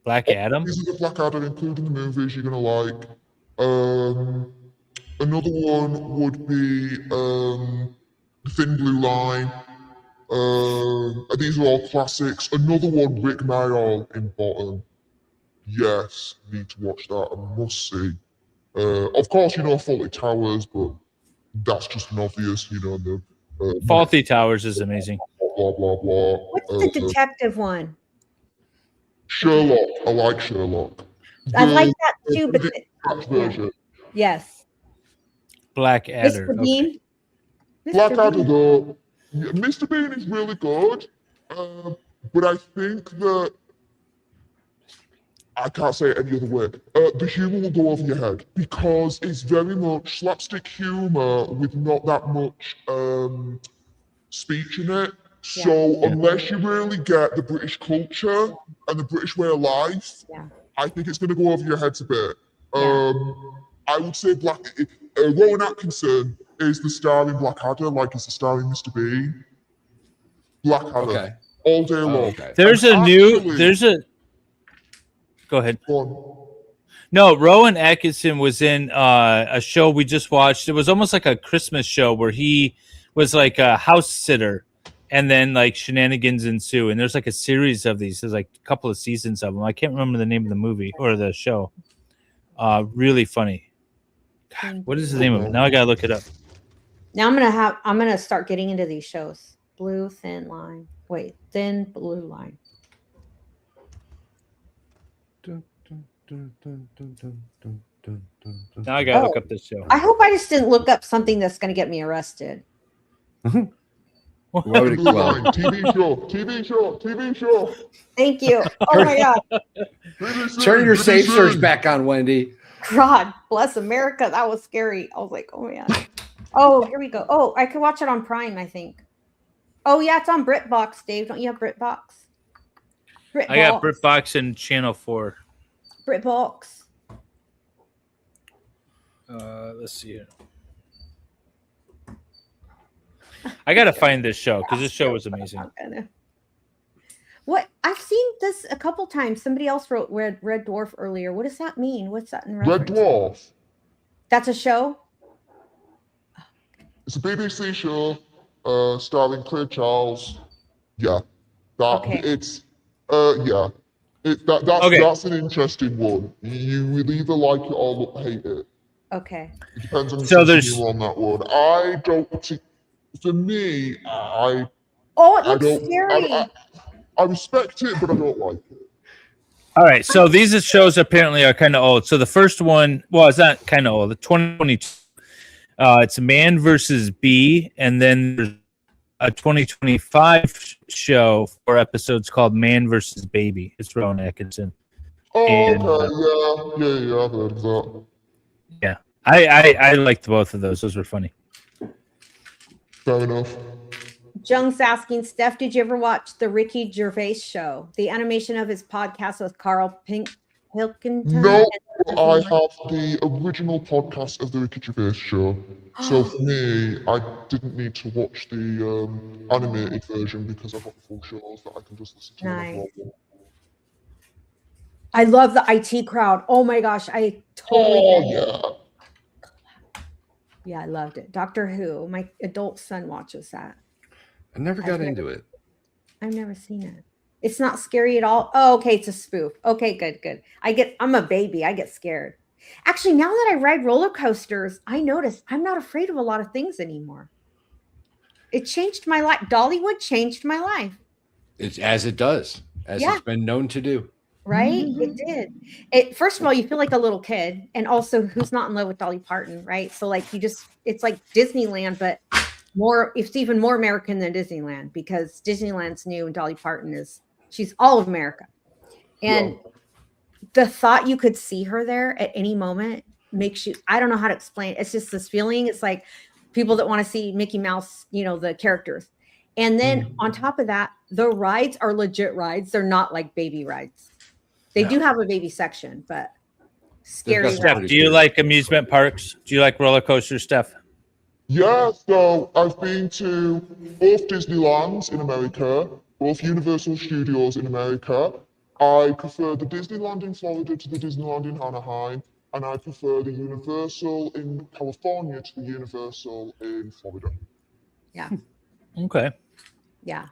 Black Adam? These are the Blackadder, including the movies you're gonna like. Another one would be The Thin Blue Line. These are all classics. Another one, Rick Mayall in Bottom. Yes, need to watch that. I must see. Of course, Fawlty Towers, but that's just an obvious, the Faulty Towers is amazing. blah blah blah. What's the detective one? Sherlock. I like Sherlock. I like that too, but version. yes. Blackadder. Mr. Bean. Mr. Blackadder, Bean. though, Mr. Bean is really good, but I think that I can't say it any other way. The humor will go over your head because it's very much slapstick humor with not that much speech in it. So unless you really get the British culture and the British way of life, I think it's going to go over your heads a bit. I would say Rowan Atkinson is the star in Blackadder, like he's the star in Mr. Bean. Blackadder, all day long. Okay. There's Go ahead. Go on. No, Rowan Atkinson was in a show we just watched. It was almost like a Christmas show where he was like a house sitter, and then like shenanigans ensue. And there's like a series of these. There's like a couple of seasons of them. I can't remember the name of the movie or the show. Really funny. God, what is the name of it? Now I gotta look it up. Now I'm gonna start getting into these shows. Blue Thin Line. Wait, Thin Blue Line. Now I gotta look up this show. I hope I just didn't look up something that's gonna get me arrested. TV show. Thank you. Oh my God. Turn your safe search back on, Wendy. God bless America. That was scary. I was like, oh man. Oh, here we go. Oh, I could watch it on Prime, I think. Oh yeah, it's on BritBox, Dave. Don't you have BritBox? I got BritBox and Channel 4. BritBox. Let's see here. I gotta find this show because this show was amazing. What I've seen this a couple times. Somebody else wrote Red Dwarf earlier. What does that mean? What's that in reference? Red Dwarf. That's a show. It's a BBC show starring Claire Charles. Yeah, it's that's an interesting one. You will either like it or hate it. Okay. It depends on So the you on that one. I don't. For me, it looks scary. I respect it, but I don't like it. All right, so these shows apparently are kind of old. So the first one, well, it's not kind of old. The 2022. It's Man versus Bee, and then there's a 2025 show, 4 episodes called Man versus Baby. It's Rowan Atkinson. Oh, And, okay, yeah, I've heard of that. Yeah, I liked both of those. Those were funny. Fair enough. Jung's asking, Steph, did you ever watch the Ricky Gervais show? The animation of his podcast with Carl Pilkington? No, I have the original podcast of the Ricky Gervais show. So for me, I didn't need to watch the animated version because I've got the full shows that I can just listen to. Nice. I love the IT crowd. Oh my gosh, I totally. Yeah, I loved it. Doctor Who. My adult son watches that. I never got into it. I've never seen it. It's not scary at all. Oh, okay, it's a spoof. Okay, good. I'm a baby. I get scared. Actually, now that I ride roller coasters, I noticed I'm not afraid of a lot of things anymore. It changed my life. Dollywood changed my life. It's as it does, as it's been known to do. Right? It did. First of all, you feel like a little kid, and also who's not in love with Dolly Parton, right? So like it's like Disneyland, but it's even more American than Disneyland because Disneyland's new and Dolly Parton she's all of America. And the thought you could see her there at any moment makes you, I don't know how to explain it. It's just this feeling. It's like people that want to see Mickey Mouse, the characters. And then on top of that, the rides are legit rides. They're not like baby rides. They do have a baby section, but scary. Steph, do you like amusement parks? Do you like roller coasters, Steph? Yeah, so I've been to both Disneylands in America, both Universal Studios in America. I prefer the Disneyland in Florida to the Disneyland in Anaheim, and I prefer the Universal in California to the Universal in Florida. Yeah. Okay. Yeah.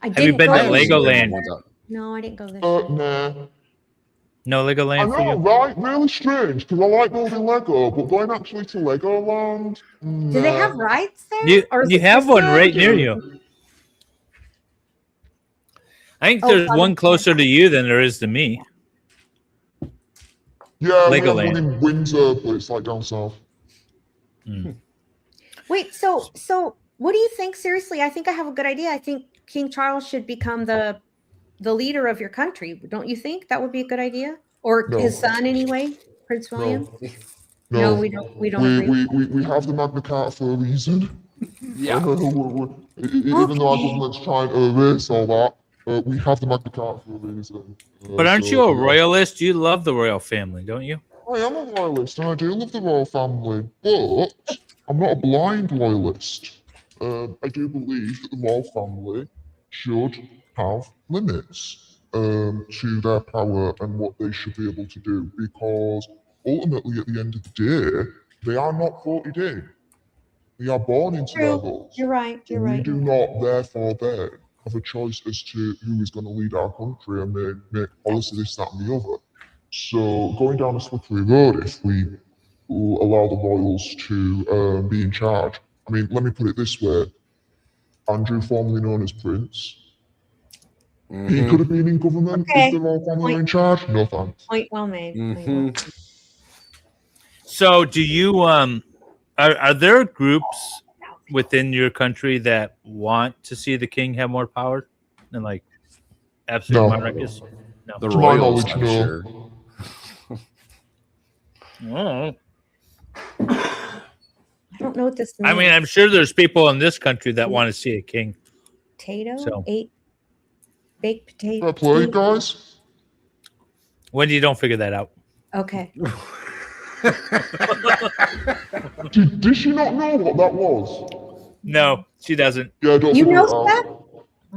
Have you been go to this year. Legoland? No, I didn't go this year. Nah. No I Legoland for know, you? right? Really strange, because I like building Lego, but going actually to Legoland? Do they have Nah. rides there? You Or is you it have just one a- right near you. I think Oh, there's probably. one closer to you than there is to me. Yeah, we have one Legoland. in Windsor, but it's like down south. Wait, so what do you think? Seriously, I think I have a good idea. I think King Charles should become the leader of your country. Don't you think that would be a good idea? Or No. his son anyway, Prince William? No, No, we don't agree. we have the Magna Carta for a reason. Yeah. Even though our government's trying to erase all that, we have the Magna Carta for a reason. But aren't So, you a yeah. royalist? You love the royal family, don't you? I am a royalist, and I do love the royal family, but I'm not a blind royalist. I do believe that the royal family should have limits to their power and what they should be able to do, because ultimately, at the end of the day, they are not voted in. They are born into their True. roles. You're right. You're We right. do not, therefore, then have a choice as to who is going to lead our country and make policy this, that, and the other. So going down a slippery road if we allow the royals to be in charge. I mean, let me put it this way. Andrew, formerly known as Prince, he could have been in government Okay. if the royal family were in charge. No thanks. Point well made. Point well Mhm. made. So do you are there groups within your country that want to see the king have more power than like absolute No. monarchists? The To my royals, knowledge, I'm no. sure. Oh. I don't know what this means. I mean, I'm sure there's people in this country that want to see a king. Potato, So- 8 baked potato. Fair play, guys. When you don't figure that out. Okay. Did she not know what that was? No, she doesn't. Yeah, don't You figure know it out.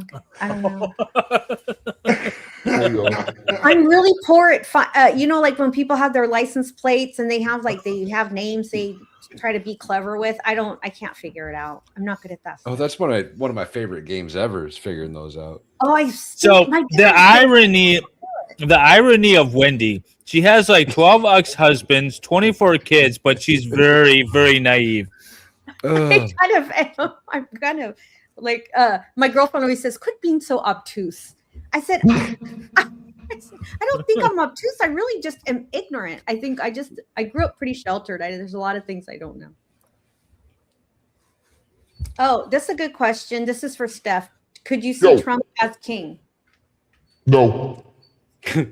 Okay. I don't know. Oh, yeah. I'm really poor at like when people have their license plates and they have names they try to be clever with. I can't figure it out. I'm not good at that Oh, stuff. that's one of my favorite games ever is figuring those out. Oh, So my the irony of Wendy, she has like 12 ex-husbands, 24 kids, but she's very, very naive. Ugh. I'm kind of like my girlfriend always says, "Quit being so obtuse." I said, I don't think I'm obtuse. I really just am ignorant. I think I grew up pretty sheltered. There's a lot of things I don't know. Oh, this is a good question. This is for Steph. Could you see Yo. Trump as king? No. He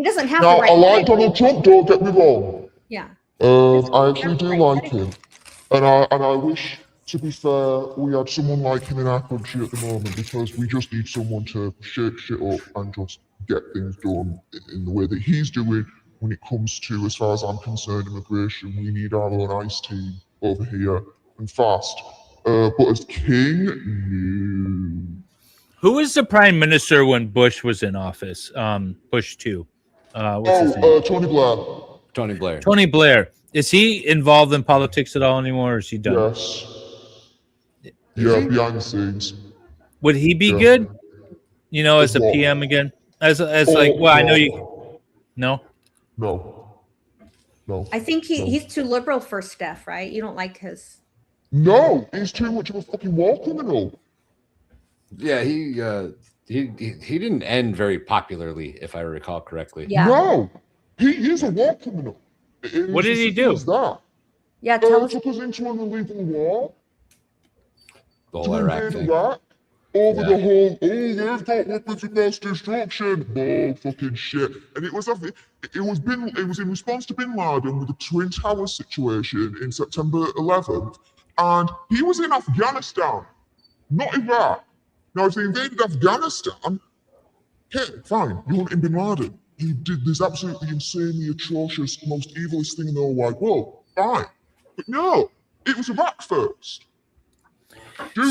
doesn't have Now, the right. I like Donald Trump, don't get me wrong. Yeah. I actually do like him. And I wish, to be fair, we had someone like him in our country at the moment, because we just need someone to shake shit up and just get things done in the way that he's doing when it comes to, as far as I'm concerned, immigration. We need our own ICE team over here and fast. But as king, no. Who was the prime minister when Bush was in office? Bush 2. What's his name? Tony Blair. Tony Blair. Tony Blair. Is he involved in politics at all anymore, or is he done? Yes. Yeah, behind the scenes. Would he be Yeah. good? You know, as As a what? PM again? As like, well, I know you. No. No. I think he's too liberal for Steph, right? You don't like his. No, he's too much of a fucking war criminal. Yeah, he didn't end very popularly, if I recall correctly. Yeah. No, he is a war criminal. It What is did he as simple do? as that. Yeah. Tell us. Took us into an illegal war The to whole Iraq invade thing. Iraq over Yeah. the whole, they've got weapons of mass destruction. Oh, fucking shit. And it was in response to Bin Laden with the Twin Towers situation in September 11th. And he was in Afghanistan, not Iraq. Now, if they invaded Afghanistan, okay, fine, you want in Bin Laden. He did this absolutely insanely atrocious, most evilest thing in the whole wide world. Fine. But no, it was Iraq first.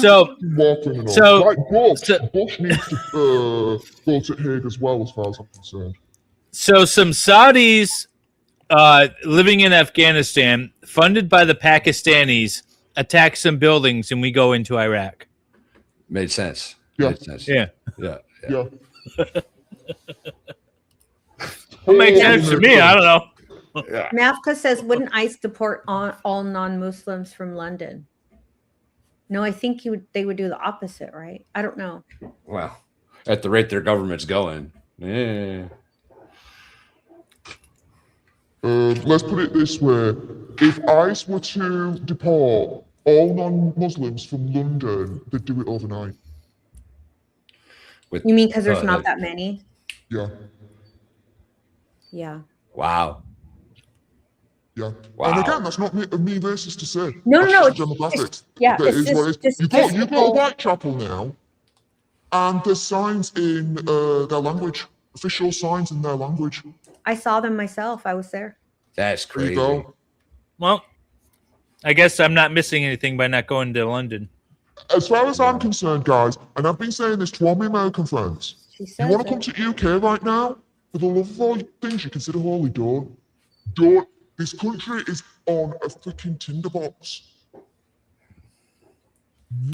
So- walking and all. so- Like Bush, so- Bush needs to go to Hague as well, as far as I'm concerned. So some Saudis living in Afghanistan, funded by the Pakistanis, attack some buildings, and we go into Iraq. Made sense. Yeah. Made sense. Yeah. Yeah. Yeah. It makes sense to me. I don't know. Mafka says, wouldn't ICE deport all non-Muslims from London? No, I think they would do the opposite, right? I don't know. Well, at the rate their government's going. Yeah. Let's put it this way. If ICE were to deport all non-Muslims from London, they'd do it overnight. With, You mean because there's not that many? Yeah. Yeah. Wow. Yeah. Wow. And again, that's not me racist to say. No, That's no, just demographics. yeah, That it's is what it is. just You've got people- Whitechapel now, and there's signs in their language, official signs in their language. I saw them myself. I was there. That's There you crazy. go. Well, I guess I'm not missing anything by not going to London. As far as I'm concerned, guys, and I've been saying this to all my American friends, She you says want to it. come to UK right now? For the love of all things you consider holy, don't. Don't. This country is on a freaking tinderbox.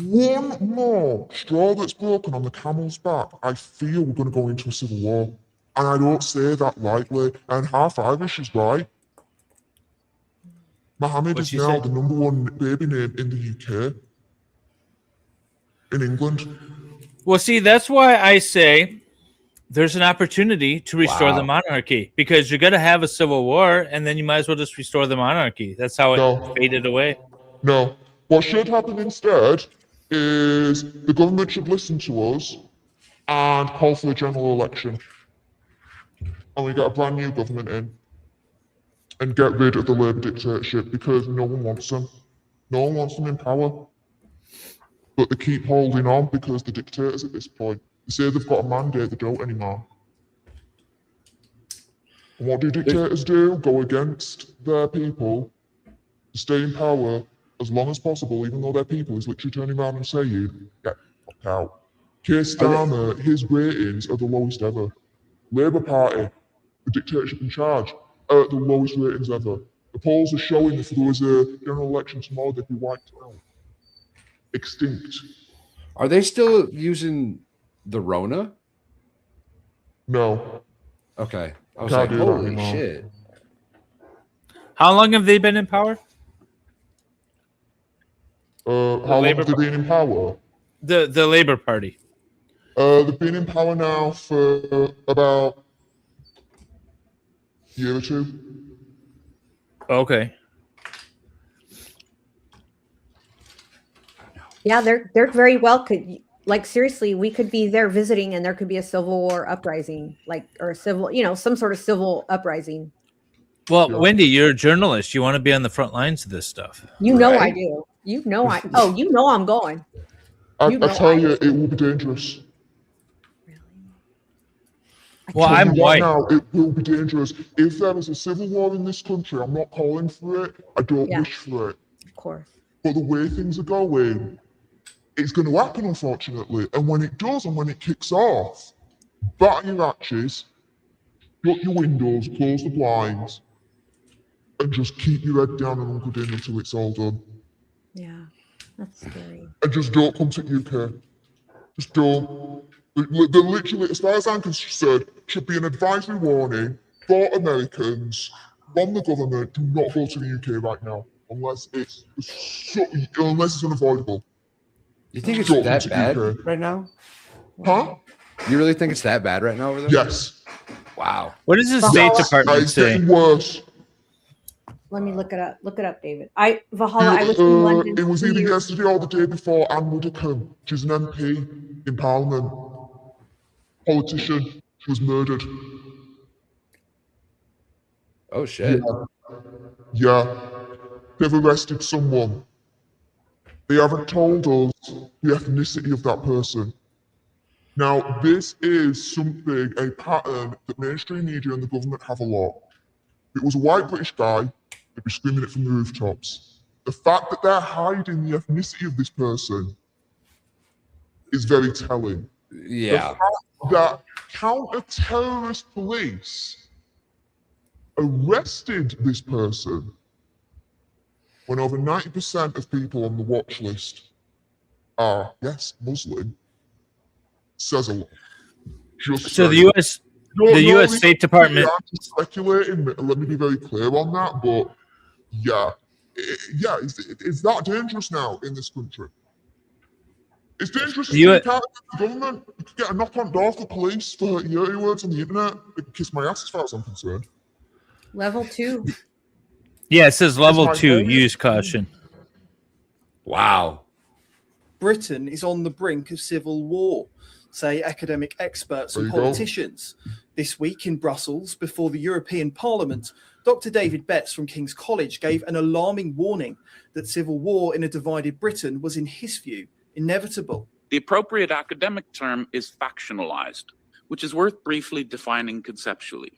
One more straw that's broken on the camel's back, I feel we're going to go into a civil war. And I don't say that lightly. And half Irish is right. Mohammed What'd is she now say? the #1 baby name in the UK. In England. Well, see, that's why I say there's an opportunity to restore the Wow. monarchy, because you're going to have a civil war, and then you might as well just restore the monarchy. That's how it No. faded away. No. What should happen instead is the government should listen to us and call for a general election. And we get a brand new government in and get rid of the Labour dictatorship, because no one wants them. No one wants them in power. But they keep holding on because the dictators at this point. They say they've got a mandate, they don't anymore. And what do dictators do? Go against their people to stay in power as long as possible, even though their people is literally turning around and saying, get fucked out. Keir Starmer, his ratings are the lowest ever. Labour Party, the dictatorship in charge, are the lowest ratings ever. The polls are showing if there was a general election tomorrow, they'd be wiped out. Extinct. Are they still using the Rona? No. Okay. I was Can't like, do that holy anymore. shit. How long have they been in power? How long Labour have they been in power? The Labour Party. They've been in power now for about a year or two. Okay. Yeah, they're very well could, like, seriously, we could be there visiting and there could be a civil war uprising, like, or a civil, some sort of civil uprising. Well, Yeah. Wendy, you're a journalist. You want to be on the front lines of this stuff. You know I Right. do. You know I'm going. I You know tell I- you, it will be dangerous. Well, Tell I'm you white. right now, it will be dangerous. If there is a civil war in this country, I'm not calling for it. I don't Yeah. wish for it. Of course. But the way things are going, it's going to happen, unfortunately. And when it does, and when it kicks off, batter your hatches, shut your windows, close the blinds, and just keep your head down and hunkered in until it's all done. Yeah, that's scary. And just don't come to UK. Just don't. They're literally, as far as I'm concerned, should be an advisory warning for Americans from the government: do not go to the UK right now, unless it's unavoidable. You think it's Don't that come to bad UK. right now? Huh? You really think it's that bad right now over there? Yes. Wow. What does the State Valhalla- Department It's say? getting worse. Let me look it up. Look it up, David. Valhalla, I was in London. It was 2 either years- yesterday or the day before. Anne Widdecombe, she's an MP in Parliament, politician, she was murdered. Oh shit. Yeah, they've arrested someone. They haven't told us the ethnicity of that person. Now, this is something, a pattern that mainstream media and the government have a lot. If it was a white British guy, they'd be screaming it from the rooftops. The fact that they're hiding the ethnicity of this person is very telling. Yeah. The fact that counter-terrorist police arrested this person when over 90% of people on the watch list are, yes, Muslim, says a lot. Just So the saying. U.S. No, the no, U.S. State Department. I'm just speculating. Let me be very clear on that. But yeah, it's that dangerous now in this country. It's dangerous to speak out against the government. You could get a knock on door for the police for dirty words on the internet. They could kiss my ass as far as I'm concerned. Level 2. Yeah, it says level my 2. voice. Use caution. Wow. Britain is on the brink of civil war, say academic experts and There you go. politicians. This week in Brussels, before the European Parliament, Dr. David Betts from King's College gave an alarming warning that civil war in a divided Britain was, in his view, inevitable. The appropriate academic term is factionalized, which is worth briefly defining conceptually.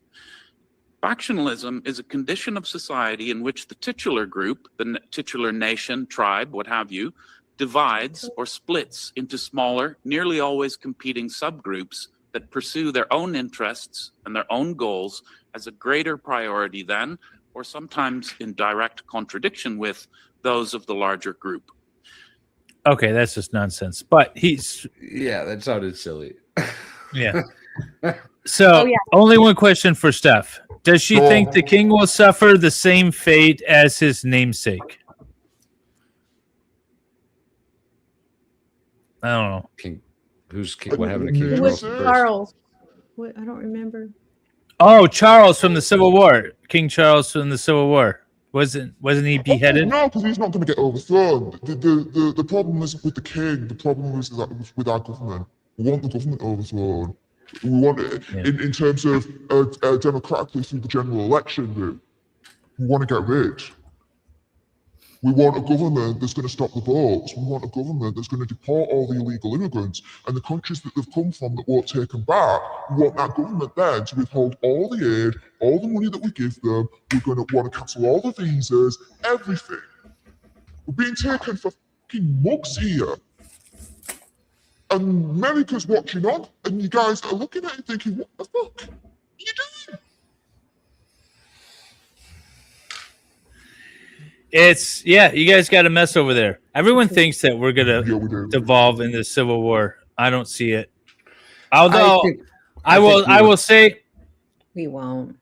Factionalism is a condition of society in which the titular group, the titular nation, tribe, what have you, divides or splits into smaller, nearly always competing subgroups that pursue their own interests and their own goals as a greater priority than, or sometimes in direct contradiction with, those of the larger group. Okay, that's just nonsense. But Yeah, that sounded silly. yeah. So only one question for Steph. Does she think the king will suffer the same fate as his namesake? I don't know. King, who's king? What happened to King It Charles? was I? Charles. What? I don't remember. Oh, Charles from the Civil War. King Charles from the Civil War. Wasn't he beheaded? No, because he's not going to get overthrown. The problem isn't with the king. The problem is that it's with our government. We want the government overthrown. We want it in terms of democratically through the general election route. We want to get rid. We want a government that's going to stop the boats. We want a government that's going to deport all the illegal immigrants and the countries that they've come from that won't take them back. We want that government then to withhold all the aid, all the money that we give them. We're going to want to cancel all the visas, everything. We're being taken for fucking mugs here. And America's watching on, and you guys are looking at it thinking, what the fuck are you doing? You guys got a mess over there. Everyone thinks that we're gonna devolve in the Civil War. I don't see it. Although I will say We won't.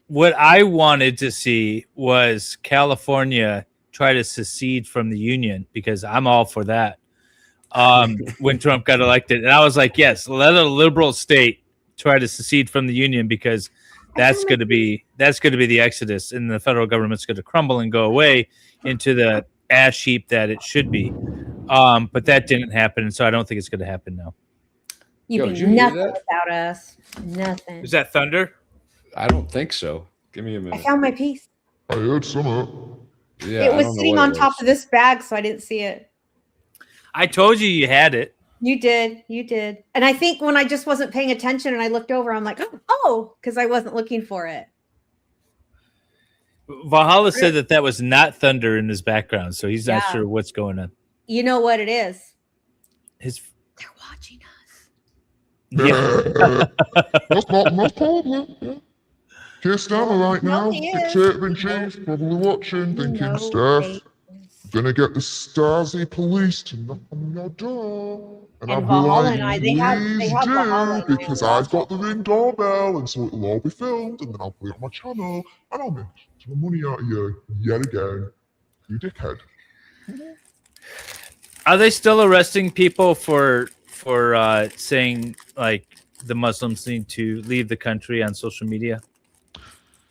what I wanted to see was California try to secede from the Union, because I'm all for that. When Trump got elected, and I was like, yes, let a liberal state try to secede from the Union, because that's going to be the exodus, and the federal government's going to crumble and go away into the ash heap that it should be. But that didn't happen, and so I don't think it's going to happen now. You did do you hear nothing that? without us. Nothing. Is that thunder? I don't think so. Give me a I minute. found my piece. I heard some. Yeah, It I was don't know sitting what on it top was. of this bag, so I didn't see it. I told you had it. You did. You did. And I think when I just wasn't paying attention and I looked over, I'm like, oh, because I wasn't looking for it. Valhalla said that was not thunder in his background, so he's not Yeah. sure what's going on. You know what it is? They're watching us. Yeah. That's not most probably. Yeah. Keir Starmer right No, now, he is. dictator in chief, probably watching, thinking, Steph, gonna get the Stasi police to knock on your door. And I'll be Valhalla like, and I, they have please Valhalla and do, I because on I've got the Ring doorbell, and so it'll all be filmed, and then I'll put it on my channel, and I'll make some money out of you yet again, you dickhead. Are they still arresting people for saying like the Muslims need to leave the country on social media?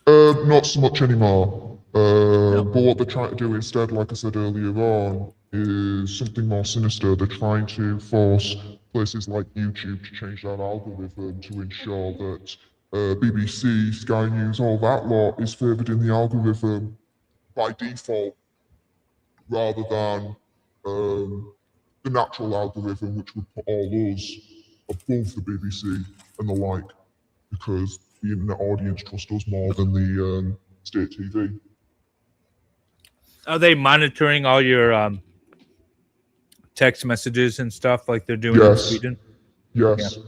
Not so much anymore. But what they're trying to do instead, like I said earlier on, is something more sinister. They're trying to force places like YouTube to change that algorithm to ensure that BBC, Sky News, all that lot is favoured in the algorithm by default, rather than the natural algorithm, which would put all us above the BBC and the like, because the internet audience trust us more than the state TV. Are they monitoring all your text messages and stuff like they're doing in Yes. Sweden? Yes.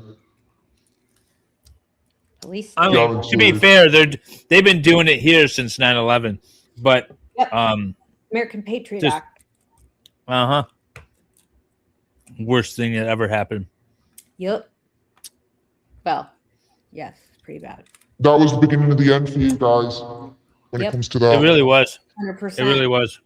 At least I Yeah, mean, to be fair, they've been doing it here since 9/11, but Yep. uh American Patriot just- Act. huh, worst thing that ever happened. Yep. Well, yes, pretty bad. That was the beginning of the end for you guys when Yep. it comes to that. It really was. 100%. It really was.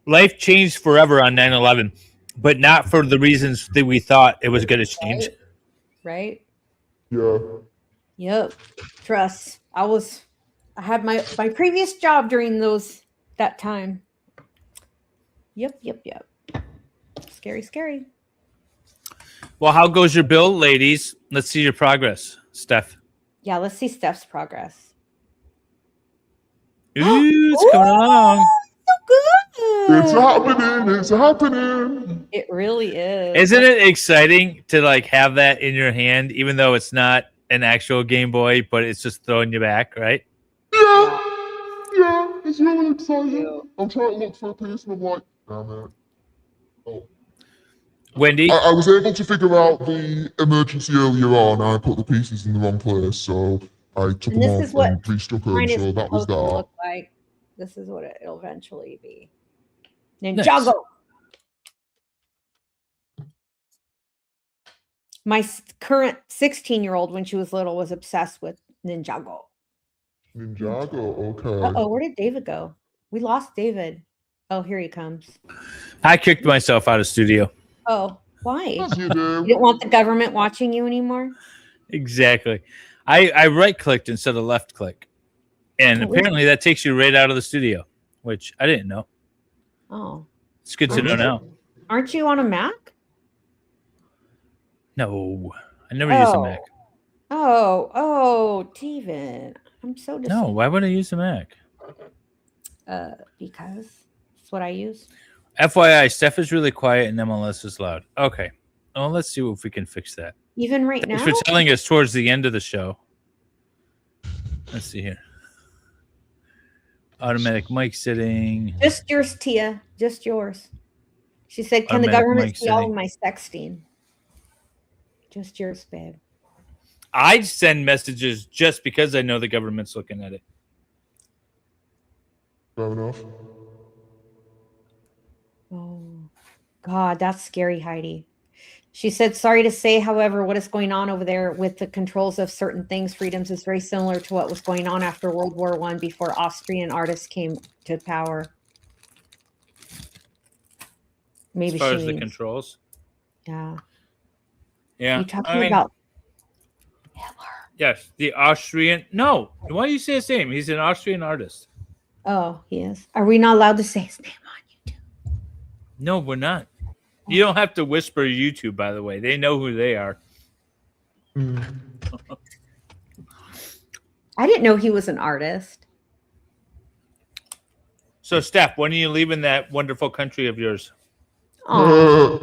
Life changed forever on 9/11, but not for the reasons that we thought it was going to change. Right? Yeah. Yep. Trust. I had my previous job during that time. Yep. Scary, scary. Well, how goes your build, ladies? Let's see your progress, Steph. Yeah, let's see Steph's progress. Ooh, it's coming along. So good. It's happening. It's happening. It really is. Isn't it exciting to like have that in your hand, even though it's not an actual Game Boy, but it's just throwing you back, right? Yeah. Yeah. It's really exciting. I'm trying to look for a piece and I'm like, damn it. Oh. Wendy? I was able to figure out the emergency earlier on. I put the pieces in the wrong place, so I took And them this is off what and restuck them. mine is So that was supposed to that. look like. This is what it'll eventually be. Ninjago. My current 16-year-old, when she was little, was obsessed with Ninjago. Ninjago, okay. Oh, where did David go? We lost David. Oh, here he comes. I kicked myself out of studio. Oh, why? Yes, you You do. didn't want the government watching you anymore? Exactly. I right clicked instead of left click. And Oh, really? apparently that takes you right out of the studio, which I didn't know. Oh. It's good to know now. Aren't you on a Mac? No, I never used a Mac. Oh, David. I'm so No, disappointed. why would I use a Mac? Because it's what I use. FYI, Steph is really quiet and MLS is loud. Okay. Well, let's see if we can fix that. Even right Thanks now? for telling us towards the end of the show. Let's see here. Automatic mic setting. Just yours, Tia. Just yours. She said, can the Automatic government mic see all of setting. my sexting? Just yours, babe. I send messages just because I know the government's looking at it. Fair enough. Oh, God, that's scary, Heidi. She said, sorry to say, however, what is going on over there with the controls of certain things, freedoms, is very similar to what was going on after World War I before Austrian artists came to power. Maybe As far she as the means- controls. Yeah. Yeah. You talking I mean, about Hitler? yes, the Austrian. No, why do you say his name? He's an Austrian artist. Oh, he is. Are we not allowed to say his name on YouTube? No, we're not. You don't have to whisper YouTube, by the way. They know who they are. I didn't know he was an artist. So, Steph, when are you leaving that wonderful country of yours? Aw.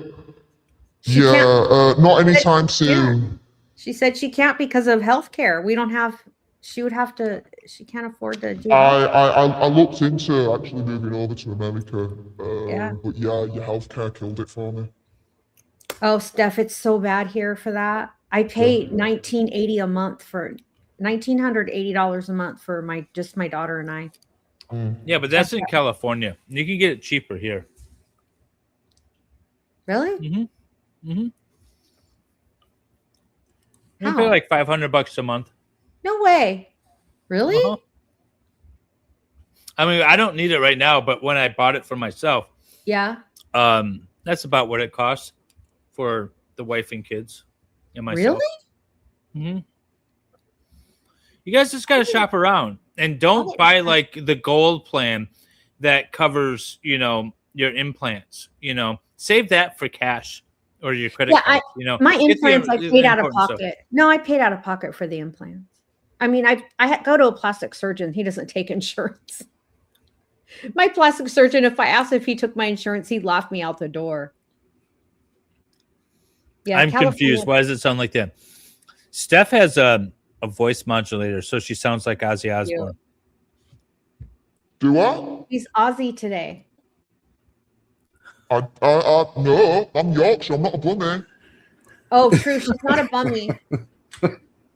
She Yeah, can't- not anytime soon. She said she can't because of health care. We don't have, she would have to, she can't afford to do I looked into actually moving over to America, Yeah. but yeah, your healthcare killed it for me. Oh, Steph, it's so bad here for that. I pay $19.80 a month for $1,980 a month for my daughter and I. Yeah, but that's in California. You can get it cheaper here. Really? Mm-hmm. Mm-hmm. You How? pay like $500 a month. No way. Really? Uh-huh. I mean, I don't need it right now, but when I bought it for myself, Yeah. that's about what it costs for the wife and kids and myself. Really? Mm-hmm. You guys just gotta shop around and don't buy like the gold plan that covers, your implants. Save that for cash or your credit Yeah, card. My Get the- implants, I the paid out of important stuff. pocket. No, I paid out of pocket for the implants. I mean, I go to a plastic surgeon. He doesn't take insurance. My plastic surgeon, if I asked if he took my insurance, he'd laugh me out the door. Yeah, I'm California- confused. Why does it sound like that? Steph has a voice modulator, so she sounds like Ozzy Osbourne. Do I? He's Aussie today. No, I'm Yorkshire. I'm not a Brummie. Oh, true. She's not a bummy.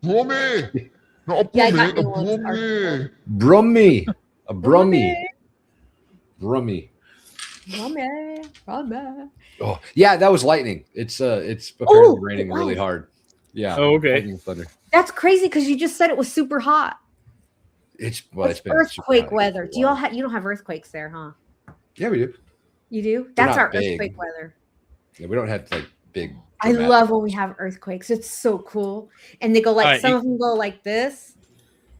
Brummie. Not a Yeah, I Brummie, got a new ones. Brummie. Brummy. A brummy. Brummy. Brummy. Oh, yeah, that was lightning. It's apparently raining it really was. hard. Yeah. Oh, okay. Lightning and thunder. That's crazy because you just said it was super hot. It's It's been super earthquake hot weather. for a Do y'all while. you don't have earthquakes there, huh? Yeah, we do. You do? They're That's not our big. earthquake weather. Yeah, we don't have like big. I dramatic love when ones. we have earthquakes. It's so cool. And they go like Alright, some you- of them go like this,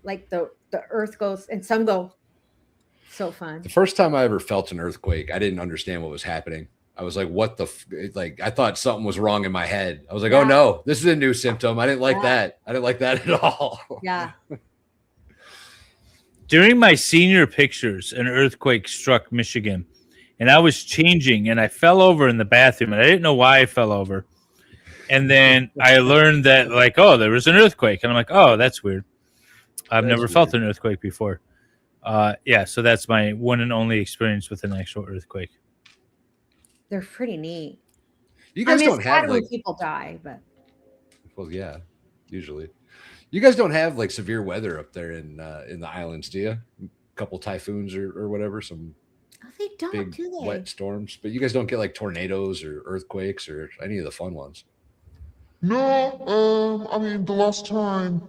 like the earth goes, and some go so fun. The first time I ever felt an earthquake, I didn't understand what was happening. I was like, "What the?" Like, I thought something was wrong in my head. I was like, "Oh Yeah. no, this is a new symptom." I didn't like Yeah. that. I didn't like that at all. Yeah. During my senior pictures, an earthquake struck Michigan, and I was changing, and I fell over in the bathroom, and I didn't know why I fell over. And then I learned that, like, oh, there was an earthquake, and I'm like, oh, that's weird. I've That's never felt an earthquake before. Yeah, so that's my one and only experience with an actual earthquake. They're pretty neat. You guys it's don't sad have when like, people die, but well, yeah, usually. You guys don't have like severe weather up there in the islands, do you? A couple typhoons or whatever, some oh, they don't, big do they? wet storms, but you guys don't get like tornadoes or earthquakes or any of the fun ones. No, I mean, the last time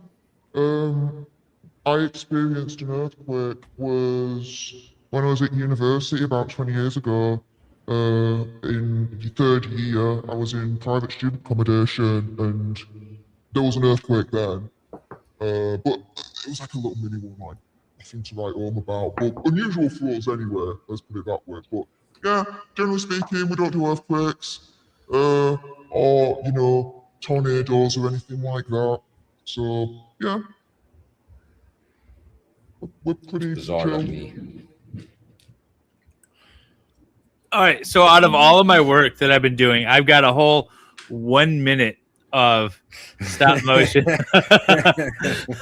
I experienced an earthquake was when I was at university about 20 years ago. In the third year, I was in private student accommodation and there was an earthquake then. But it was like a little mini one, like nothing to write home about. But unusual for us anyway, let's put it that way. But yeah, generally speaking, we don't do earthquakes. Or, you know, tornadoes or anything like that. So yeah, we're pretty Bizarre to chill. me. All right, so out of all of my work that I've been doing, I've got a whole 1 minute of stop motion.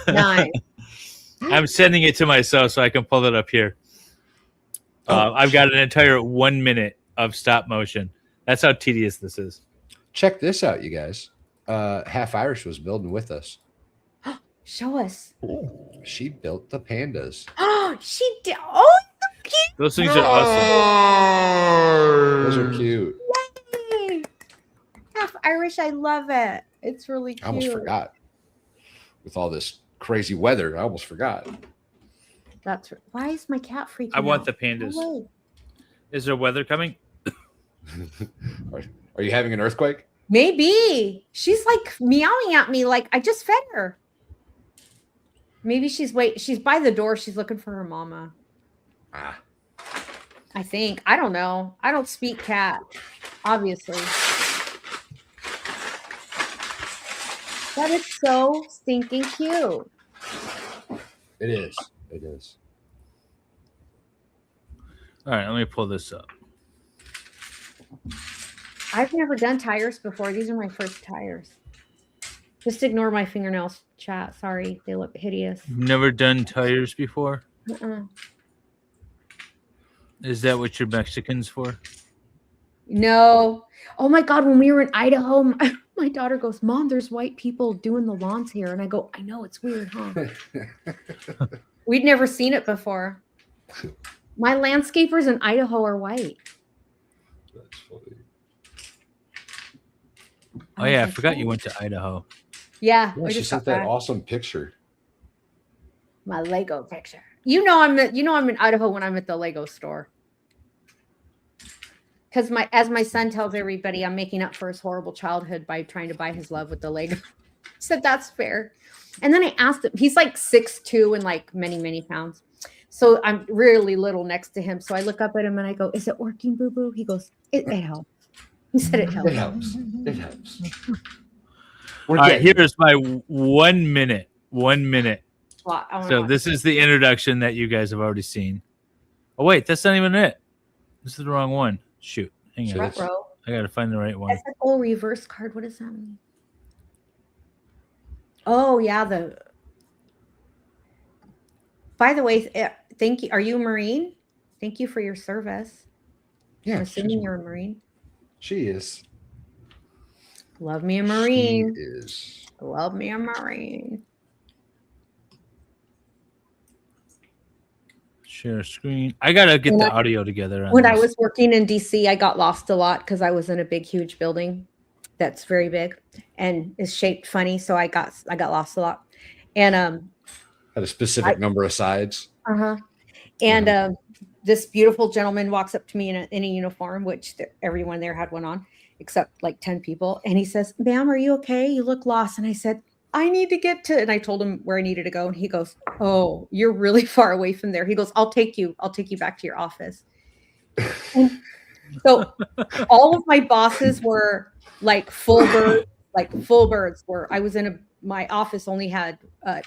Nice. I'm sending it to myself so I can pull it up here. I've got an entire 1 minute of stop motion. That's how tedious this is. Check this out, you guys. Half Irish was building with us. Show us. She built the pandas. Oh, she did. Oh, so cute. Those things are awesome. Those are cute. Yay. Half Irish. I love it. It's really cute. I almost forgot. With all this crazy weather, I almost forgot. Why is my cat freaking I want out? the pandas. No way. Is there weather coming? Are you having an earthquake? Maybe she's like meowing at me like I just fed her. Maybe she's by the door. She's looking for her mama. Ah. I think. I don't know. I don't speak cat, obviously. That is so stinking cute. It is. It is. All right, let me pull this up. I've never done tires before. These are my first tires. Just ignore my fingernails, chat. Sorry, they look hideous. Never done tires before? Uh-uh. Is that what you're Mexicans for? No. Oh my God, when we were in Idaho, my daughter goes, Mom, there's white people doing the lawns here. And I go, I know, it's weird, huh? We'd never seen it before. My landscapers in Idaho are white. That's funny. Oh yeah, I forgot you went to Idaho. Yeah, Yeah, we she just sent got that back. awesome picture. My Lego picture. You know I'm in Idaho when I'm at the Lego store. Because as my son tells everybody, I'm making up for his horrible childhood by trying to buy his love with the Lego. I said that's fair. And then I asked him, he's like 6'2" and like many, many pounds. So I'm really little next to him. So I look up at him and I go, is it working, boo-boo? He goes, it helps. He said it helps. It helps. It helps. All right, here's my 1 minute. 1 minute. Well, I wanna So watch this is the introduction that you guys have already seen. Oh wait, that's not even it. This is the wrong one. Shoot. Hang on. front row. I gotta find the right one. That's a whole reverse card. What does that mean? Oh yeah, by the way, thank you. Are you a Marine? Thank you for your service. Yeah, I'm assuming you're a Marine. she is. Love me a Marine. She is. Love me a Marine. Share screen. I gotta get the audio together. When I was working in DC, I got lost a lot because I was in a big, huge building that's very big and is shaped funny. So I got lost a lot. And Had a specific number of sides. And this beautiful gentleman walks up to me in a uniform, which everyone there had one on, except like 10 people. And he says, "Ma'am, are you okay? You look lost." And I said, "I need to get to," and I told him where I needed to go. And he goes, "Oh, you're really far away from there." He goes, I'll take you back to your office." So all of my bosses were like full birds were. I was in my office only had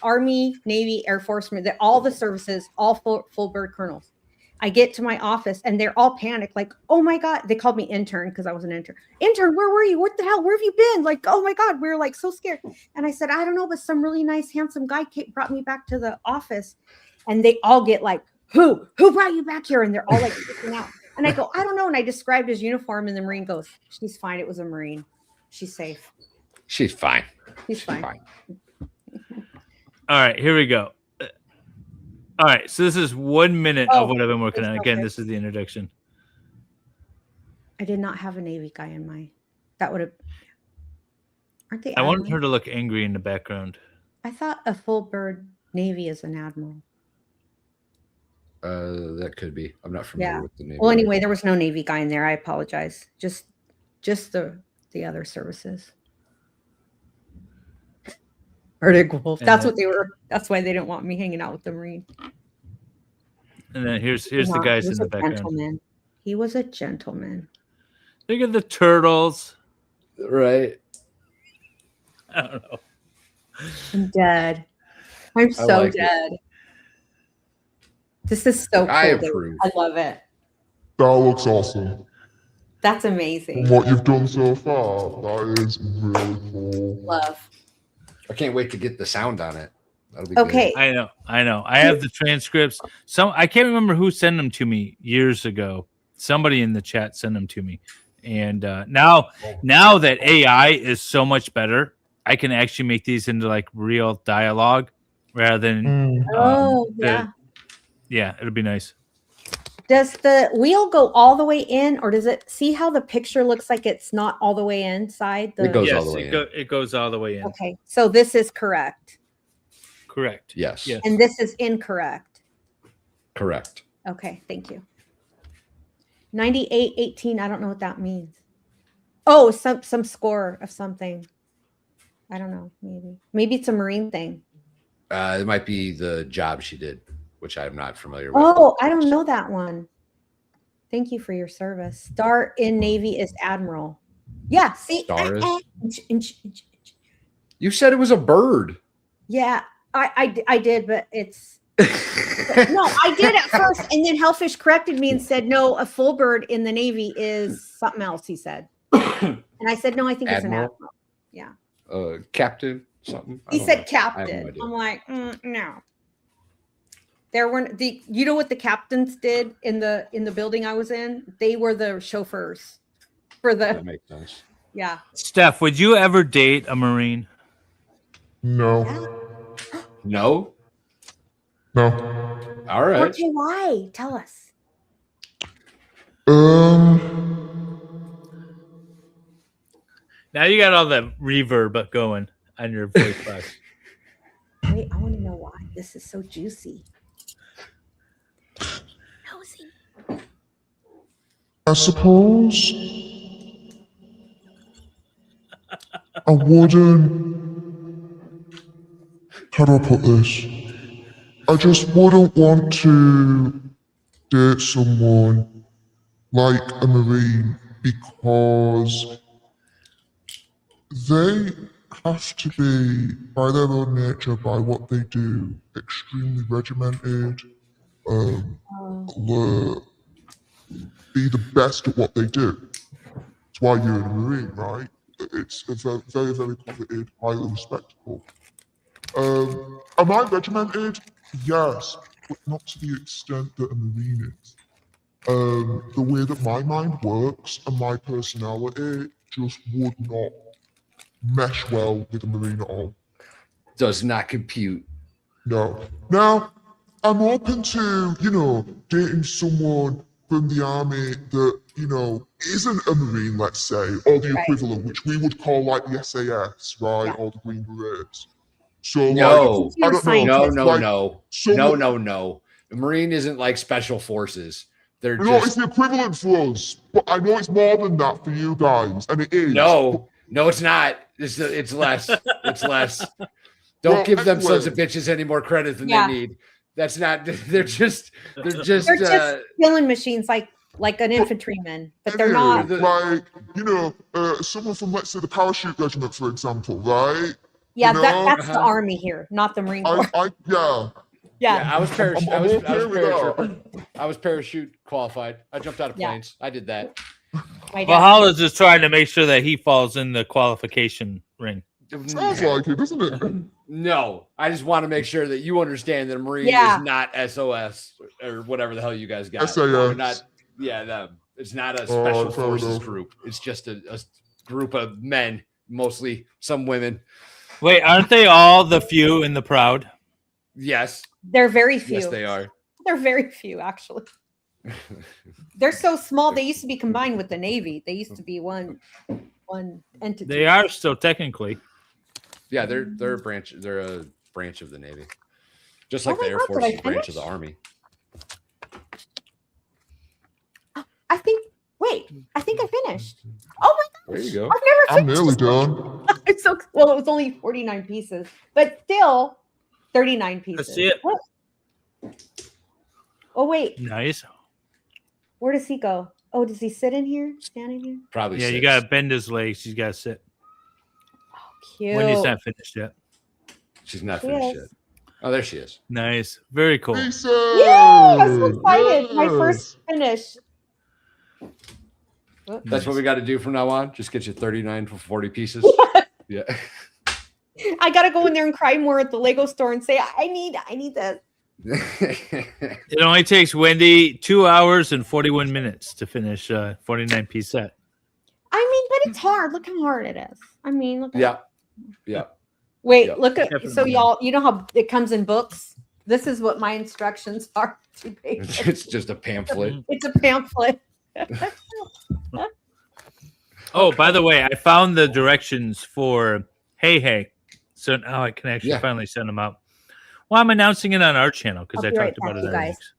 Army, Navy, Air Force, all the services, all full bird colonels. I get to my office and they're all panicked, like, "Oh my God." They called me intern because I was an intern. "Intern, where were you? What the hell? Where have you been?" Like, "Oh my God." We were like so scared. And I said, "I don't know, but some really nice, handsome guy brought me back to the office." And they all get like, Who brought you back here? And they're all like freaking out. And I go, "I don't know." And I described his uniform and the Marine goes, "She's fine. It was a Marine. She's safe. She's fine. She's fine." All right, here we go. All right, so this is 1 minute of what I've been working on. Again, this is the introduction. I did not have a Navy guy in my. That would have. Aren't they? I wanted her to look angry in the background. I thought a full bird Navy is an admiral. That could be. I'm not familiar with the Navy. Well, anyway, there was no Navy guy in there. I apologize. Just the other services. Arctic Wolf. That's what they were. That's why they didn't want me hanging out with the Marine. And then here's the guys in the background. Gentleman. He was a gentleman. Look at the turtles. Right. I don't know. I'm dead. I'm so dead. This is so cool. I approve. I love it. That looks awesome. That's amazing. From what you've done so far, that is really cool. Love. I can't wait to get the sound on it. That'll be okay. good. I know. I have the transcripts. I can't remember who sent them to me years ago. Somebody in the chat sent them to me. And now that AI is so much better, I can actually make these into like real dialogue rather than yeah, it'll be nice. Does the wheel go all the way in, or does it see how the picture looks like it's not all the way inside? It goes all the way in. It goes all the way in. Okay, so this is correct. Correct. Yes. And this is incorrect. Correct. Okay, thank you. 9818, I don't know what that means. Oh, some score of something. I don't know, maybe it's a Marine thing. It might be the job she did, which I'm not familiar with. Oh, I don't know that one. Thank you for your service. Star in Navy is Admiral. Yeah, see? Star is? You said it was a bird. Yeah, I did, but it's... No, I did at first, and then Hellfish corrected me and said, no, a full bird in the Navy is something else, he said. And I said, no, I think it's an Admiral. Yeah. Captain something? He said captain. I'm like, no. There weren't you know what the captains did in the building I was in? They were the chauffeurs for the. That makes sense. Yeah. Steph, would you ever date a Marine? No. No. No. All right. Okay, why? Tell us. Now you got all the reverb going on your voice box. Wait, I want to know why. This is so juicy. Nosy. I suppose I wouldn't. How do I put this? I just wouldn't want to date someone like a Marine because they have to be, by their own nature, by what they do, extremely regimented, be the best at what they do. That's why you're a Marine, right? It's a very, very coveted, highly respectable. Am I regimented? Yes, but not to the extent that a Marine is. The way that my mind works and my personality just would not mesh well with a Marine at all. Does not compute. No. Now, I'm open to, dating someone from the army that, isn't a Marine, let's say, or the equivalent, which we would call like the SAS, right? Yeah. Or the Green Berets. So, No. I don't know. No. The Marine isn't like special forces. They're No, it's the equivalent for us, but I know it's more than that for you guys, and it is. No, it's not. It's less. It's less. Don't give them sons of bitches any more credit than they need. That's not. They're just killing machines like an infantryman, but they're not. Like someone from, let's say, the parachute regiment, for example, right? Yeah, that's the army here, not the Marine Corps. Yeah, I was parachute qualified. I jumped out of planes. I did that. Valhalla's just trying to make sure that he falls in the qualification ring. Sounds like it, doesn't it? No, I just want to make sure that you understand that a Marine is not SOS or whatever the hell you guys got. SAS. It's not a special forces group. It's just a group of men, mostly some women. Wait, aren't they all the few and the proud? Yes. They're very few. Yes, they are. They're very few, actually. They're so small. They used to be combined with the Navy. They used to be one entity. They are still technically. Yeah, they're a branch. They're a branch of the Navy, just like the Air Force is a branch of the Army. I think I finished. Oh my gosh. There you go. I've never I'm finished. nearly done. It's so well. It was only 49 pieces, but still 39 pieces. That's it. What? Oh wait. Nice. Where does he go? Oh, does he sit in here? Stand in here? Probably. Yeah, you gotta bend his legs. He's gotta sit. Cute. Wendy's not finished yet. She's not finished yet. Oh, there she is. Nice. Very cool. Yeah, I'm so excited. My first finish. That's what we got to do from now on. Just get you 39 for 40 pieces. Yeah. I gotta go in there and cry more at the Lego store and say, I need this. It only takes Wendy 2 hours and 41 minutes to finish a 49-piece set. I mean, but it's hard. Look how hard it is. I mean, look at Yeah. Wait, look at so y'all, you know how it comes in books? This is what my instructions are. It's just a pamphlet. It's a pamphlet. Oh, by the way, I found the directions for Hey. So now I can actually finally send them out. Well, I'm announcing it on our channel because I talked about it on Nick's.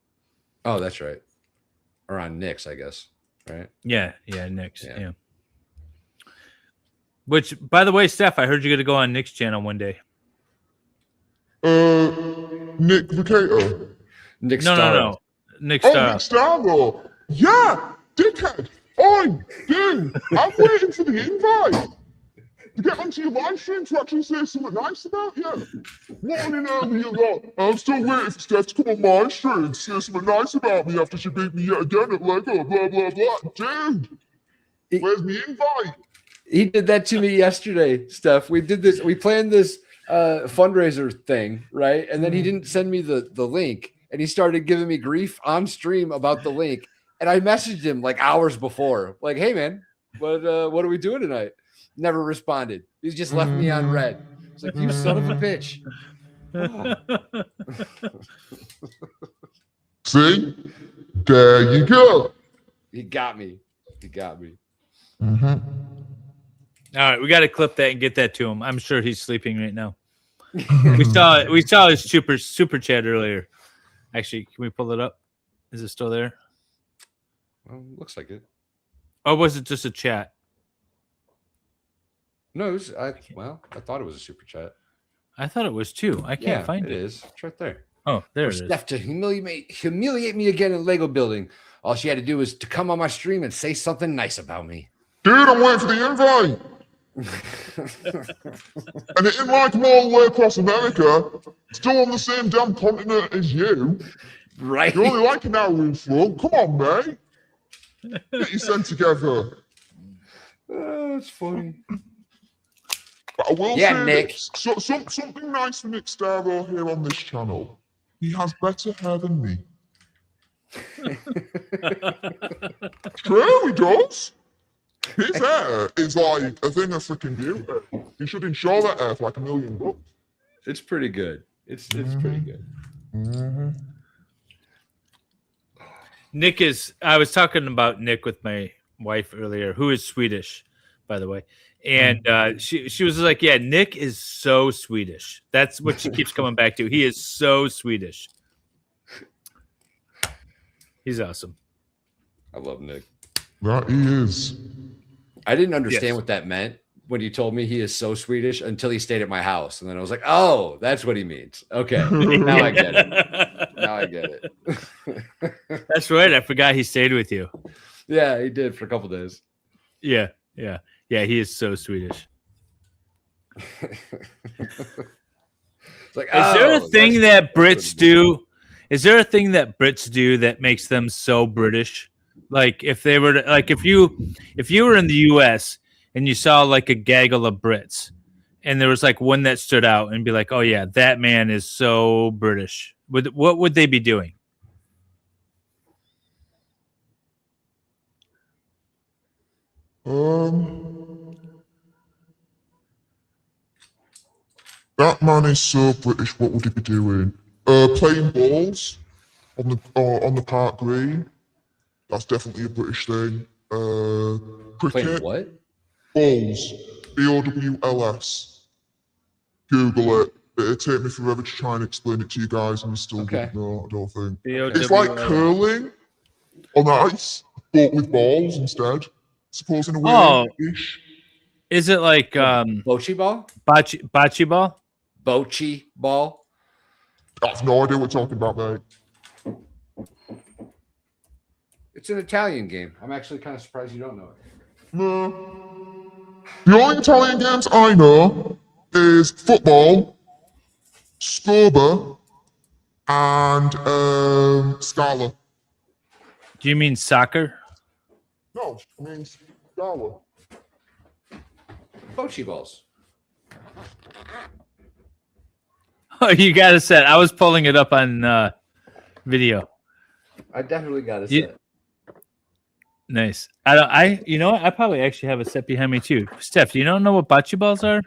Oh, that's right. Or on Nick's, I guess. Right? Yeah, Nick's. Yeah. Which, by the way, Stef, I heard you're going to go on Nick's channel one day. Nick Vicato. Nick No. Nick Oh, Star. Nick Starro. Yeah, dickhead. Oi, dude, I'm waiting for the invite to get onto your live stream to actually say something nice about you. Morning earlier on, I'm still waiting for Steph to come on my stream and say something nice about me after she beat me yet again at Lego, blah, blah, blah. Dude, where's the invite? He did that to me yesterday, Steph. We did this. We planned this fundraiser thing, right? And then he didn't send me the link, and he started giving me grief on stream about the link. And I messaged him like hours before, like, "Hey, man, what are we doing tonight?" Never responded. He just left me on red. It's like, you son of a bitch. See? There you go. He got me. Mm-hmm. All right, we got to clip that and get that to him. I'm sure he's sleeping right now. We saw his super chat earlier. Actually, can we pull it up? Is it still there? Well, looks like it. Or was it just a chat? No, I thought it was a super chat. I thought it was too. I can't find it. It is. It's right there. Oh, there it is. Steph to humiliate me again in Lego building. All she had to do was to come on my stream and say something nice about me. Dude, I'm waiting for the invite. And it didn't like him all the way across America, still on the same damn continent as you. Right. You only like an hour in front. Come on, mate. Get your sense together. That's funny. But I will Yeah, say Nick. this. Something nice for Nick Starro here on this channel. He has better hair than me. True, he does. His hair is like a thing of freaking beauty. You should insure that hair for like $1 million. It's pretty good. It's pretty good. Nick is. I was talking about Nick with my wife earlier, who is Swedish, by the way, and she was like, "Yeah, Nick is so Swedish." That's what she keeps coming back to. He is so Swedish. He's awesome. I love Nick. That he is. I didn't understand Yes. what that meant when you told me he is so Swedish until he stayed at my house. And then I was like, oh, that's what he means. Okay. Now I get it. Now I get it. That's right. I forgot he stayed with you. Yeah, he did for a couple days. Yeah. He is so Swedish. It's like, Is there a oh, thing that's- that Brits that's what it do? Is there a thing that Brits do that makes them so British? Like if they were to, like if you were in the U.S. and you saw like a gaggle of Brits, and there was like one that stood out and be like, oh yeah, that man is so British. What would they be doing? That man is so British. What would he be doing? Playing balls on the park green. That's definitely a British thing. Cricket. Playing what? Balls. BOWLS. Google it. It'd take me forever to try and explain it to you guys, and you still Okay. wouldn't know, I don't think. BOWLS. It's like curling on ice, but with balls instead. Suppose in a way. Oh. Ish. Is it like Bocce ball? bocce ball? Bocce ball? I have no idea what you're talking about, mate. It's an Italian game. I'm actually kind of surprised you don't know it. No. The only Italian games I know is football, scuba, and Scala. Do you mean soccer? No, I mean Scala. Bocce balls. Oh, you got a set. I was pulling it up on video. I definitely got a You- set. Nice. You know what? I probably actually have a set behind me too. Steph, do you don't know what bocce balls are?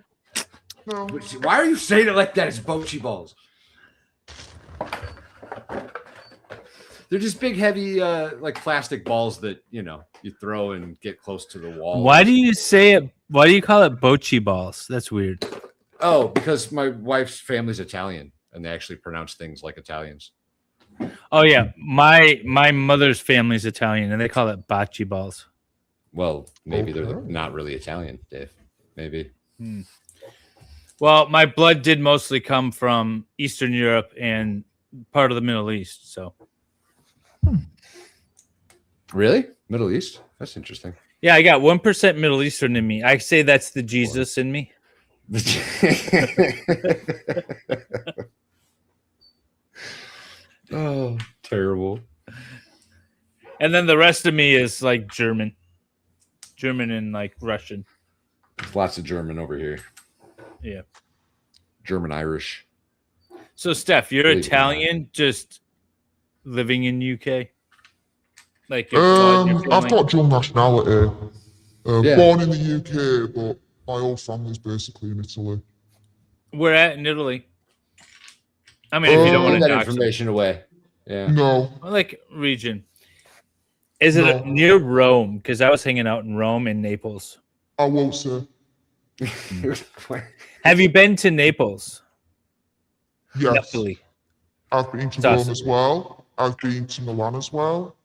No. Why are you saying it like that? It's bocce balls. They're just big, heavy, like plastic balls that you throw and get close to the wall. Why do you say it? Why do you call it bocce balls? That's weird. Oh, because my wife's family's Italian, and they actually pronounce things like Italians. Oh yeah, my mother's family's Italian, and they call it bocce balls. Well, maybe they're Okay. not really Italian, Dave. Maybe. Well, my blood did mostly come from Eastern Europe and part of the Middle East. So Really? Middle East? That's interesting. yeah, I got 1% Middle Eastern in me. I say that's the Jesus in me. Oh, terrible. And then the rest of me is like German and like Russian. Lots of German over here. Yeah. German Irish. So Steph, you're Believe it or not. Italian, just living in UK. Like your blood, your I've family? got dual nationality. Yeah. Born in the UK, but my whole family's basically in Italy. We're at in Italy. I mean, if you don't Give want Give to that dox them. information away. Yeah. No, Well, like region. Is it No. near Rome? Because I was hanging out in Rome and Naples. I won't say. Have you been to Naples? Yes, Napoli. I've been to It's Rome awesome. as well. I've been to Milan as well.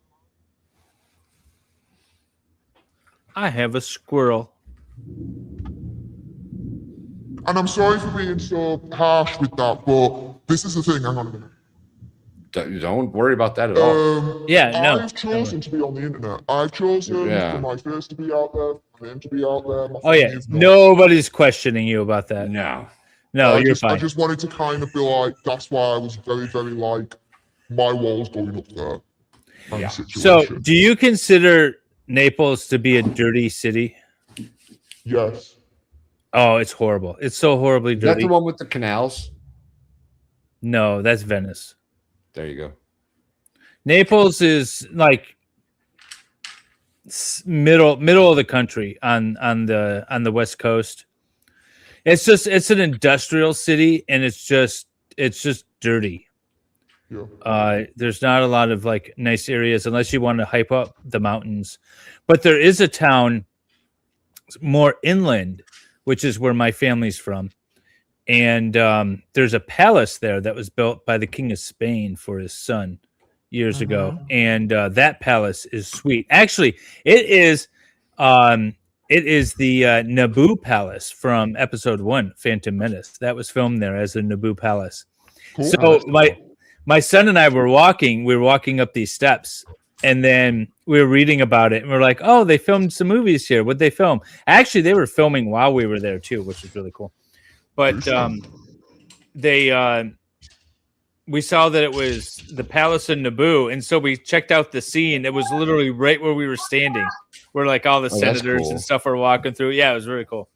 I have a squirrel. And I'm sorry for being so harsh with that, but this is the thing. Hang on a minute. Don't worry about that at all. Yeah, no. I've chosen to be on the internet. I've chosen Yeah. for my face to be out there, for my name to be out there. My Oh yeah, family's not. nobody's questioning you about that. No. No, you're I fine. just wanted to kind of be like, that's why I was very, very like, my wall's going up there. Kind Yeah. of So, situation. do you consider Naples to be a dirty city? Yes. Oh, it's horrible. It's so horribly Is that dirty. the one with the canals? No, that's Venice. There you go. Naples is like middle of the country on the West Coast. It's an industrial city, and it's just dirty. Yeah. There's not a lot of like nice areas unless you want to hype up the mountains. But there is a town more inland, which is where my family's from. And there's a palace there that was built by the King of Spain for his son years ago. And that palace is sweet. Actually, it is the Naboo Palace from episode 1, Phantom Menace. That was filmed there as the Naboo Palace. Cool. So my son and I were walking up these steps, and then we were reading about it, and we're like, oh, they filmed some movies here. What'd they film? Actually, they were filming while we were there too, which was really cool. But we saw that it was the Palace in Naboo, and so we checked out the scene. It was literally right where we were standing, where like all the senators cool. and stuff were walking through. Yeah, it was really cool.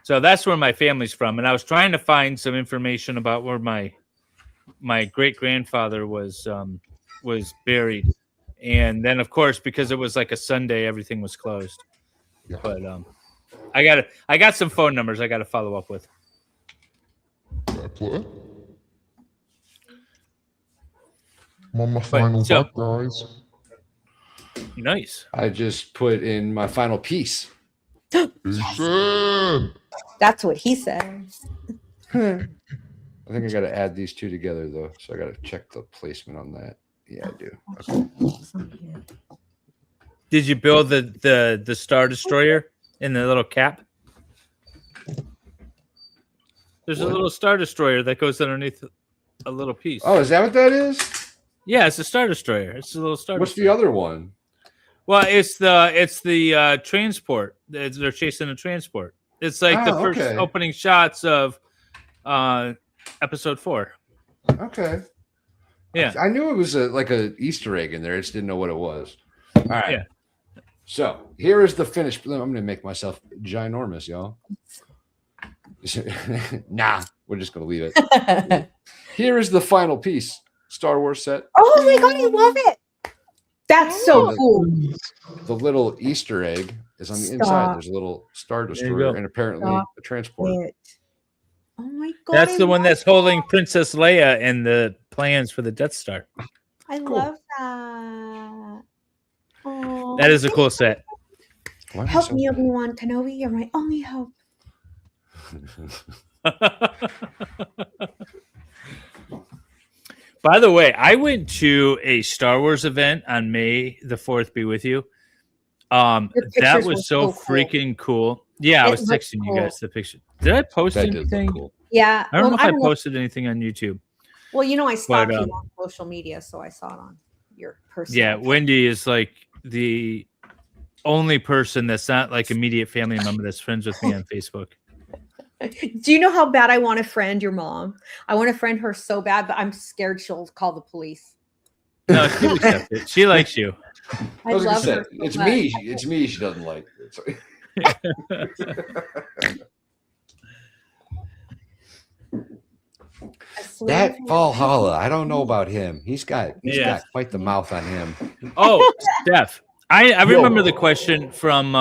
So that's where my family's from, and I was trying to find some information about where my great grandfather was buried, and then of course because it was like a Sunday, everything was closed. Yeah. But I got some phone numbers I got to follow up with. Play. I'm on my final back, guys. Nice. I just put in my final piece. Ethan! That's what he said. I think I got to add these two together though, so I got to check the placement on that. Yeah, I do. Okay. Did you build the Star Destroyer in the little cap? There's a little Star Destroyer that goes underneath a little piece. Oh, is that what that is? Yeah, it's a Star Destroyer. It's a little Star What's Destroyer. the other one? Well, it's the transport. They're chasing a transport. It's like the first opening shots of episode 4. Okay. Yeah. I knew it was like a Easter egg in there. I just didn't know what it was. All right. Yeah. So here is the finished. I'm going to make myself ginormous, y'all. Nah, we're just going to leave it. Here is the final piece. Star Wars set. Oh my god, I love it. That's so cool. The little Easter egg is on the inside. There's a little Star Destroyer and apparently a transporter. Oh my god. That's the one that's holding Princess Leia and the plans for the Death Star. I love that. Oh, That is a cool set. help me, Obi-Wan Kenobi. You're my only hope. By the way, I went to a Star Wars event on May the 4th. Be with you. That was so freaking cool. Yeah, I was texting you guys the picture. Did I post anything? Cool. Yeah. I don't know if I posted anything on YouTube. Well, you know, I stalked you on social media, so I saw it on your personal. Yeah, Wendy is like the only person that's not like immediate family member that's friends with me on Facebook. Do you know how bad I want to friend your mom? I want to friend her so bad, but I'm scared she'll call the police. No, she accepts it. She likes you. I love her. It's me. It's me. She doesn't like. That Valhalla, I don't know about him. He's got quite the mouth on him. Oh, Steph, I remember the question from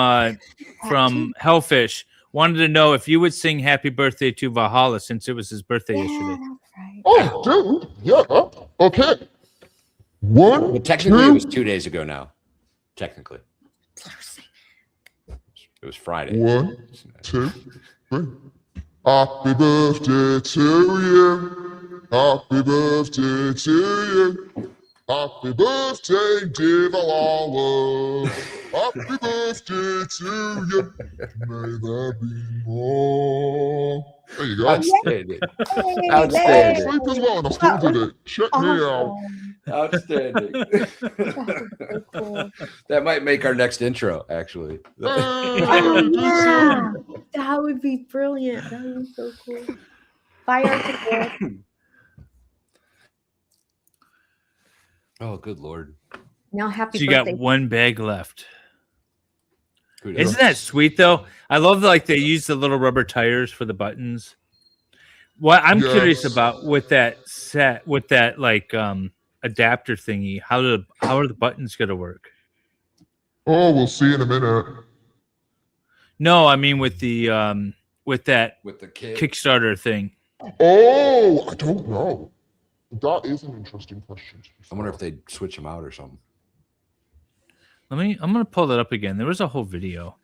Hellfish. Wanted to know if you would sing "Happy Birthday" to Valhalla since it was his birthday yesterday. Right. Oh, dude. Yeah. Okay. One. Well, technically, it was 2 days ago now. Technically, it was Friday. 1, 2, 3. Happy birthday to you. Happy birthday to you. Happy birthday, dear Valhalla. Happy birthday to you. May there be more. There you go. Outstanding. Outstanding. Sleep as well, and I still did it. Check me out. Outstanding. That might make our next intro, actually. Yeah. That would be brilliant. That would be so cool. Bye, Arctic. Oh, good Lord. Now, happy So you birthday. got one bag left. Isn't that sweet though? I love like they use the little rubber tires for the buttons. What I'm curious Yes. about with that set, with that like adapter thingy, how are the buttons gonna work? Oh, we'll see in a minute. No, I mean with that with the kid. Kickstarter thing. Oh, I don't know. That is an interesting question. I wonder if they switch them out or something. I'm gonna pull that up again. There was a whole video.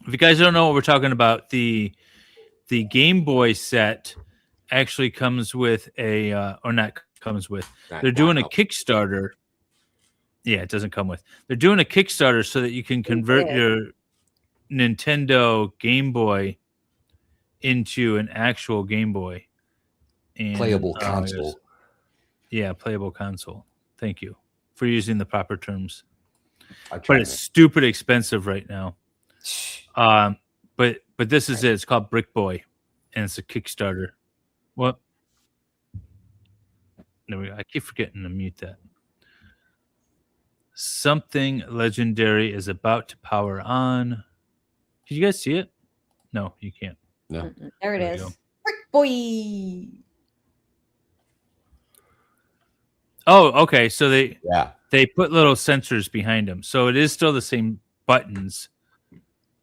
If you guys don't know what we're talking about, the Game Boy set actually comes with a or not comes with. They're doing a Kickstarter. Yeah, it doesn't come with. They're doing a Kickstarter so that you can convert your Nintendo Game Boy into an actual Game Boy. And, Playable console. Yeah, playable console. Thank you for using the proper terms. But it's stupid expensive right now. But this is it. It's called Brick Boy, and it's a Kickstarter. What? There we go. I keep forgetting to mute that. Something legendary is about to power on. Did you guys see it? No, you can't. No. There it There we is. go. Brick boy. Oh, okay. So they put little sensors behind them, so it is still the same buttons,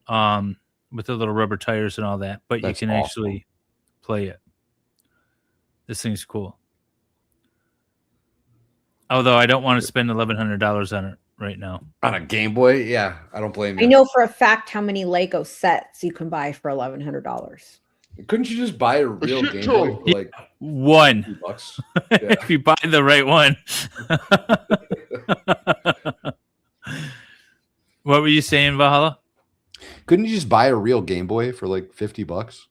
with the little rubber tires and all that. But That's you can awesome. actually play it. This thing's cool. Although I don't want to spend $1,100 on it right now. On a Game Boy? Yeah, I don't blame you. I know for a fact how many Lego sets you can buy for $1,100. Couldn't you just buy a real shit Game ton. Boy for like One. $2? If you buy the right one. What were you saying, Valhalla? Couldn't you just buy a real Game Boy for like $50?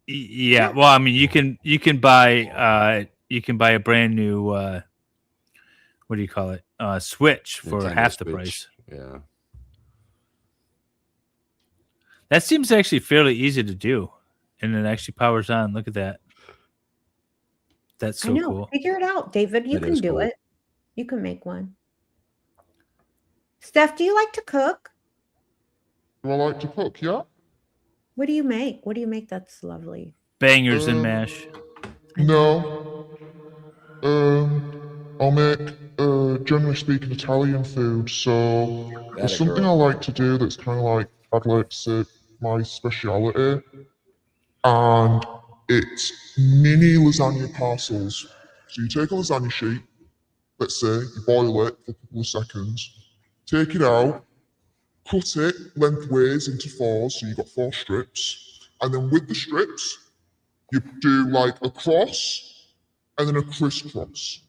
Yeah. Well, I mean, you can buy a brand new what do you call it? Switch for Nintendo half the Switch. price. Yeah. That seems actually fairly easy to do, and it actually powers on. Look at that. That's I so know. cool. Figure it out, David. You That can is do cool. it. You can make one. Steph, do you like to cook? Do I like to cook? Yeah. What do you make? What do you make that's lovely? Bangers and mash. No. I'll make, generally speaking, Italian food. So there's something I like to do that's kind of like, I'd like to say, my speciality. And it's mini lasagna parcels. So you take a lasagna sheet, let's say, you boil it for a couple of seconds, take it out, cut it lengthways into fours, so you've got 4 strips. And then with the strips, you do like a cross and then a crisscross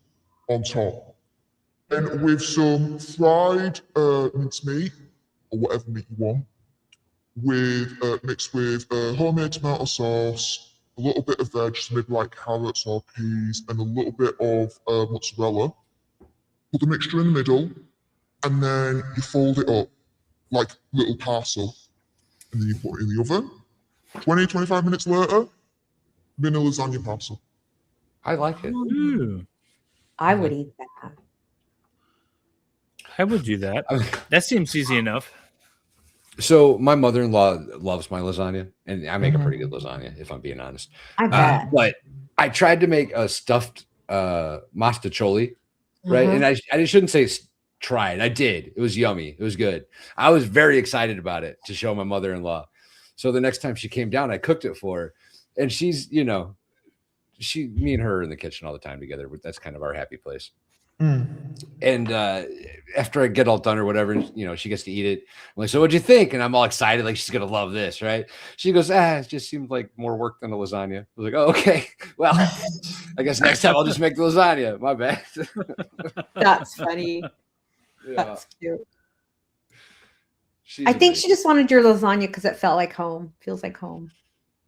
on top. And with some fried mincemeat, or whatever meat you want, mixed with homemade tomato sauce, a little bit of veg, so maybe like carrots or peas, and a little bit of mozzarella. Put the mixture in the middle, and then you fold it up like little parcel, and then you put it in the oven. 20-25 minutes later, mini lasagna parcel. I like it. Ooh, I would eat that. I would do that. That seems easy enough. So my mother-in-law loves my lasagna, and I make a pretty good lasagna, if I'm being honest. I bet. But I tried to make a stuffed mastacholi, right? And I shouldn't say tried. I did. It was yummy. It was good. I was very excited about it to show my mother-in-law. So the next time she came down, I cooked it for her, and she's, me and her are in the kitchen all the time together. That's kind of our happy place. And after I get all done or whatever, she gets to eat it. I'm like, so what'd you think? And I'm all excited, like she's gonna love this, right? She goes, it just seemed like more work than a lasagna. I was like, oh, okay. Well, I guess next time I'll just make the lasagna. My bad. That's funny. Yeah. That's cute. She's I think amazing. she just wanted your lasagna because it felt like home. Feels like home.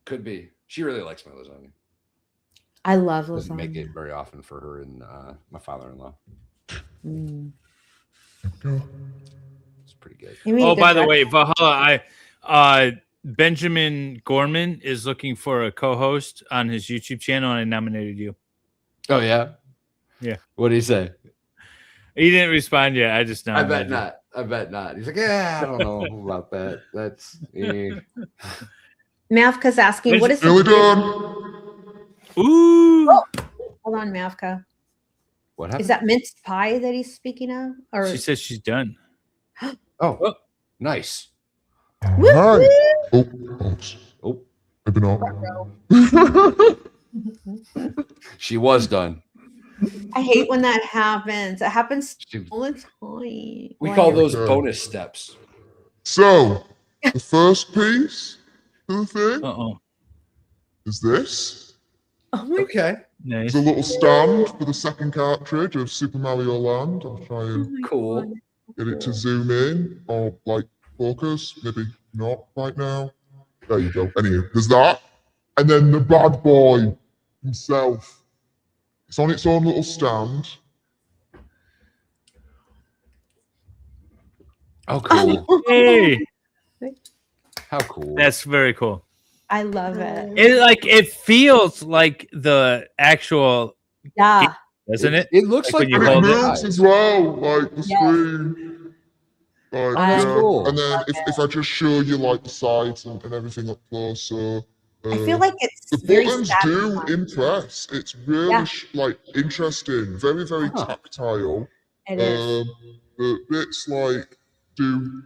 Could be. She really likes my lasagna. I love Doesn't make lasagna. it very often for her and my father-in-law. Mm. It's pretty good. You mean Oh, good by the breakfast? way, Valhalla, Benjamin Gorman is looking for a co-host on his YouTube channel, and I nominated you. Oh yeah, Yeah. What did he say? He didn't respond yet. I just I nominated bet you. not. I bet not. He's like, yeah, I don't know about that. That's Mavka's asking, what is Nearly the done. Ooh. hold on, Mavka. What Is happened? that minced pie that he's speaking of? Or She says she's done. Oh, nice. All Woo, right. woo. Oh, Oh, maybe not. she was done. I hate when that happens. It happens She- all the time. we Like- call those Okay. bonus steps. So, the first piece to the thing Uh-oh. is this. Oh my Okay, Nice. There's a little stand for the second cartridge of Super Mario Land. I'll try and cool. get it to zoom in or like focus. Maybe not right now. There you go. Anyway, there's that. And then the bad boy himself. It's on its own little stand. Oh, cool. Hey, How cool. that's very cool. I love it. It feels like the actual, Yeah. doesn't it? It looks like Like when And you it hold it moves as well, like the Yes. screen. Like, That's cool. And then if I just show you like the sides and everything up close, so I feel like it's the very buttons do satisfying. impress. It's really Yeah. like interesting, very very Huh. tactile. It is. The bits like do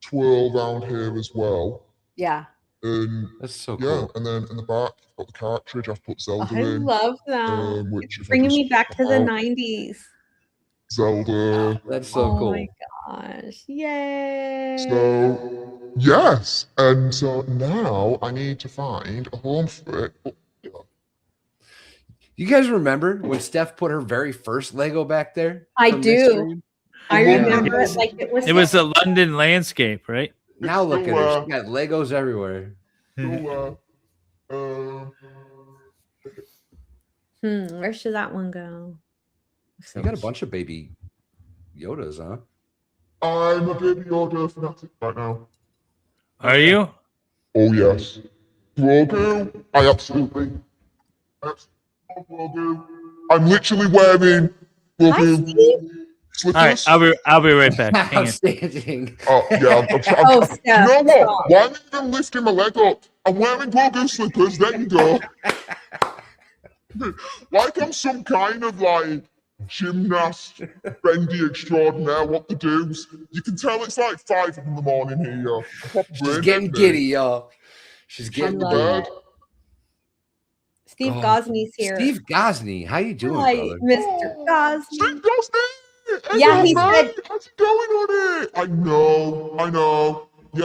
twirl around here as well, Yeah. and That's so yeah, cool. and then in the back you've got the cartridge. I've put Oh, Zelda I in, love that. which if I Bringing just me back to pop the out, 90s. Zelda. That's so Oh cool. my gosh. Yay. So yes, and so now I need to find a home for it. Oh, yeah. You guys remember when Steph put her very first Lego back there? I from this do. stream? I Yeah. remember it like it was. It was a London landscape, right? Now It's look at still, her. She got Legos everywhere. So, Where should that one go? You got a bunch of baby Yodas, huh? I'm a baby Yoda fanatic right now. Are you? Oh yes, Grogu. I absolutely love Grogu. I'm literally wearing Hi, Grogu Steve. All right, slippers. I'll be right back. Hang on. Outstanding. Oh yeah, I'm Oh, you Steph, know what? stop. Why am I even lifting my leg up? I'm wearing Grogu slippers. There you go. Like I'm some kind of like gymnast, bendy extraordinaire. What the do's? You can tell it's like 5 in the morning here. She's getting giddy, y'all. She's I getting love bed. it. Steve Oh, Gosney's here. Steve Gosney, how you doing, Hi, brother? Mr. Gosney. Steve Gosney! Yeah, he man, said- how's it going on it? I know. Yeah,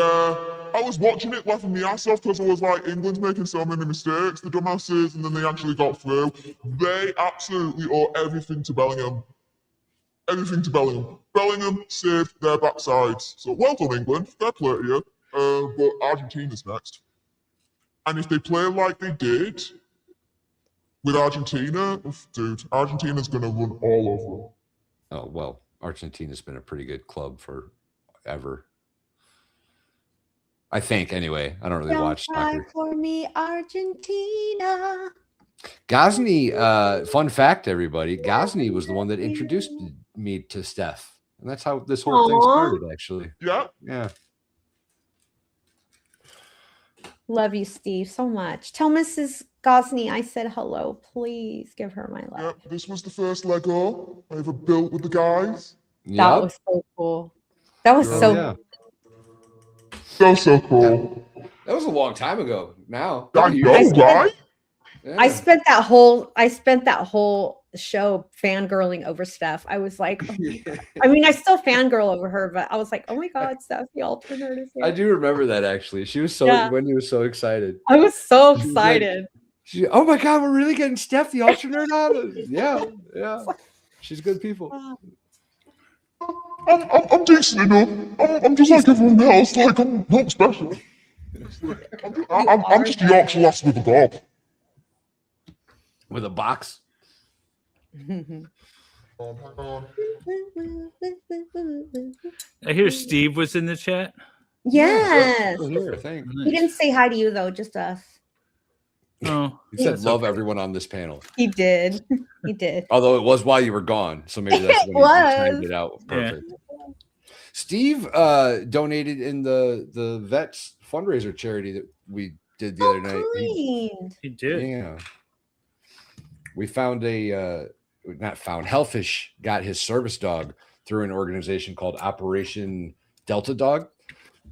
I was watching it laughing my ass off because I was like, England's making so many mistakes, the dumbasses, and then they actually got through. They absolutely owe everything to Bellingham. Everything to Bellingham. Bellingham saved their backsides. So well done, England. Fair play to you. But Argentina's next. And if they play like they did with Argentina, dude, Argentina's going to run all over them. Oh, well, Argentina's been a pretty good club forever. I think, anyway. I don't really Don't watch cry soccer. for me, Argentina. Gosney, fun fact, everybody. Gosney was the one that introduced me to Steph. And that's how this whole thing Aw. started, actually. Yeah. Yeah. Love you, Steve, so much. Tell Mrs. Gosney I said hello. Please give her my love. Yep, this was the first Lego I ever built with the guys. That Yep. was so cool. That was Oh, so yeah. So cool. That was a long time ago now. I know, I spent- right? Yeah. I spent that whole show fangirling over Steph. I was like, I mean, I still fangirl over her, but I was like, oh my God, Steph The Alter Nerd is here. I do remember that, actually. She was so, Yeah. Wendy was so excited. I was so She was like- excited. Oh my God, we're really getting Steph The Alter Nerd on? Yeah. She's good people. I'm decent enough. I'm just like everyone else. Like I'm not special. I'm just a Yorkshire lass with a gob. With a box. Hang on. I hear Steve was in the chat. Yes. Still here, thanks. He didn't say hi to you though, just us. Oh, He said, that's love okay. everyone on this panel. He did. He did. Although it was while you were gone. So maybe that's It when he timed was. it out. Yeah. Perfect. Steve donated in the Vets fundraiser charity that we did the other night. Kind. He did. Yeah. We found Hellfish got his service dog through an organization called Operation Delta Dog.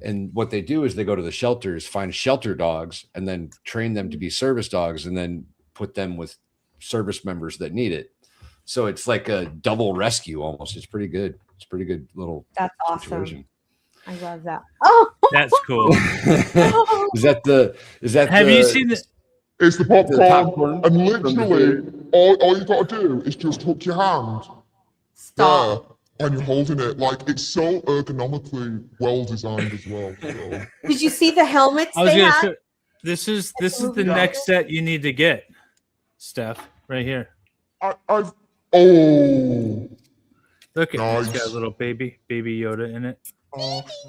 And what they do is they go to the shelters, find shelter dogs, and then train them to be service dogs, and then put them with service members that need it. So it's like a double rescue almost. It's pretty good. It's a pretty good little That's awesome. situation. I love that. Oh, That's cool. Is that Have you seen the? It's the popcorn, popcorn and literally all you got to do is just hook your hand stop. there, and you're holding it. Like, it's so ergonomically well designed as well. So. Did you see the helmets I was they gonna have? say, this is the next set you need to get, Steph. Right here. I've oh. Look at Nice. It's got a little baby Yoda in it.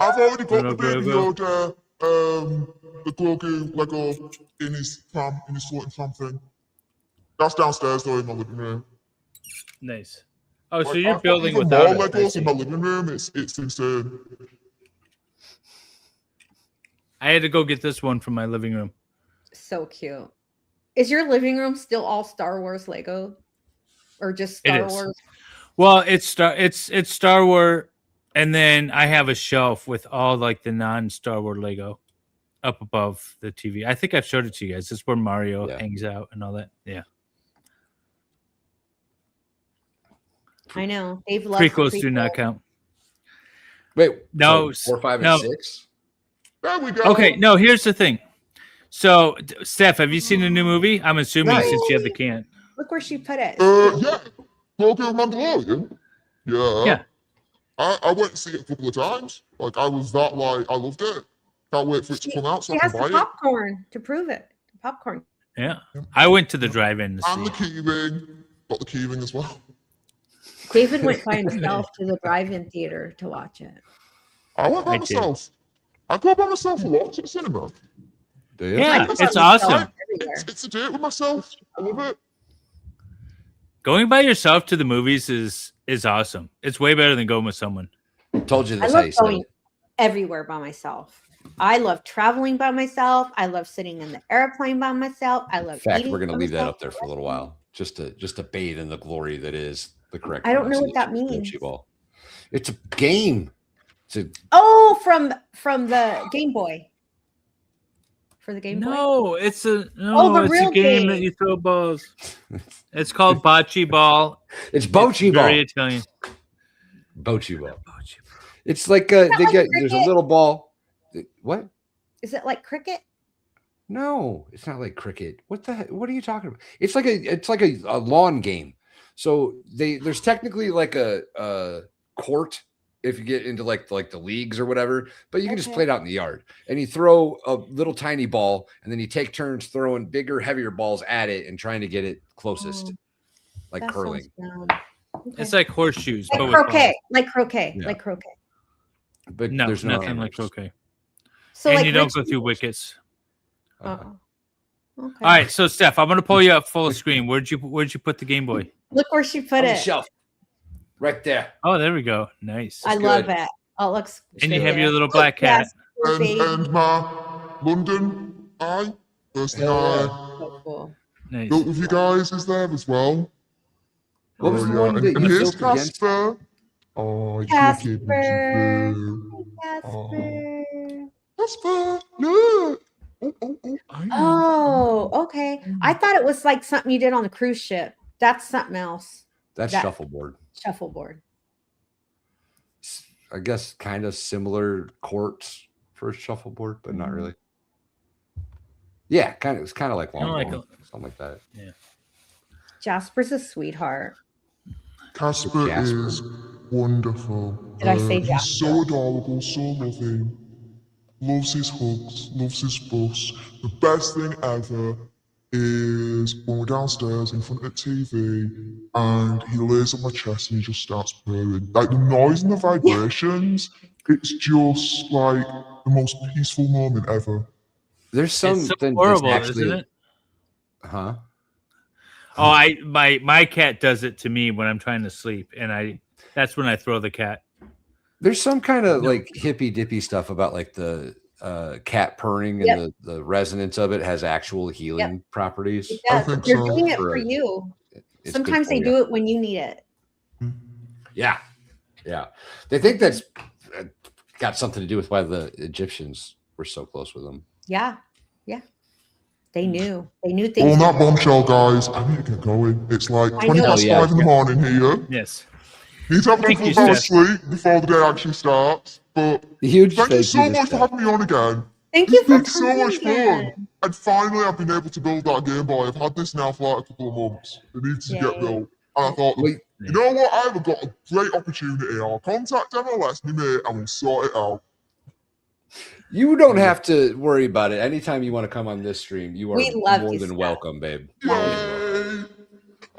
I've already got Little the baby Grogu. Yoda, the Grogu Lego in his floating tram thing. That's downstairs though in my living room. Nice. Oh, so Like, you're I've got building even without more it. I Legos see. in my living room. It's insane. I had to go get this one from my living room. So cute. Is your living room still all Star Wars Lego, or just It Star is. Wars? Well, it's Star Wars, and then I have a shelf with all like the non-Star Wars Lego up above the TV. I think I've showed it to you guys. This is where Mario hangs out and all that. Yeah. I know. Dave loves Prequels the do not count. Wait, No, so 4, 5, and no. 6. There we go. Okay, no, here's the thing. So, Steph, have you seen the new movie? I'm assuming Nice. since you have the can. Look where she put it. Yeah. Grogu Mandalorian. Yeah. Yeah. I went to see it a couple of times. Like, I was that like, I loved it. Can't wait for it to come out so She I has can the buy it. popcorn to prove it. Popcorn. Yeah. I went to the drive-in to And see the it. keyring. Got the keyring as well. David went by himself to the drive-in theater to watch it. I went by I did. myself. I go by myself a lot to the cinema. Do you? Yeah, go by it's myself awesome. everywhere. It's a date with myself. I love it. Going by yourself to the movies is awesome. It's way better than going with someone. Told you I that's how you love said going it. everywhere by myself. I love traveling by myself. I love sitting in the airplane by myself. I love In fact, eating we're going to by leave that myself. up there for a little while, just to bathe in the glory that is the correct. I don't know what that pronunciation of means. Mochi Ball. It's a game. It's a Oh, from the Game Boy. For the Game Boy. No, it's a the it's real a game that game. you throw balls. It's called bocce ball. it's Bochi It's Ball. very Italian. Bochi Ball. Bocce ball. It's like that they like get there's a cricket? little ball. What? Is it like cricket? No, it's not like cricket. What the heck? What are you talking about? It's like a lawn game. So there's technically like a court if you get into like the leagues or whatever, but you can just Okay. play it out in the yard. And you throw a little tiny ball, and then you take turns throwing bigger, heavier balls at it and trying to get it closest, like That curling. sounds fun. Okay. It's like horseshoes, but Like with croquet. balls. Like croquet. Yeah. Like croquet. But No, there's no nothing like animals. croquet. So And like you don't rich go through people- wickets. Uh-huh. Oh. Okay. All right, so Steph, I'm gonna pull you up full screen. Where'd you put the Game Boy? Look where she put On the it. shelf, right there. Oh, there we go. Nice. I It's love good. it. Oh, it looks. And you good have your there. little black cat. Yes, poor baby. And my London eye, first thing Hell I So cool. Nice. built with you guys is there as well. What was Oh, the yeah. one that And you here's built against? Casper. Oh, you Casper. kid, Casper. Casper. Casper, look. I know. Oh, okay. I thought it was like something you did on the cruise ship. That's something else. That's That- shuffleboard. Shuffleboard. I guess kind of similar courts for a shuffleboard, but not really. Yeah, kind of. It's kind of like long like ball, something like that. Jasper's a sweetheart. Casper Jasper. is wonderful. Did I say He's Jasper? so adorable, so loving. Loves his hugs, loves his bus. The best thing ever is when we're downstairs in front of the TV and he lays on my chest and he just starts purring. Like the noise and the vibrations, it's just like the most peaceful moment ever. There's It's so something horrible, that's actually, isn't it? huh? Oh, my cat does it to me when I'm trying to sleep, and that's when I throw the cat. There's some kind of like hippy dippy stuff about like the cat purring and Yep. the resonance of it has actual healing properties. It I does. think They're so. doing it For for a- you. It's good Sometimes for they you. do it when you need it. Yeah, yeah. They think that's got something to do with why the Egyptians were so close with them. Yeah. Yeah. They knew. They knew Well, things. on that were- bombshell, guys, I need to get going. It's like I 20 know. past Yeah. 5 in the morning here. Yes. Need to have a Thank full you, hour's Stef. sleep before the day actually starts. But Huge thank you thank so to much for Stef. having me on again. Thank you It's for been so coming much again. fun. And finally, I've been able to build that Game Boy. I've had this now for like a couple of months. It needs to Yay. get built. And I thought, Wait. you know what? I've got a great opportunity. I'll contact MLS, me mate, and we'll sort it out. You don't have to worry about it. Anytime you want to come on this stream, you are We love more you, than Stef. welcome, babe. Yay! Always welcome.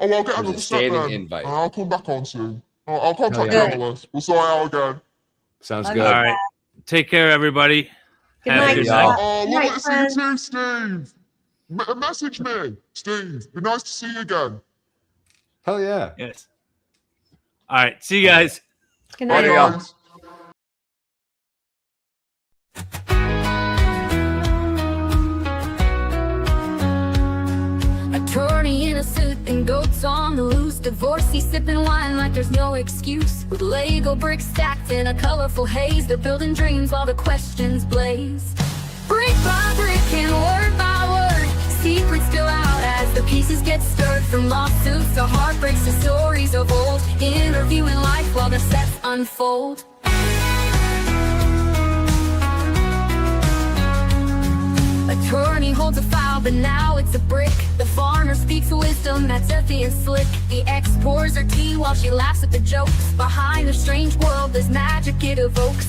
Oh, I'll get There's a another set standing then. invite. And I'll come back on soon. I'll contact yeah. MLS. We'll sort it out again. Sounds Love good. you. All right. Take care, everybody. Good Have a night, good y'all. night. Oh, Good lovely night, to see you friends. too, Steve. Message me, Steve. Be nice to see you again. Hell yeah. Yes. All right. See you guys. Good Bye, night. y'all. guys. Attorney in a suit and goats on the loose. Divorcee sipping wine like there's no excuse. With Lego bricks stacked in a colorful haze, they're building dreams while the questions blaze. Brick by brick and word by word, secrets spill out as the pieces get stirred. From lawsuits to heartbreaks to stories of old, interviewing life while the sets unfold. Attorney holds a file, but now it's a brick. The farmer speaks wisdom that's earthy and slick. The ex pours her tea while she laughs at the jokes. Behind a strange world, there's magic it evokes.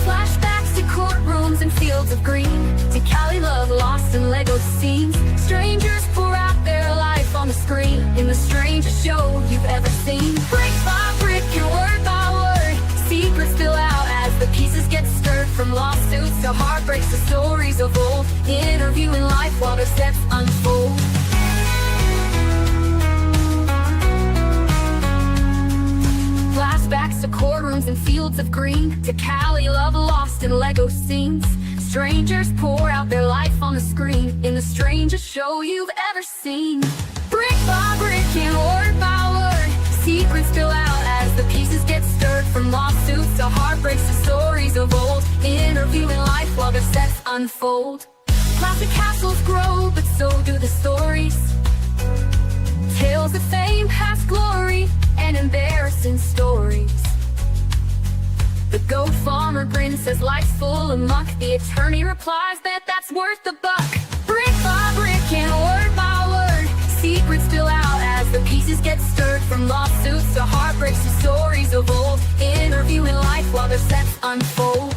Flashbacks to courtrooms and fields of green, to Cali love lost in Lego scenes. Strangers pour out their life on the screen, in the strangest show you've ever seen. Brick by brick and word by word, secrets spill out as the pieces get stirred. From lawsuits to heartbreaks to stories of old, interviewing life while the steps unfold. Flashbacks to courtrooms and fields of green, to Cali love lost in Lego scenes. Strangers pour out their life on the screen, in the strangest show you've ever seen. Brick by brick and word by word, secrets spill out as the pieces get stirred. From lawsuits to heartbreaks to stories of old, interviewing life while the sets unfold. Classic castles grow, but so do the stories. Tales of fame, past glory, and embarrassing stories. The goat farmer grins, says life's full of muck. The attorney replies that that's worth the buck. Brick by brick and word by word, secrets spill out as the pieces get stirred. From lawsuits to heartbreaks to stories of old, interviewing life while their sets unfold.